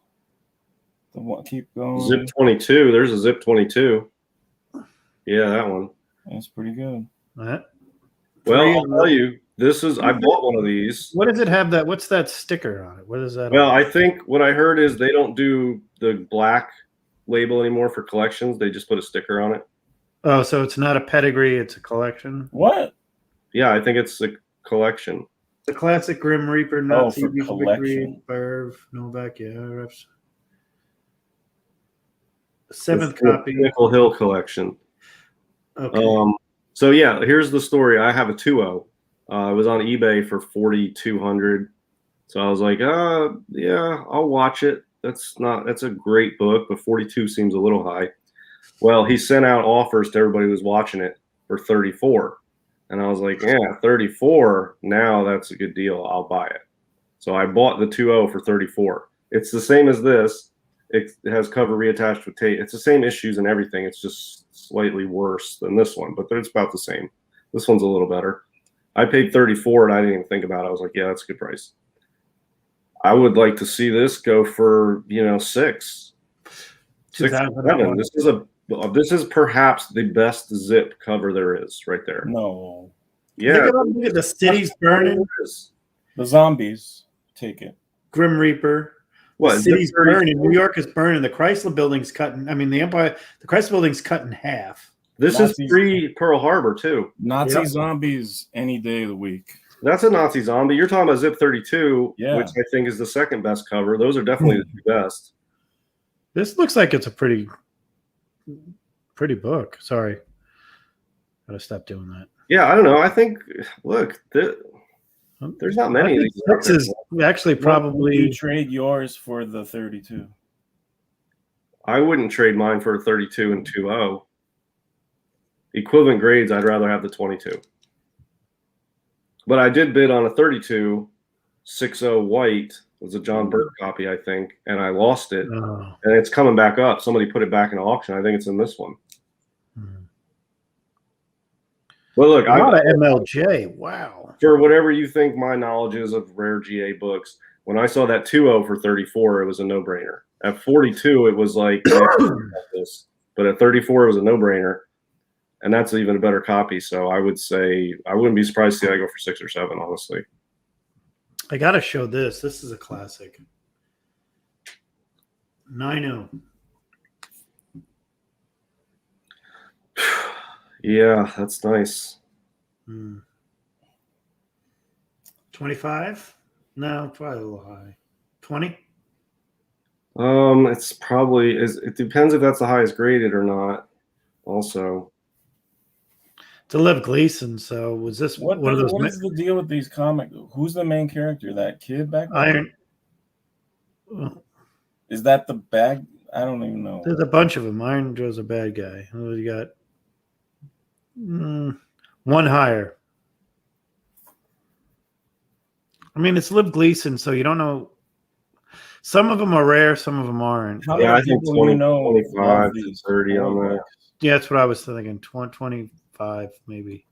The one, keep going. Zip 22. There's a Zip 22. Yeah, that one. That's pretty good. That. Well, Three I'll of tell you, this is. I bought one of these. What does it have? That what's that sticker on it? What is that? Well, on? I think what I heard is they don't do the black label anymore for collections. They just put a sticker on it. Oh, so it's not a pedigree; it's a collection. What? Yeah, I think it's a collection. The classic Grim Reaper, Nazi, for Reaper, collection. Berv, Novak, yeah. Refs. The 7th It's the copy. Nickel Hill collection. Okay. So yeah, here's the story. I have a 2.0. It was on eBay for 4,200. So I was like, yeah, I'll watch it. That's a great book, but 42 seems a little high. Well, he sent out offers to everybody who was watching it for 34. And I was like, yeah, 34. Now that's a good deal. I'll buy it. So I bought the 2.0 for 34. It's the same as this. It has cover reattached with tape. It's the same issues and everything. It's just slightly worse than this one, but it's about the same. This one's a little better. I paid 34 and I didn't even think about it. I was like, yeah, that's a good price. I would like to see this go for, 6, 7. This is perhaps the best Zip cover there is right there. No. Yeah. Look at the city's burning. The zombies take it. Grim Reaper. What? The city's Zip 34? burning. New York is burning. The Chrysler Building's cutting. I mean, the Chrysler Building's cut in half. This Nazis. is pre-Pearl Harbor too. Nazi Yep. zombies any day of the week. That's a Nazi zombie. You're talking about Zip 32, Yeah. which I think is the second best cover. Those are definitely the two best. This looks like it's a pretty book. Sorry. Gotta stop doing that. Yeah, I don't know. I think, look, there's not many I of think these. 6 is actually Would probably. you trade yours for the 32? I wouldn't trade mine for a 32 and 2.0. Equivalent grades, I'd rather have the 22. But I did bid on a 32, 6.0 white. It was a John Burke copy, I think, and I lost it. Oh. And it's coming back up. Somebody put it back in auction. I think it's in this one. Hmm. Well, look, A lot of MLJ. Wow. for whatever you think my knowledge is of rare GA books, when I saw that 2.0 for 34, it was a no-brainer. At 42, it was like this, but at 34, it was a no-brainer, and that's even a better copy. So I would say I wouldn't be surprised to see I go for 6 or 7, honestly. I gotta show this. This is a classic. 9.0. Yeah, that's nice. 25? No, probably a little high. 20? It's probably it depends if that's the highest graded or not. Also, To Lev Gleason. So was this What one of those? is the deal with these comics? Who's the main character? That kid back there? Iron. Is that the bag? I don't even know. There's a bunch of them. Iron Joe's a bad guy. Oh, you got one higher. I mean, it's Liv Gleason, so you don't know. Some of them are rare, some of them aren't. How Yeah, many I think people 20, you know 25 love to these 30 on boy that. books? Yeah, that's what I was thinking. 25 maybe.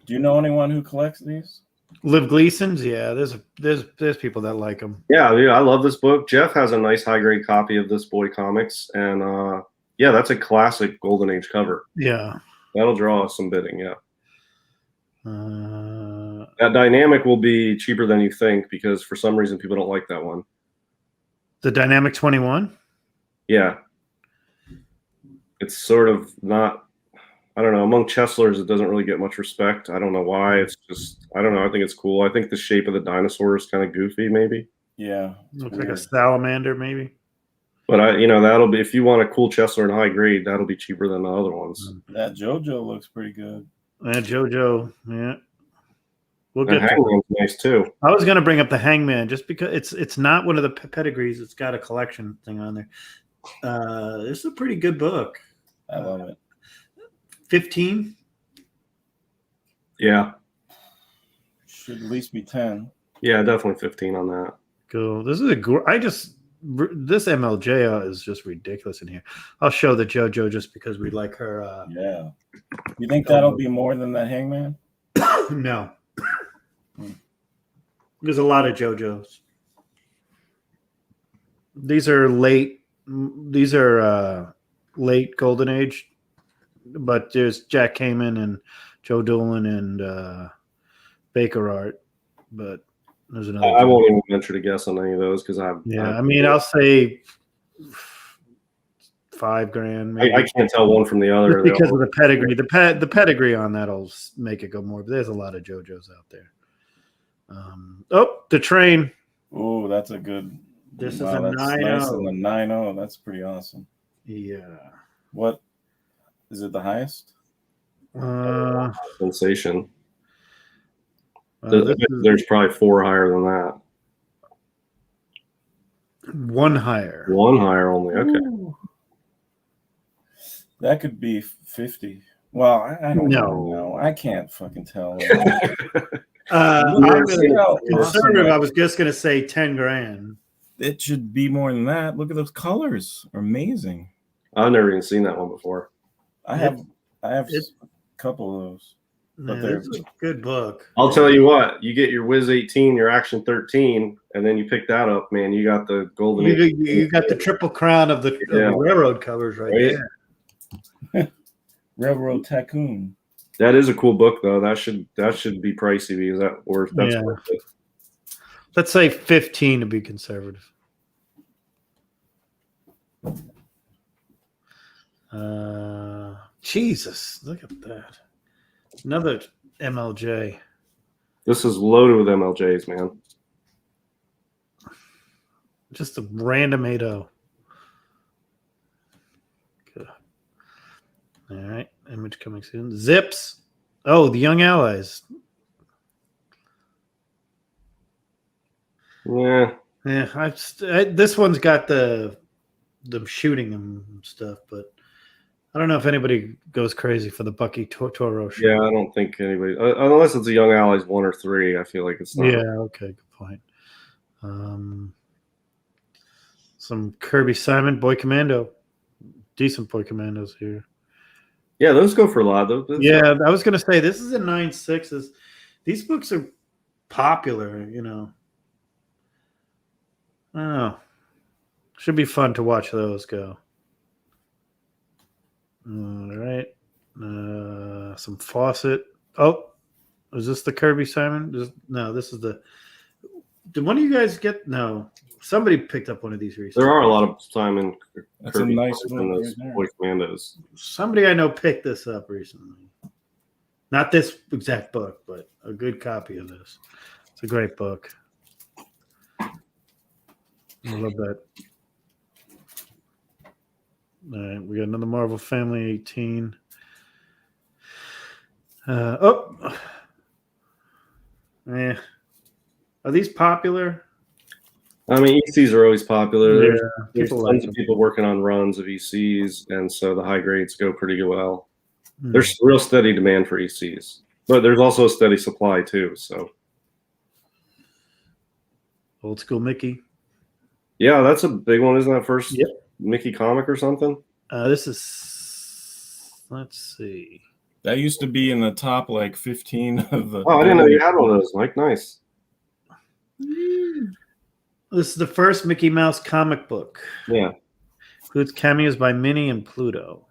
Do you know anyone who collects these? Liv Gleason's, yeah. There's people that like them. Yeah, dude, I love this book. Jeff has a nice high grade copy of this boy comics, and yeah, that's a classic Golden Age cover. Yeah. That'll draw some bidding. Yeah, Uh, that dynamic will be cheaper than you think because for some reason people don't like that one. the Dynamic 21. Yeah, it's sort of not. I don't know. Among Cheslers, it doesn't really get much respect. I don't know why. It's just I don't know. I think it's cool. I think the shape of the dinosaur is kind of goofy, maybe. Yeah. Looks like a salamander, maybe. But that'll be if you want a cool Chesler in high grade, that'll be cheaper than the other ones. That JoJo looks pretty good. And JoJo, yeah. We'll And get to Hangman's nice too. I was going to bring up the Hangman just because it's not one of the pedigrees. It's got a collection thing on there. This is a pretty good book. I love it. 15. Yeah, Should at least be 10. yeah, definitely 15 on that. Cool. This is this MLJ is just ridiculous in here. I'll show the JoJo just because we like her. Yeah. You think that'll be more than the Hangman? No. There's a lot of JoJos. These are late Golden Age, but there's Jack Kamen and Joe Dolan and Baker Art, but there's another. I won't even venture to guess on any of those because I'll say $5,000. Maybe. I can't tell one from the other. Just because of the pedigree. The pedigree on that'll make it go more. But there's a lot of JoJos out there. The train. Oh, that's a good. This is wow, a that's 9.0. nice and the 9.0. That's pretty awesome. Yeah. What is it? The highest? Sensation. This is There's probably 4 higher than that. one higher. 1 higher only. Okay. Ooh. That could be 50. Well, I don't know. I can't fucking tell. I'm Awesome. conservative. I was just gonna say $10,000. It should be more than that. Look at those colors. They're amazing. I've never even seen that one before. I have a couple of those. But It's a good book. I'll tell you what. You get your Wiz 18, your Action 13, and then you pick that up, man. You got the Golden Age. You got the triple crown of the railroad covers right there. Railroad Tycoon. That is a cool book, though. That should be pricey because that's worth it. Let's say 15 to be conservative. Jesus, look at that. Another MLJ. This is loaded with MLJs, man. Just a random 8-0. Good. All right. Image coming soon. Zips. Oh, the Young Allies. Yeah. Yeah, this one's got them shooting them and stuff, but I don't know if anybody goes crazy for the Bucky Toro show. Yeah, I don't think anybody, unless it's a Young Allies 1 or 3. I feel like it's not. Yeah. Okay. Good point. Some Kirby Simon Boy Commando, decent Boy Commandos here. Yeah, those go for a lot. Yeah, I was gonna say this is a 9.6s. These books are popular, you know. I don't know. Should be fun to watch those go. All right. Some Fawcett. Oh, is this the Kirby Simon? No, this is the. Did one of you guys get? No, somebody picked up one of these recently. There are a lot of Simon That's Kirby a nice in one. those Boy Commandos. Somebody I know picked this up recently. Not this exact book, but a good copy of this. It's a great book. I love that. All right, we got another Marvel Family 18. Are these popular? I mean, ECs are always popular. Yeah, There's people tons like of them. people working on runs of ECs, and so the high grades go pretty well. Hmm. There's real steady demand for ECs, but there's also a steady supply too. So Old school Mickey. Yeah, that's a big one. Isn't that first Yep. Mickey comic or something? This is, let's see. That used to be in the top like 15 of the. Oh, I didn't know you had one of those, Mike. Nice. This is the first Mickey Mouse comic book. Yeah. Includes cameos by Minnie and Pluto.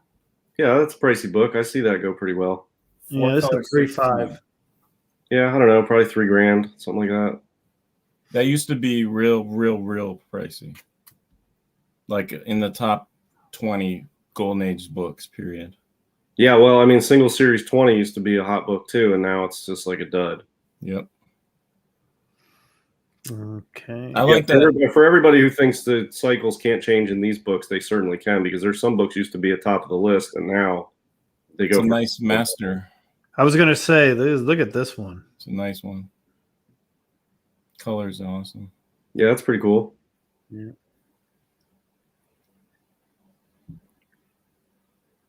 Yeah, that's a pricey book. I see that go pretty well. Yeah, this is a 3.5. Yeah, I don't know, probably $3,000, something like that. That used to be real pricey. Like in the top 20 Golden Age books, period. Yeah, well, I mean, Single Series 20 used to be a hot book too, and now it's just like a dud. Yep. Okay. I like that. For everybody who thinks that cycles can't change in these books, they certainly can, because there's some books used to be at top of the list, and now they It's go a nice master. I was going to say, look at this one. It's a nice one. Color's awesome. Yeah, that's pretty cool. Yeah.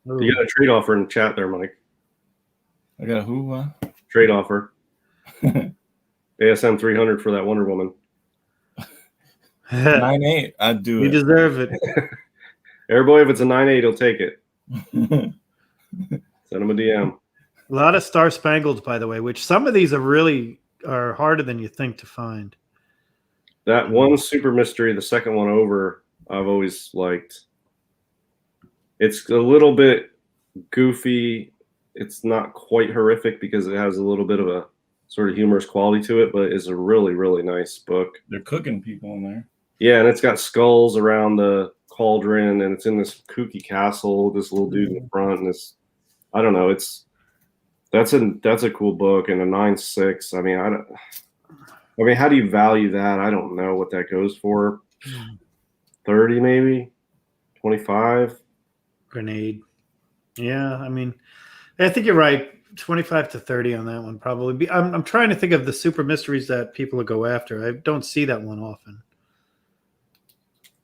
You got a trade offer in the chat there, Mike. I got a who? Trade offer. ASM 300 for that Wonder Woman. 9.8. I'd do You it. deserve it. Everybody, if it's a 9.8, he'll take it. Send him a DM. A lot of Star Spangled, by the way, which some of these are harder than you think to find. That one Super Mystery, the second one over, I've always liked. It's a little bit goofy. It's not quite horrific because it has a little bit of a sort of humorous quality to it, but it's a really, really nice book. They're cooking people in there. Yeah, and it's got skulls around the cauldron, and it's in this kooky castle, this little dude in the front, and this, I don't know, that's a cool book, and a 9.6. I mean, how do you value that? I don't know what that goes for. 30 maybe? 25? Grenade. Yeah, I mean, I think you're right. 25 to 30 on that one probably. I'm trying to think of the super mysteries that people go after. I don't see that one often.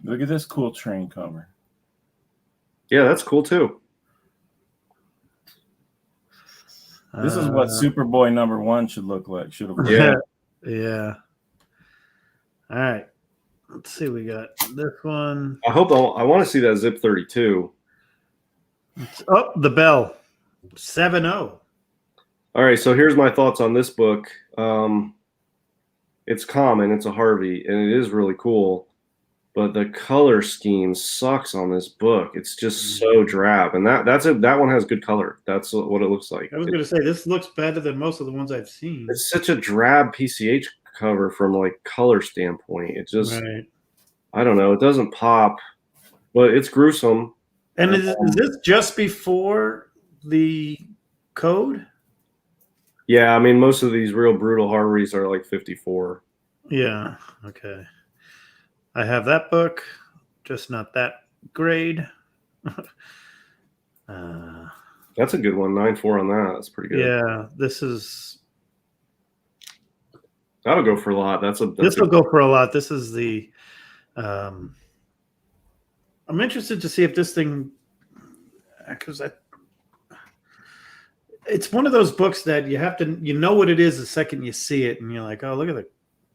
Look at this cool train cover. Yeah, that's cool too. This is what Superboy #1 should look like. Should have. Yeah. Yeah. All right. Let's see. We got this one. I want to see that Zip 32. Oh, the bell. 7-0. All right, so here's my thoughts on this book. It's common, it's a Harvey, and it is really cool, but the color scheme sucks on this book. It's just so drab, and that one has good color. That's what it looks like. I was going to say this looks better than most of the ones I've seen. It's such a drab PCH cover from like color standpoint. It just, Right. I don't know, it doesn't pop, but it's gruesome. And is this just before the code? Yeah, I mean, most of these real brutal Harveys are like 54. Yeah. Okay. I have that book, just not that grade. That's a good one. 9.4 on that. That's pretty good. Yeah. This is. That'll go for a lot. This will go for a lot. This is the. I'm interested to see if this thing, because it's one of those books that you have to, you know what it is the second you see it, and you're like, oh, look at it,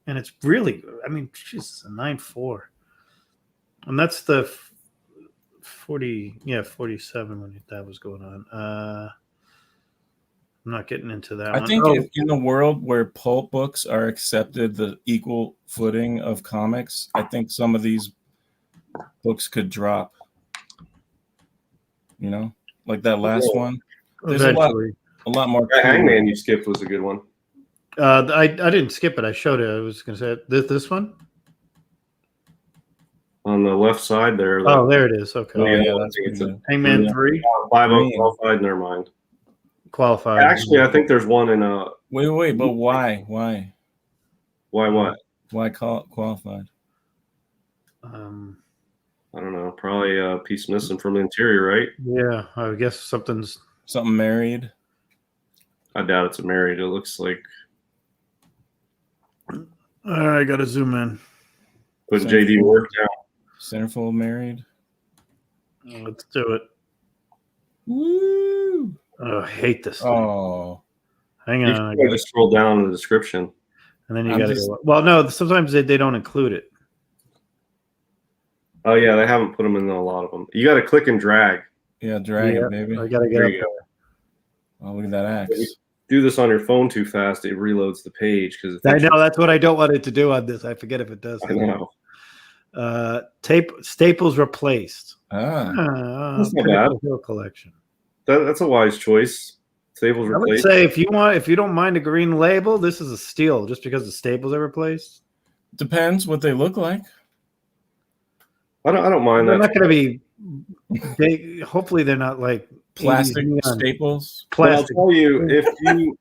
and it's really, I mean, she's a 9.4, and that's the 47 when that was going on. I'm not getting into that. I think in the world where pulp books are accepted the equal footing of comics, I think some of these books could drop. You know, like that last one. There's a lot more. That Hangman you skipped was a good one. I didn't skip it. I showed it. I was going to say this one on the left side there. Oh, there it is. Okay. Oh, yeah, that's it's a Hangman 3. 5 qualified. Never mind. Qualified. Actually, I think there's one in Wait, but why? Why what? Why call it qualified? I don't know. Probably a piece missing from the interior, right? Yeah, I guess something married. I doubt it's a married. It looks like. All right, I got to zoom in. Put JD work down. Centerfold married. Let's do it. Woo! Oh, I hate this thing. Oh, Hang on. I just scroll down in the description. And then you I'm got to just- go. Well, no, sometimes they don't include it. No, sometimes they don't include it. Oh yeah, they haven't put them in a lot of them. You got to click and drag. Yeah, drag Yeah, it, baby. I got to get There up you there. Oh, look at that axe. Do this on your phone too fast, it reloads the page because I know that's what I don't want it to do on this. I forget if it does. I know. Staples replaced. Ah, That's not bad. Hill collection. That's a wise choice. Staples I would replaced. say if you don't mind a green label, this is a steal just because the staples are replaced. depends what they look like. I don't mind They're that. not going to be big. Hopefully, they're not like 80s Plastic neon. staples. But I'll Plastic. tell you,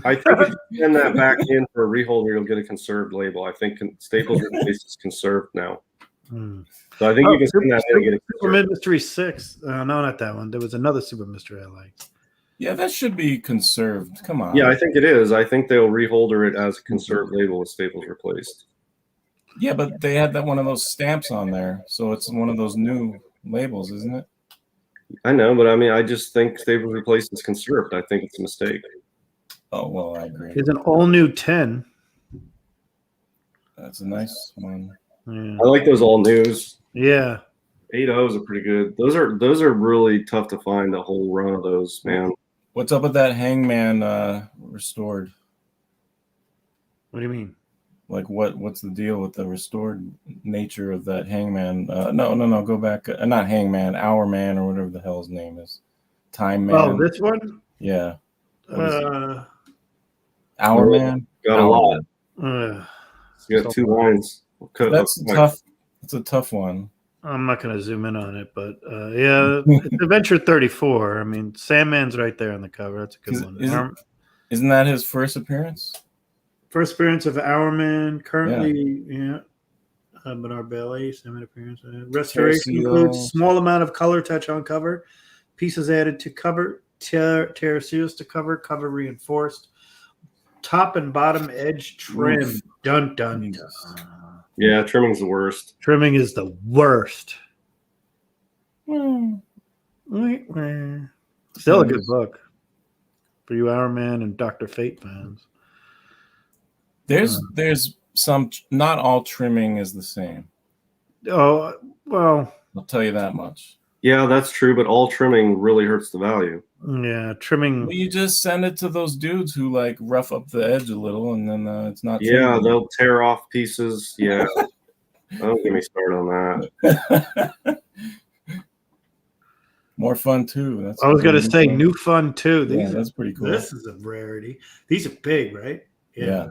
I think if you send that back in for a reholder, you'll get a conserved label. I think Staples replaced is conserved now. Hmm. So I think you can send that in and get a Super conserved. Mystery 6. No, not that one. There was another Super Mystery I liked. Yeah, that should be conserved. Come on. Yeah, I think it is. I think they'll reholder it as a conserved label with Staples replaced. Yeah, but they had that one of those stamps on there, so it's one of those new labels, isn't it? I know, but I mean, I just think Staples replaced is conserved. I think it's a mistake. Oh well, I agree. Here's an all new 10. That's a nice one. Yeah. I like those all news. Yeah. 8.0s are pretty good. Those are really tough to find. The whole run of those, man. What's up with that Hangman restored? What do you mean? Like what's the deal with the restored nature of that Hangman? No, go back. Not Hangman, Hour Man, or whatever the hell his name is. Time Man. Oh, this one? Yeah. What is it? Uh, Hour Man. Got a lot. uh, You got 2 lines. That's tough. It's a tough one. I'm not going to zoom in on it, but yeah, it's Adventure 34. I mean, Sandman's right there on the cover. That's a good one. Isn't that his first appearance? First appearance of Hourman. Currently, Bernard Bailey, Sandman appearance. Restoration Tercio. includes small amount of color touch on cover. Pieces added to cover. Terraceous to cover reinforced. Top and bottom edge trim. Oof. Dun, dun, Jesus. dun. Yeah, trimming's the worst. Trimming is the worst. Hmm. Still a good book for you Hourman and Dr. Fate fans. There's some. Not all trimming is the same. Oh, well, I'll tell you that much. Yeah, that's true, but all trimming really hurts the value. yeah, trimming. Well, you just send it to those dudes who like rough up the edge a little, and then it's not. Yeah, trimming. they'll tear off pieces. Yeah. Don't get me started on that. More fun too. That's I was going to pretty say fun. new fun too. Yeah, These that's pretty cool. This is a rarity. These are big, right? Yeah.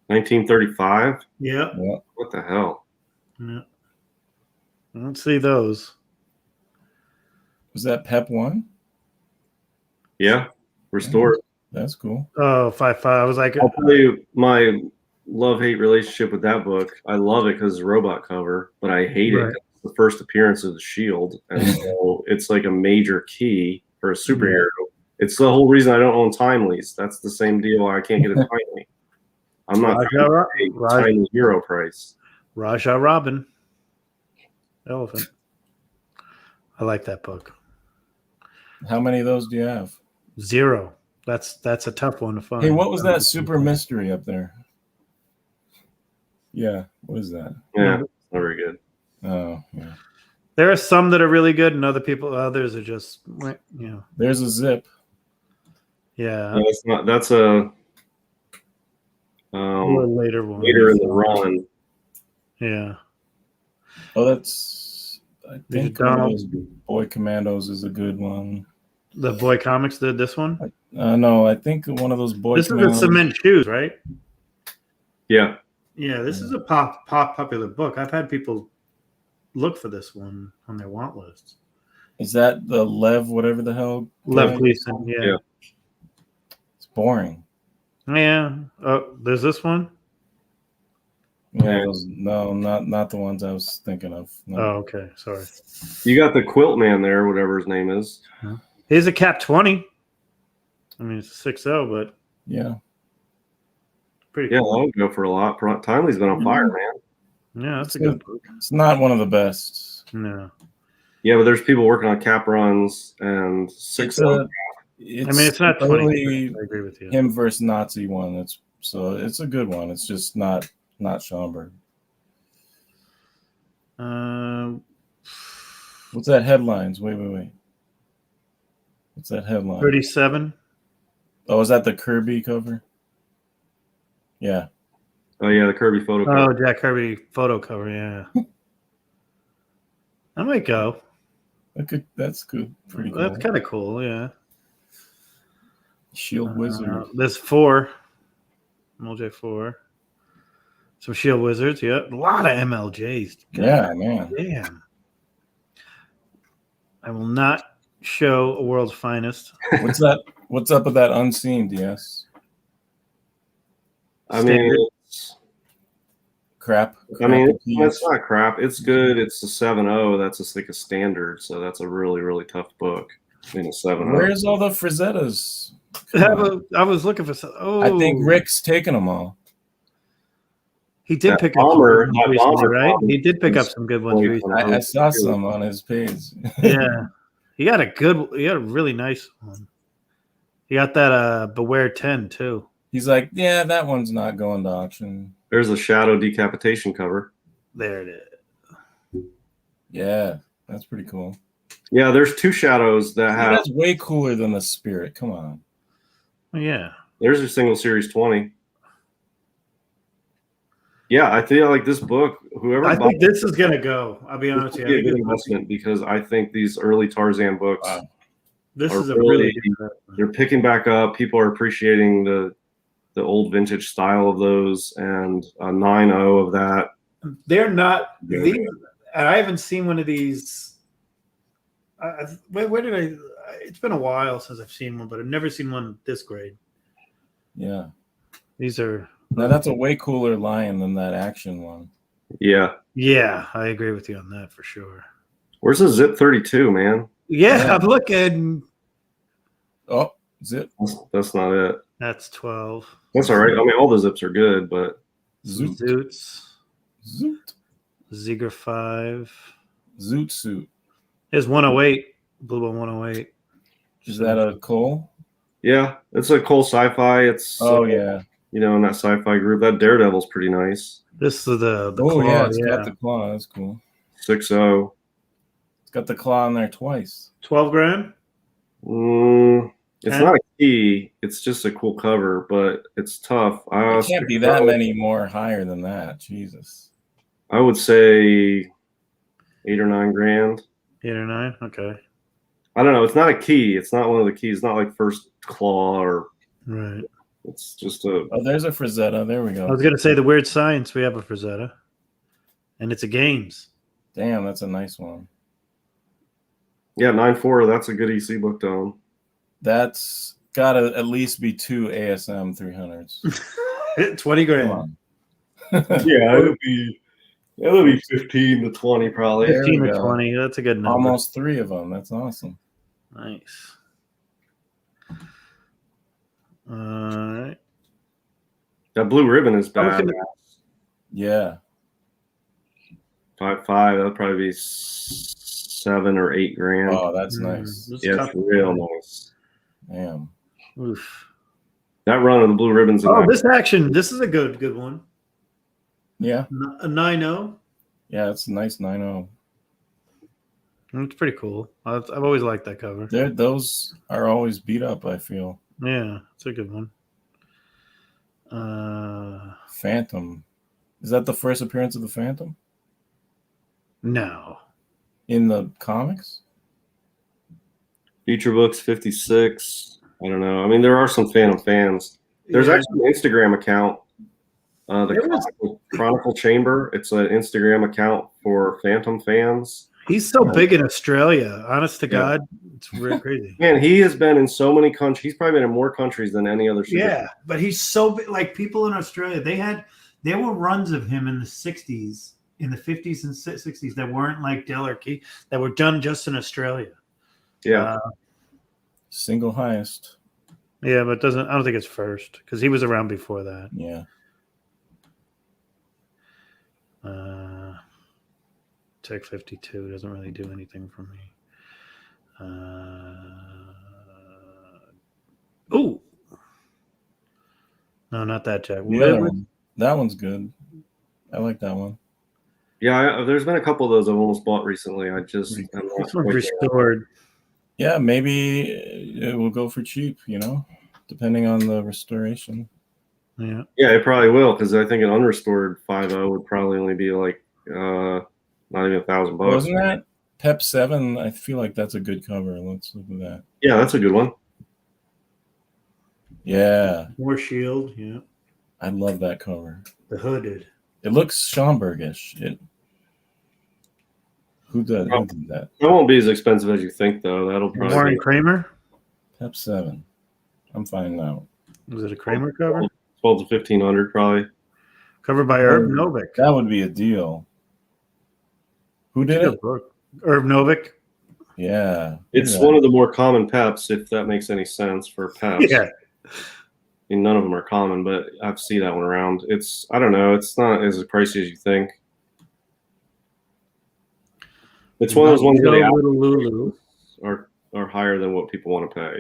1935? Yeah. Yeah. What the hell? Yeah. Let's see those. Was that Pep one? Yeah, restored. That's cool. Oh, 5.5. I was like, I'll tell you my love-hate relationship with that book. I love it because it's a robot cover, but I hate it. Right. 'cause it's the first appearance of the Shield, and so it's like a major key for a superhero. It's the whole reason I don't own Timely's. That's the same deal why I can't get a Timely. I'm not Raja, paying a Timely hero price. Raja Robin. Elephant. I like that book. How many of those do you have? 0. That's a tough one to find. Hey, what was that super mystery up there? Yeah, what is that? Yeah, it's not very good. Oh, yeah. There are some that are really good, and others are just, you know, There's a zip. yeah. No, it's not. That's a Or later one. later in the run. Yeah. Oh, that's. I think one of Donald. those Boy Commandos is a good one. The Boy Comics did this one. No, I think one of those Boy This is Commandos. the Cement Shoes, right? Yeah, Yeah, this is a popular book. I've had people look for this one on their want lists. Is that the Lev, whatever the hell? Lev guy? Gleason, yeah. Yeah. It's boring. Yeah. Oh, there's this one. Yeah, no, not the ones I was thinking of. No. Oh, okay. Sorry. you got the Quilt Man there, whatever his name is. Here's a Cap 20. I mean, it's a 6.0, but Yeah. pretty Yeah, cool. I'll go for a lot. Timely's been on fire, man. Yeah, that's a good book. It's not one of the best. No. Yeah, but there's people working on cap runs and 6. It's I mean, it's not 20. totally I agree with you. him versus Nazi one. It's So it's a good one. It's just not Schomburg. What's that headlines? Wait. What's that headline? 37. Oh, is that the Kirby cover? Yeah. Oh yeah, the Kirby photo. Oh, cover. Jack Kirby photo cover. Yeah. I might go. That's good. Pretty cool. That's kind of cool. Yeah. Shield Wizard. There's 4. MLJ4. Some Shield Wizards. Yep. A lot of MLJs. God Yeah, man. damn. I will not show a world's finest. What's that? What's up with that unseen DS? I mean, Standard. Crap. It's not crap. It's good. It's a 7.0. That's just like a standard. So that's a really, really tough book. I mean, a 7.0. Where's all the Frazettas? I was looking for some. Oh, I think Rick's taking them all. he did that pick up bomber- some that good ones recently, bomber right? problem He did pick up is some good ones really recently. I saw some on his page. Yeah, he got a really nice one. He got that Beware 10 too. He's like, yeah, that one's not going to auction. There's a Shadow Decapitation cover. There it is. Yeah, that's pretty cool. Yeah, there's 2 shadows that have. That's way cooler than the Spirit. Come on. Yeah. There's a single series 20. Yeah, I feel like this book, whoever I bought think this is gonna go. I'll be honest it, with would be a you. good investment because I think these early Tarzan books, Wow. This are is a really really- good investment. they're picking back up. People are appreciating the old vintage style of those, and a 9.0 of that. They're not Yeah. these. And I haven't seen one of these. Where did I? It's been a while since I've seen one, but I've never seen one this grade. Yeah. These are. Now that's a way cooler lion than that action one. Yeah. Yeah, I agree with you on that for sure. Where's the Zip 32, man? Yeah, Yeah. I'm looking. Oh, Zip. That's not it. That's 12. That's all right. I mean, all the zips are good, but Zoot. Zoots. Zoot. Ziegler 5. Zoot suit. There's 108. Blue Ball 108. Is that a Cole? yeah, it's a cool sci-fi. It's Oh, yeah. in that sci-fi group. That Daredevil's pretty nice. This is the Oh, claw, yeah. It's got the claw. That's cool. 6.0. It's got the claw in there twice. 12 grand. It's Okay. not a key. It's just a cool cover, but it's tough. It can't be that many more higher than that. Jesus. I would say 8 or 9 grand. 8 or 9. Okay. I don't know. It's not a key. It's not one of the keys. It's not like First Claw or Right. it's just a. Oh, there's a Frazetta. There we I go. was going to say the Weird Science. We have a Frazetta. And it's a games. Damn, that's a nice one. Yeah, 9.4. That's a good EC book to own. That's got to at least be 2 ASM 300s. 20 grand. Come on. Yeah, it would be 15 to 20 probably. There 15 we or go. 20. That's a good number. Almost 3 of them. That's awesome. Nice. All right. That blue ribbon is I was bad. gonna- Yeah. 5.5. That'd probably be 7 or 8 grand. Oh, that's Mm, nice. this is Yeah, tough. it's real nice. Damn. Oof. That run of the blue ribbons. Oh, this action. This is a good one. Yeah. A 9.0. Yeah, it's a nice 9.0. It's pretty cool. I've always liked that cover. Those are always beat up, I feel. Yeah, it's a good one. Phantom. Is that the first appearance of the Phantom No. in the comics? Future Books 56. I don't know. I mean, there are some Phantom fans. There's Yeah. actually an Instagram account. The There was- Chronicle Chamber. It's an Instagram account for Phantom fans. He's so big in Australia. Honest to Yeah. God, it's really crazy. Man, he has been in so many countries. He's probably been in more countries than any other. Yeah, but he's so big. Like people in Australia, there were runs of him in the 60s, in the 50s and 60s that weren't like Dell or Key, that were done just in Australia. Yeah. Single highest. Yeah, but I don't think it's first because he was around before that. Yeah. Tech 52 doesn't really do anything for me. Oh, No, not that Jack. The other one. That one's good. I like that one. Yeah, there's been a couple of those I've almost bought recently. I'm not This one's quite there. restored. Yeah, maybe it will go for cheap, depending on the restoration. Yeah. Yeah, it probably will, because I think an unrestored 5.0 would probably only be like not even $1,000. Wasn't that Pep 7? I feel like that's a good cover. Let's look at that. Yeah, that's a good one. Yeah, More shield. Yeah. I love that cover. The hooded. It looks Schomburg-ish. Who did that? That won't be as expensive as you think, though. That'll probably Warren be Kramer. Pep 7. I'm finding out. Was it a Kramer cover? 12 to 1,500 probably. Covered by Herb Novik. That would be a deal. Who did it? Herb Novik. Yeah. It's one of the more common Peps, if that makes any sense for Peps. Yeah. I mean, none of them are common, but I've seen that one around. I don't know. It's not as pricey as you think. It's one of those ones where the Little Lulu. are higher than what people want to pay.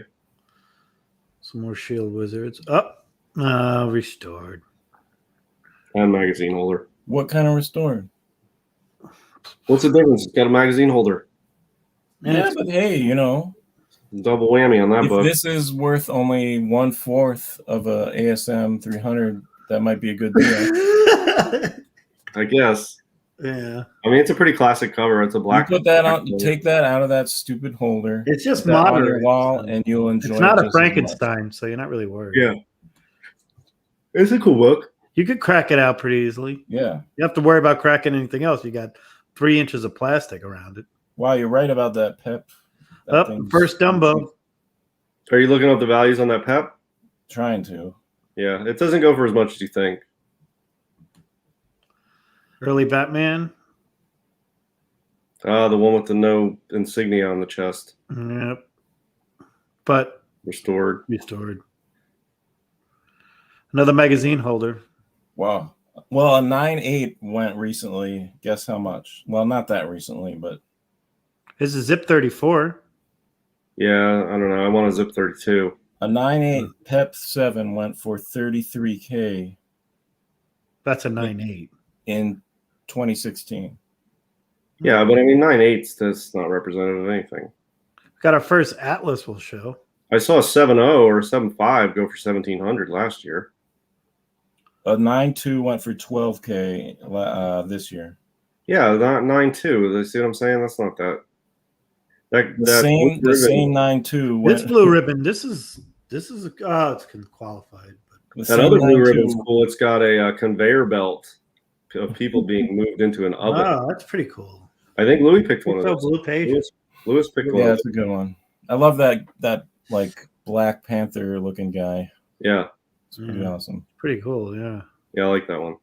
Some more Shield Wizards. Restored. And magazine holder. What kind of restored? What's the difference? It's got a magazine holder. Yeah, but hey, Double whammy on that if book. this is worth only 1/4 of a ASM 300, that might be a good deal. I guess. Yeah. I mean, it's a pretty classic cover. It's a black. You put that on. Take that out of that stupid holder. It's just put that on your moderate. wall, and you'll enjoy. It's not it a just as Frankenstein, so you're not really worried. Yeah. It's a cool book. You could crack it out pretty easily. much. Yeah. You have to worry about cracking anything else. You got 3 inches of plastic around it. Wow, you're right about that, Pep. That Up thing's- first Dumbo. Are you looking up the values on that Pep? Trying to. Yeah, it doesn't go for as much as you think. Early Batman. The one with the no insignia on the chest. Yep. But Restored. restored. Another magazine holder. Wow. Well, a 9.8 went recently. Guess how much? Well, not that recently, but This is Zip 34. Yeah, I don't know. I want a Zip 32. a 9.8 Pep 7 went for $33K That's a 9.8. in 2016. Yeah, but I mean, 9.8's that's not representative of anything. Got our first Atlas we'll show. I saw a 7.0 or a 7.5 go for 1,700 last year. A 9.2 went for $12K this year. Yeah, that 9.2. You see what I'm saying? That's not that. The same 9.2 went. This blue ribbon, this is it's qualified. But the That same other blue 9.2 ribbon's cool. It's got a conveyor belt of people being moved into an oven. oh, that's pretty cool. I think Louis picked one of So those. blue pages. Louis picked one Yeah, of that's a good one. I love that like Black Panther looking guy. those. Yeah, It's pretty Yeah. awesome. Pretty cool, yeah. yeah, I like that one.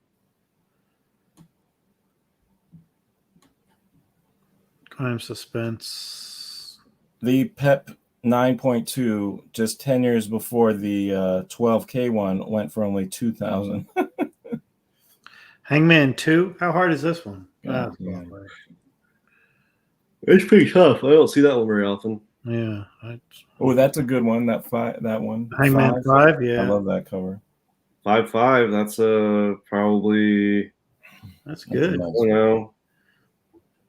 Crime suspense. The Pep 9.2, just 10 years before the 12K one, went for only 2,000. Hangman 2. How hard is this one? Yeah, Ah, yeah. It's pretty tough. I don't see that one very often. Yeah. Oh, that's a good one. That one. Hangman 5, yeah. I love that cover. 5.5. That's probably That's good. I don't know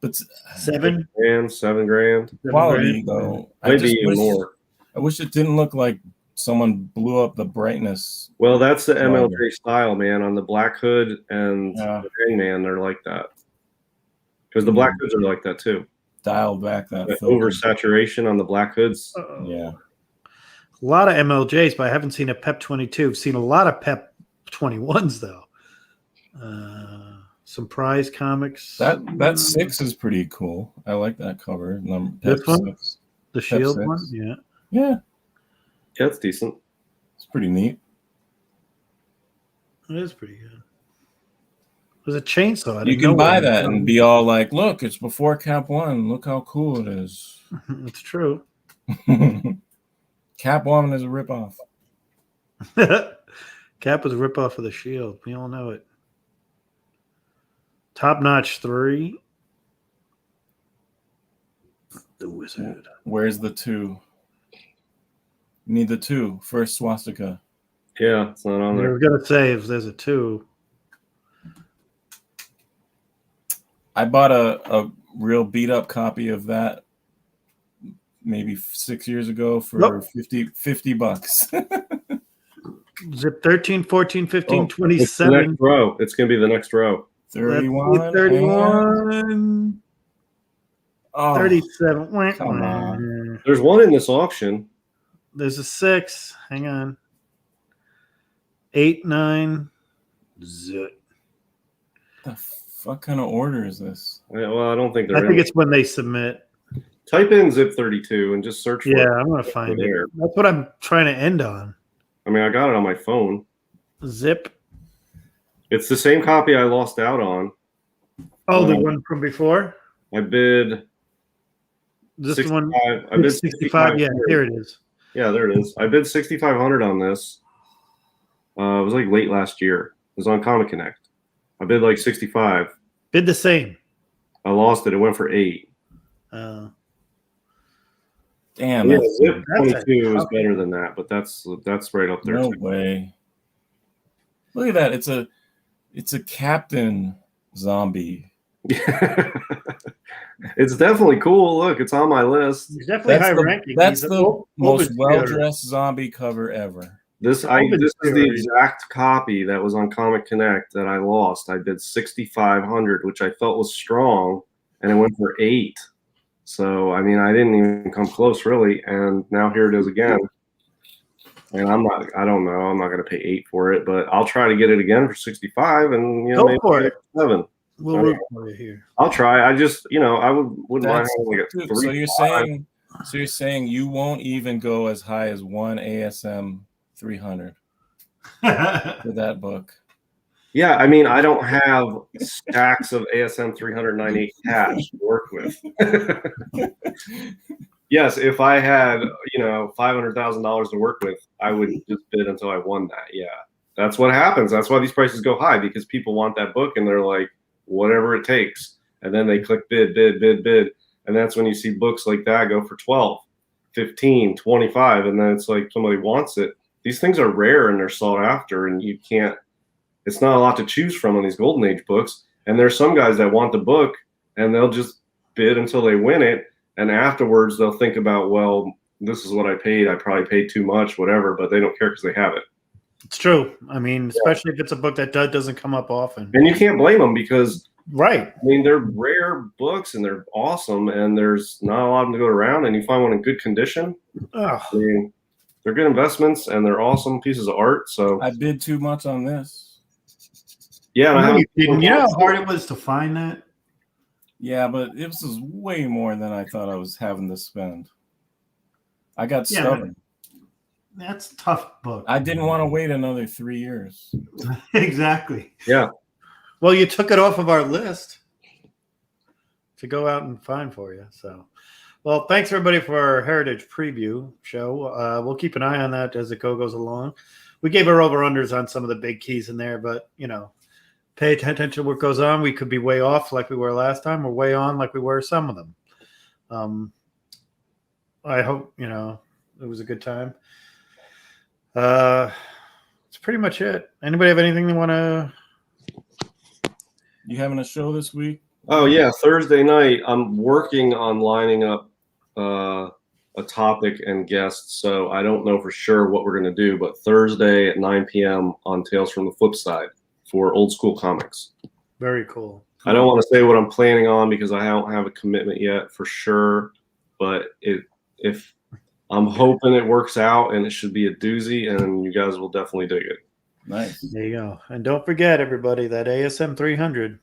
But 7. $7,000. quality though, Maybe even more. I wish it didn't look like someone blew up the brightness. Well, that's the Longer. MLJ style, man. On the Black Hood and Yeah. the Hangman, they're like that. Because the Black Hoods are like that too. Dial back that The filter. oversaturation on the Black Hoods. Yeah. A lot of MLJs, but I haven't seen a Pep 22. I've seen a lot of Pep 21s, though. Some prize comics. That 6 is pretty cool. I like that cover. This Pep one? 6. The Shield 6. one? Yeah. Yeah, Yeah, it's decent. it's pretty neat. It is pretty good. There's a chainsaw. out You of can buy nowhere. that and be all like, "Look, it's before Cap 1. Look how cool it is." It's true. Cap 1 is a ripoff. Cap was a ripoff of the Shield. We all know it. Top Notch 3. The Wizard. Where's the 2? You need the 2. First swastika. Yeah, it's not on I there. was gonna say if there's a 2. I bought a real beat up copy of that maybe 6 years ago for Nope. $50. Zip 13, 14, 15, Oh, It's the 27. next row. It's gonna be the next row. 31. And, 31. oh, 37. Wah, come wah. on. There's one in this auction. There's a 6. Hang on. 8, 9. Zip. The fuck kind of order is this? Well, I don't think I they're think in. it's when they submit. Type in Zip 32 and just search for Yeah, it. I'm gonna find it. there. That's what I'm trying to end on. I mean, I got it on my phone. Zip. It's the same copy I lost out on. Oh, the one from before. I bid This 65. one. I bid 65. Yeah, here it is. Yeah, there it is. I bid 6,500 on this. It was like late last year. It was on Comic Connect. I bid like 65. Bid the same. I lost it. It went for 8. Damn, Yeah, that's Zip That's 22 is a- better than that, but that's right up there. no too. way. Look at that. It's a Captain Zombie. It's definitely cool. Look, it's on my list. He's definitely high ranking. That's He's the an most Obituary. well-dressed zombie cover ever. This is the Obituary. exact copy that was on Comic Connect that I lost. I bid 6,500, which I felt was strong, and it went for 8. So I mean, I didn't even come close really, and now here it is again. And I don't know. I'm not going to pay 8 for it, but I'll try to get it again for 65, and Go maybe for it. 7. We'll root for you here. I'll try. I just, I wouldn't mind having like a Dude, 3. so you're saying you won't even go as high as one ASM 300 for that book? Yeah, I mean, I don't have stacks of ASM 398 cash to work with. Yes, if I had, $500,000 to work with, I would just bid until I won that. Yeah, that's what happens. That's why these prices go high, because people want that book and they're like, whatever it takes. And then they click bid, bid, bid, bid. And that's when you see books like that go for 12, 15, 25. And then it's like somebody wants it. These things are rare and they're sought after, and it's not a lot to choose from on these Golden Age books. And there's some guys that want the book and they'll just bid until they win it. And afterwards they'll think about, well, this is what I paid. I probably paid too much, whatever, but they don't care because they have it. It's true. I mean, especially if it's a book that doesn't come up often. And you can't blame them because, Right. I mean, they're rare books and they're awesome, and there's not a lot of them to go around, and you find one in good condition. Oh, I mean, they're good investments and they're awesome pieces of art. So I bid too much on this. yeah, and I haven't- you know how hard it was to find that? Yeah, but it was way more than I thought I was having to spend. I got Yeah. stubborn. That's a tough book. I didn't want to wait another 3 years. Exactly. Yeah. Well, you took it off of our list to go out and find for you. So, well, thanks everybody for our Heritage preview show. We'll keep an eye on that as it goes along. We gave our over-unders on some of the big keys in there, but, pay attention to what goes on. We could be way off like we were last time, or way on like we were some of them. I hope, it was a good time. It's pretty much it. Anybody have anything they want to? You having a show this week? Oh yeah, Thursday night. I'm working on lining up a topic and guests, so I don't know for sure what we're going to do. But Thursday at 9 p.m. on Tales from the Flip Side for Old School Comics. Very cool. I don't want to say what I'm planning on because I don't have a commitment yet for sure. But if I'm hoping it works out, and it should be a doozy, and you guys will definitely dig it. Nice. There you go. And don't forget, everybody, that ASM 300.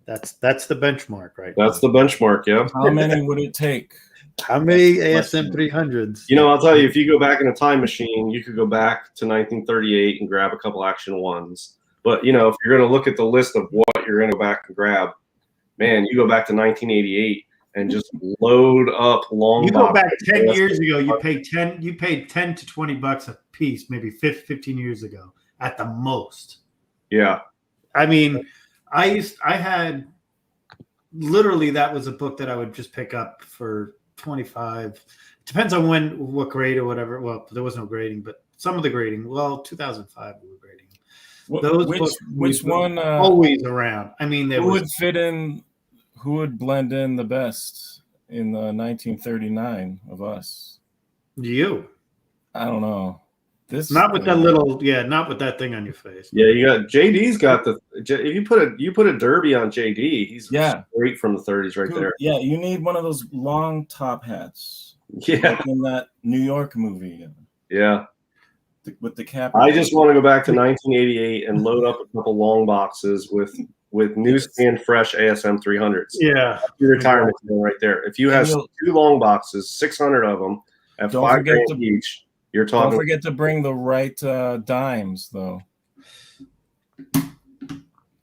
That's the benchmark, right? That's the benchmark. Yep. How many would it take? How many ASM 300s? I'll tell you, if you go back in a time machine, you could go back to 1938 and grab a couple Action 1s. But, if you're going to look at the list of what you're going to go back and grab, man, you go back to 1988 and just load up long You go box. back 10 years ago, you paid 10 to $20 a piece, maybe 15 years ago at the most. Yeah. I mean, I had literally, that was a book that I would just pick up for 25. Depends on what grade or whatever. Well, there was no grading, but some of the grading. Well, 2005 we were grading. Those books which one always around. I mean, there who was would fit in? Who would blend in the best in the 1939 of us? you. I don't know. This Not with that little, not with that thing on your face. Yeah, you got JD's got the. If you put a derby on JD, he's straight from the 30s right there. Yeah, you need one of those long top hats. Yeah, like in that New York movie. Yeah, with the cap. I just want to go back to 1988 and load up a couple long boxes with newsstand fresh ASM 300s. Yeah, your retirement right there. If you have 2 long boxes, 600 of them at $5,000 each. You're talking. Don't forget to bring the right dimes, though.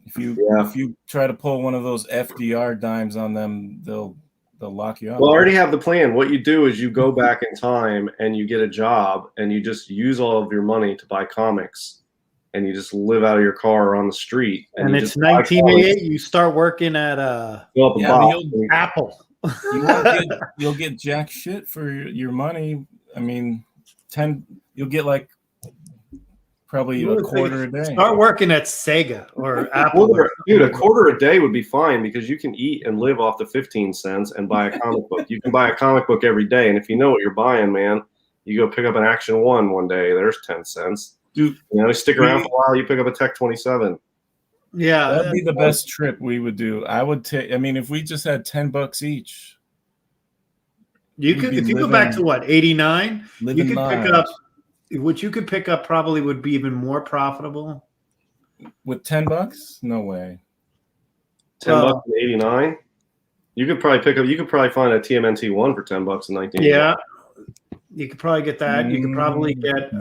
If you try to pull one of those FDR dimes on them, they'll lock you up. Well, I already have the plan. What you do is you go back in time and you get a job and you just use all of your money to buy comics, and you just live out of your car or on the street. And it's 1988. You start working at Apple. You'll get jack shit for your money. I mean. You'll get like probably a quarter a day. Start working at Sega or Apple. Dude, a quarter a day would be fine because you can eat and live off the 15 cents and buy a comic book. You can buy a comic book every day, and if you know what you're buying, man, you go pick up an Action 1 one day. There's 10 cents. Dude, stick around for a while. You pick up a Tech 27. Yeah, that'd be the best trip we would do. I would take. I mean, if we just had $10 each. You could, if you go back to what 89, you could pick up. What you could pick up probably would be even more profitable. With $10? No way. $10 in 89. You could probably pick up. You could probably find a TMNT 1 for $10 in 19. Yeah, you could probably get that. You could probably get.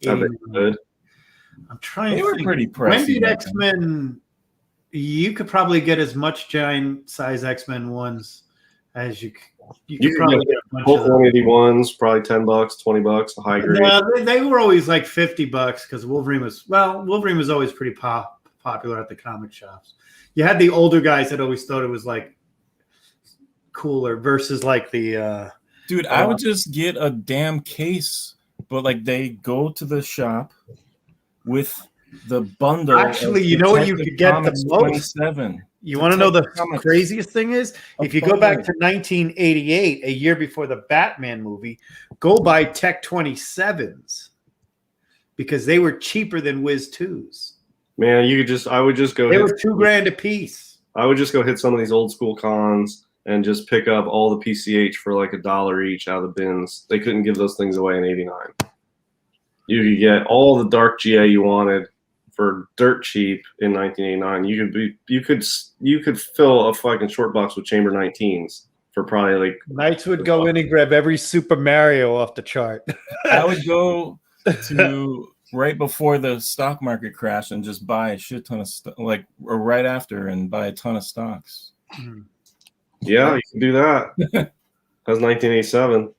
Good. I'm trying. They were pretty pricey. When did X-Men? You could probably get as much giant size X-Men ones as you could. You could probably get a bunch both 181s, probably $10, $20, a high grade. Yeah, they were always like $50 because Wolverine was always pretty popular at the comic shops. You had the older guys that always thought it was like cooler versus like the dude. I would just get a damn case, but like they go to the shop with the bundle. Actually, you know what you could get the most? 27. You want to know the craziest thing is? If you go back to 1988, a year before the Batman movie, go buy Tech 27s because they were cheaper than Wiz 2s. Man, I would just go. They were $2,000 a piece. I would just go hit some of these old school cons and just pick up all the PCH for like $1 each out of the bins. They couldn't give those things away in '89. You could get all the dark GA you wanted for dirt cheap in 1989. You could fill a fucking short box with Chamber 19s for probably like. Knights would go in and grab every Super Mario off the chart. I would go to right before the stock market crash and just buy a shit ton of stuff, or right after, and buy a ton of stocks. Yeah, you can do that. That's 1987.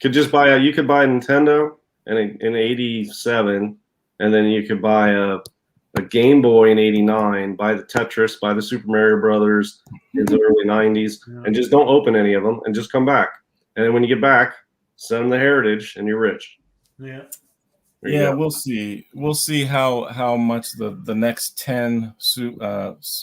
You could buy a Nintendo in 87. And then you could buy a Game Boy in '89, buy the Tetris, buy the Super Mario Brothers in the early '90s, and just don't open any of them and just come back. And then when you get back, send them the Heritage, and you're rich. Yeah. Yeah, we'll see. We'll see how much the next 10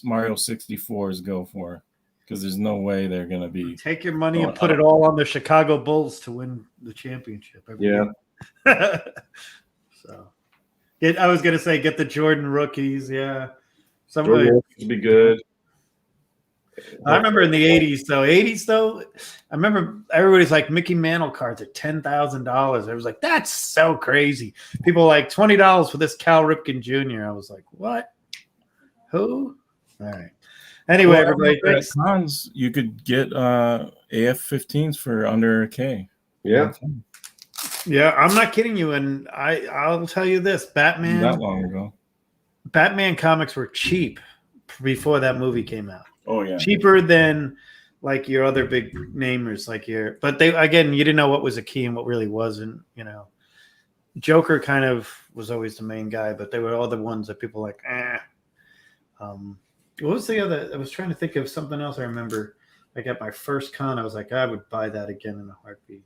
Mario 64s go for, because there's no way they're going to be. Take your money and put it all on the Chicago Bulls to win the championship. Yeah. So. I was gonna say get the Jordan rookies, yeah. Jordan rookies would be good. I remember in the '80s, though. I remember everybody's like Mickey Mantle cards at $10,000. I was like, that's so crazy. People were like $20 for this Cal Ripken Jr. I was like, what? Who? All right. Anyway, everybody, at cons you could get AF-15s for under $1,000. Yeah. Yeah, I'm not kidding you, and I'll tell you this: Batman. That long ago, Batman comics were cheap before that movie came out. Oh yeah, cheaper than like your other big namers, But they you didn't know what was a key and what really wasn't. Joker kind of was always the main guy, but they were all the ones that people like. What was the other? I was trying to think of something else. I remember like at my first con, I was like, I would buy that again in a heartbeat.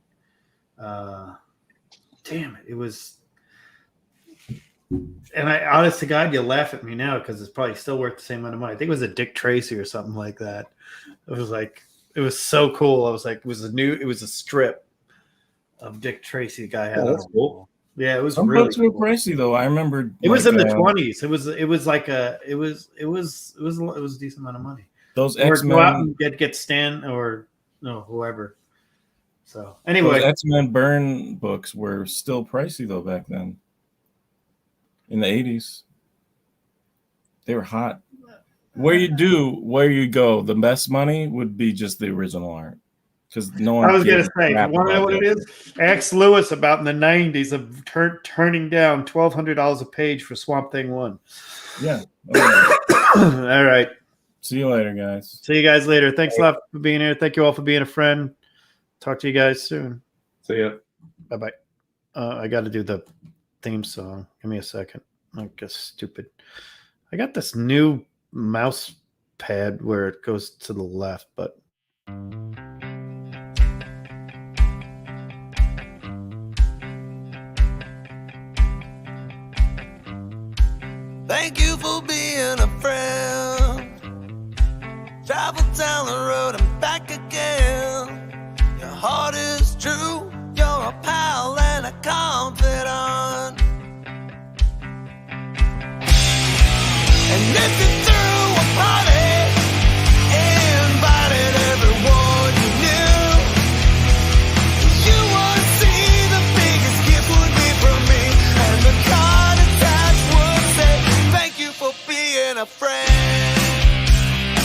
Damn it, it was. And I, honest to God, you'll laugh at me now because it's probably still worth the same amount of money. I think it was a Dick Tracy or something like that. It was like, it was so cool. I was like, it was a strip of Dick Tracy the guy had. Oh, that's on. cool. Yeah, it was Some really books were cool. pricey though. I remember It was like, in the 20s. It was like it was a decent amount of money. those Or X go out Men. and get Stan or no whoever. So Those anyway, X Men Burn books were still pricey though back then. In the 80s, they were hot. Where you go, the best money would be just the original art, because no one. I was going gives to a say, crap want to know about what that. it is? X Lewis about in the 90s of turning down $1,200 a page for Swamp Thing 1. Yeah. Okay. All right. See you later, guys. See you guys later. Thanks a lot for being here. Thank you all for being a friend. Talk to you guys soon. See ya. Bye-bye. I got to do the theme song. Give me a second. I guess stupid. I got this new mouse pad where it goes to the left, but Thank you for being a friend.